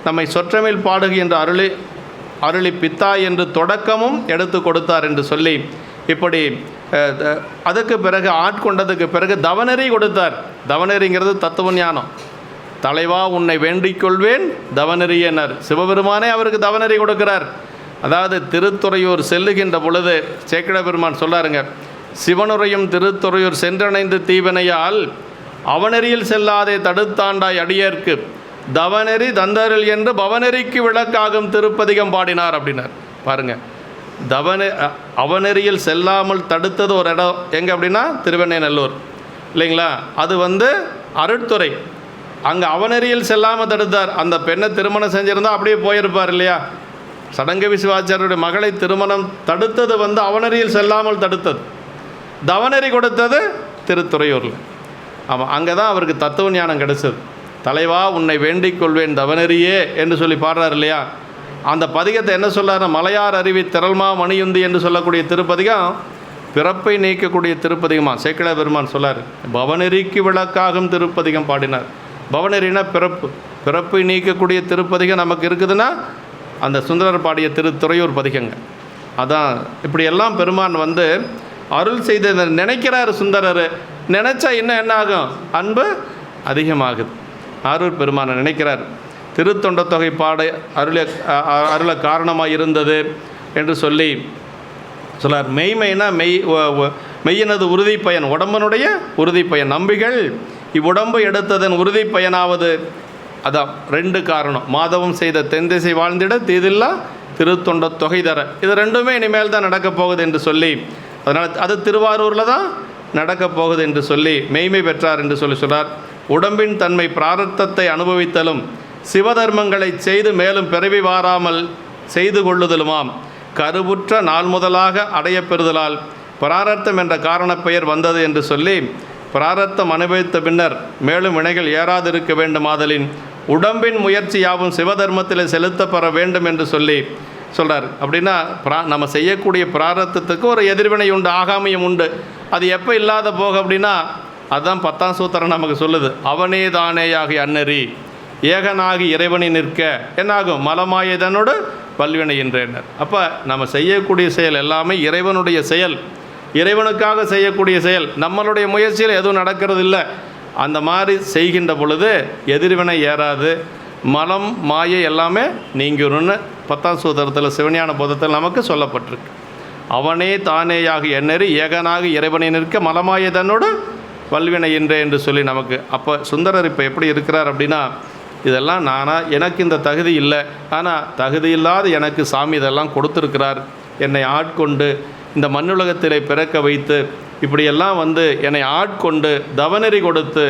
நம்மை சொற்றமில் பாடுகின்ற அருளி பித்தா என்று தொடக்கமும் எடுத்து கொடுத்தார் என்று சொல்லி, இப்படி அதுக்கு பிறகு ஆட்கொண்டதுக்கு பிறகு தவநெறி கொடுத்தார். தவநெறிங்கிறது தத்துவ ஞானம். தலைவா உன்னை வேண்டிக் கொள்வேன் தவநெறியினர். சிவபெருமானே அவருக்கு தவநெறி கொடுக்கிறார். அதாவது திருத்துறையூர் செல்லுகின்ற பொழுது சேக்கிழ பெருமான் சொல்லாருங்க, சிவனுரையும் திருத்துறையூர் சென்றணைந்து தீவினையால் அவநெறியில் செல்லாதே தடுத்தாண்டாய் அடியேற்கு தவநெறி தந்தரில் என்று பவநெறிக்கு விளக்காகும் திருப்பதிகம் பாடினார் அப்படின்னார். பாருங்கள், அவநெறியில் செல்லாமல் தடுத்தது ஒரு இடம் எங்கே அப்படின்னா திருவெண்ணைநல்லூர் இல்லைங்களா? அது அருட்துறை. அங்கே அவநெறியில் செல்லாமல் தடுத்தார். அந்த பெண்ணை திருமணம் செஞ்சுருந்தால் அப்படியே போயிருப்பார் இல்லையா? சடங்கவி சிவாச்சாரியருடைய மகளை திருமணம் தடுத்தது அவநெறியில் செல்லாமல் தடுத்தது. தவநெறி கொடுத்தது திருத்துறையூரில். ஆமாம், அங்கே தான் அவருக்கு தத்துவ ஞானம் கிடைச்சது. தலைவா உன்னை வேண்டிக் கொள்வேன் தவநெறியே என்று சொல்லி பாடுறார் இல்லையா? அந்த பதிகத்தை என்ன சொல்கிறார்? மலையார் அருவி திரள்மா மணியுந்தி என்று சொல்லக்கூடிய திருப்பதிகம் பிறப்பை நீக்கக்கூடிய திருப்பதிகமா சேக்கிழ பெருமான் சொல்லார். பவநெறிக்கு விளக்காகும் திருப்பதிகம் பாடினார். பவநெறினா பிறப்பை நீக்கக்கூடிய திருப்பதிகம் நமக்கு இருக்குதுன்னா அந்த சுந்தரர் பாடிய திருத்துறையூர் பதிகங்க. அதான் இப்படியெல்லாம் பெருமான் அருள் செய்த நினைக்கிறார் சுந்தரர். நினச்சா இன்னும் என்ன ஆகும்? அன்பு அதிகமாகுது. ஆரூர் பெருமானை நினைக்கிறார். திருத்தொண்ட தொகை பாட அருள காரணமாக இருந்தது என்று சொல்லி சொல்லார். மெய்மைனா மெய்யினது உறுதி பயன், உடம்பனுடைய உறுதி பயன். நம்பிகள் இவ்வுடம்பு எடுத்ததன் உறுதி பயனாவது. அதான் 2 காரணம். மாதவம் செய்த தென்திசை வாழ்ந்திட தீதில்லா திருத்தொண்ட தொகை தர. இது ரெண்டுமே இனிமேல் தான் நடக்கப் போகுது என்று சொல்லி, அதனால் அது திருவாரூரில் தான் நடக்கப் போகுது என்று சொல்லி மெய்மை பெற்றார் என்று சொல்கிறார். உடம்பின் தன்மை பிராரத்தத்தை அனுபவித்தலும் சிவதர்மங்களை செய்து மேலும் பிறவி வாராமல் செய்து கொள்ளுதலுமாம். கருவுற்ற நாள் முதலாக அடைய பெறுதலால் பிராரத்தம் என்ற காரணப்பெயர் வந்தது என்று சொல்லி, பிராரத்தம் அனுபவித்த பின்னர் மேலும் வினைகள் ஏறாதிருக்க வேண்டுமாதலின் உடம்பின் முயற்சி யாவும் சிவதர்மத்தில் செலுத்தப்பெற வேண்டும் என்று சொல்லி சொல்கிறார். அப்படின்னா நம்ம செய்யக்கூடிய பிராரத்தத்துக்கு ஒரு எதிர்வினை உண்டு, ஆகாமியம் உண்டு. அது எப்போ இல்லாத போக அப்படின்னா அதுதான் 10ஆம் சூத்திரம் நமக்கு சொல்லுது. அவனே தானேயாகி அந்நெறி ஏகனாகி இறைவனை நிற்க என்னாகும்? மலமாயதனோடு பல்வினை என்றனர். அப்போ நம்ம செய்யக்கூடிய செயல் எல்லாமே இறைவனுடைய செயல், இறைவனுக்காக செய்யக்கூடிய செயல். நம்மளுடைய முயற்சியில் எதுவும் நடக்கிறது இல்லை. அந்த மாதிரி செய்கின்ற பொழுது எதிர்வினை ஏறாது, மலம் மாயை எல்லாமே நீங்கிருன்னு 10ஆம் சூத்திரத்தில் சிவஞான போதத்தில் நமக்கு சொல்லப்பட்டிருக்கு. அவனே தானேயாகி எந்நெறி ஏகனாகி இறைவனை நிற்க மலமாயதனோடு பல்வினை என்று சொல்லி நமக்கு. அப்போ சுந்தரர் இப்போ எப்படி இருக்கிறார் அப்படின்னா, இதெல்லாம் எனக்கு இந்த தகுதி இல்லை, ஆனால் தகுதி இல்லாத எனக்கு சாமி இதெல்லாம் கொடுத்துருக்கிறார். என்னை ஆட்கொண்டு இந்த மண்ணுலகத்திலே பிறக்க வைத்து இப்படியெல்லாம் என்னை ஆட்கொண்டு தவநெறி கொடுத்து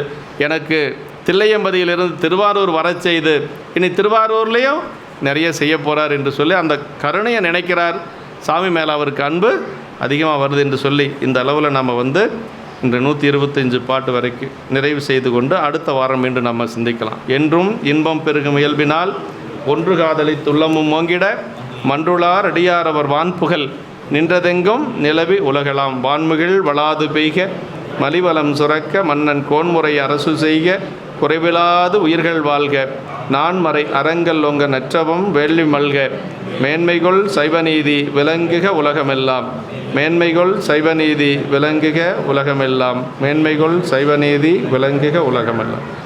எனக்கு தில்லையம்பதியிலிருந்து திருவாரூர் வர செய்து இனி திருவாரூர்லேயும் நிறைய செய்ய போகிறார் என்று சொல்லி அந்த கருணையை நினைக்கிறார். சாமி மேலே அவருக்கு அன்பு அதிகமாக வருது என்று சொல்லி இந்த அளவில் நம்ம இன்று 125 பாட்டு வரைக்கும் நிறைவு செய்து கொண்டு அடுத்த வாரம் மீண்டும் நம்ம சிந்திக்கலாம். என்றும் இன்பம் பெருகும் இயல்பினால் ஒன்று காதலி துள்ளமும் ஓங்கிட மன்றுளார் அடியார் அவர் வான்புகழ் நின்றதெங்கும் நிலவி உலகலாம். வான்முகில் வளாது பெய்க மலிவலம் சுரக்க மன்னன் கோன்முறை அரசு செய்க குறைவிலாது உயிர்கள் வாழ்க. நான்மறை அறங்கள் ஒங்க நற்றவம் வேள்வி மல்க. மேன்மைகொள் சைவநீதி விளங்குக உலகமெல்லாம். மேன்மைகொள் சைவநீதி விளங்குக உலகமெல்லாம். மேன்மைகொள் சைவநீதி விளங்குக உலகமெல்லாம்.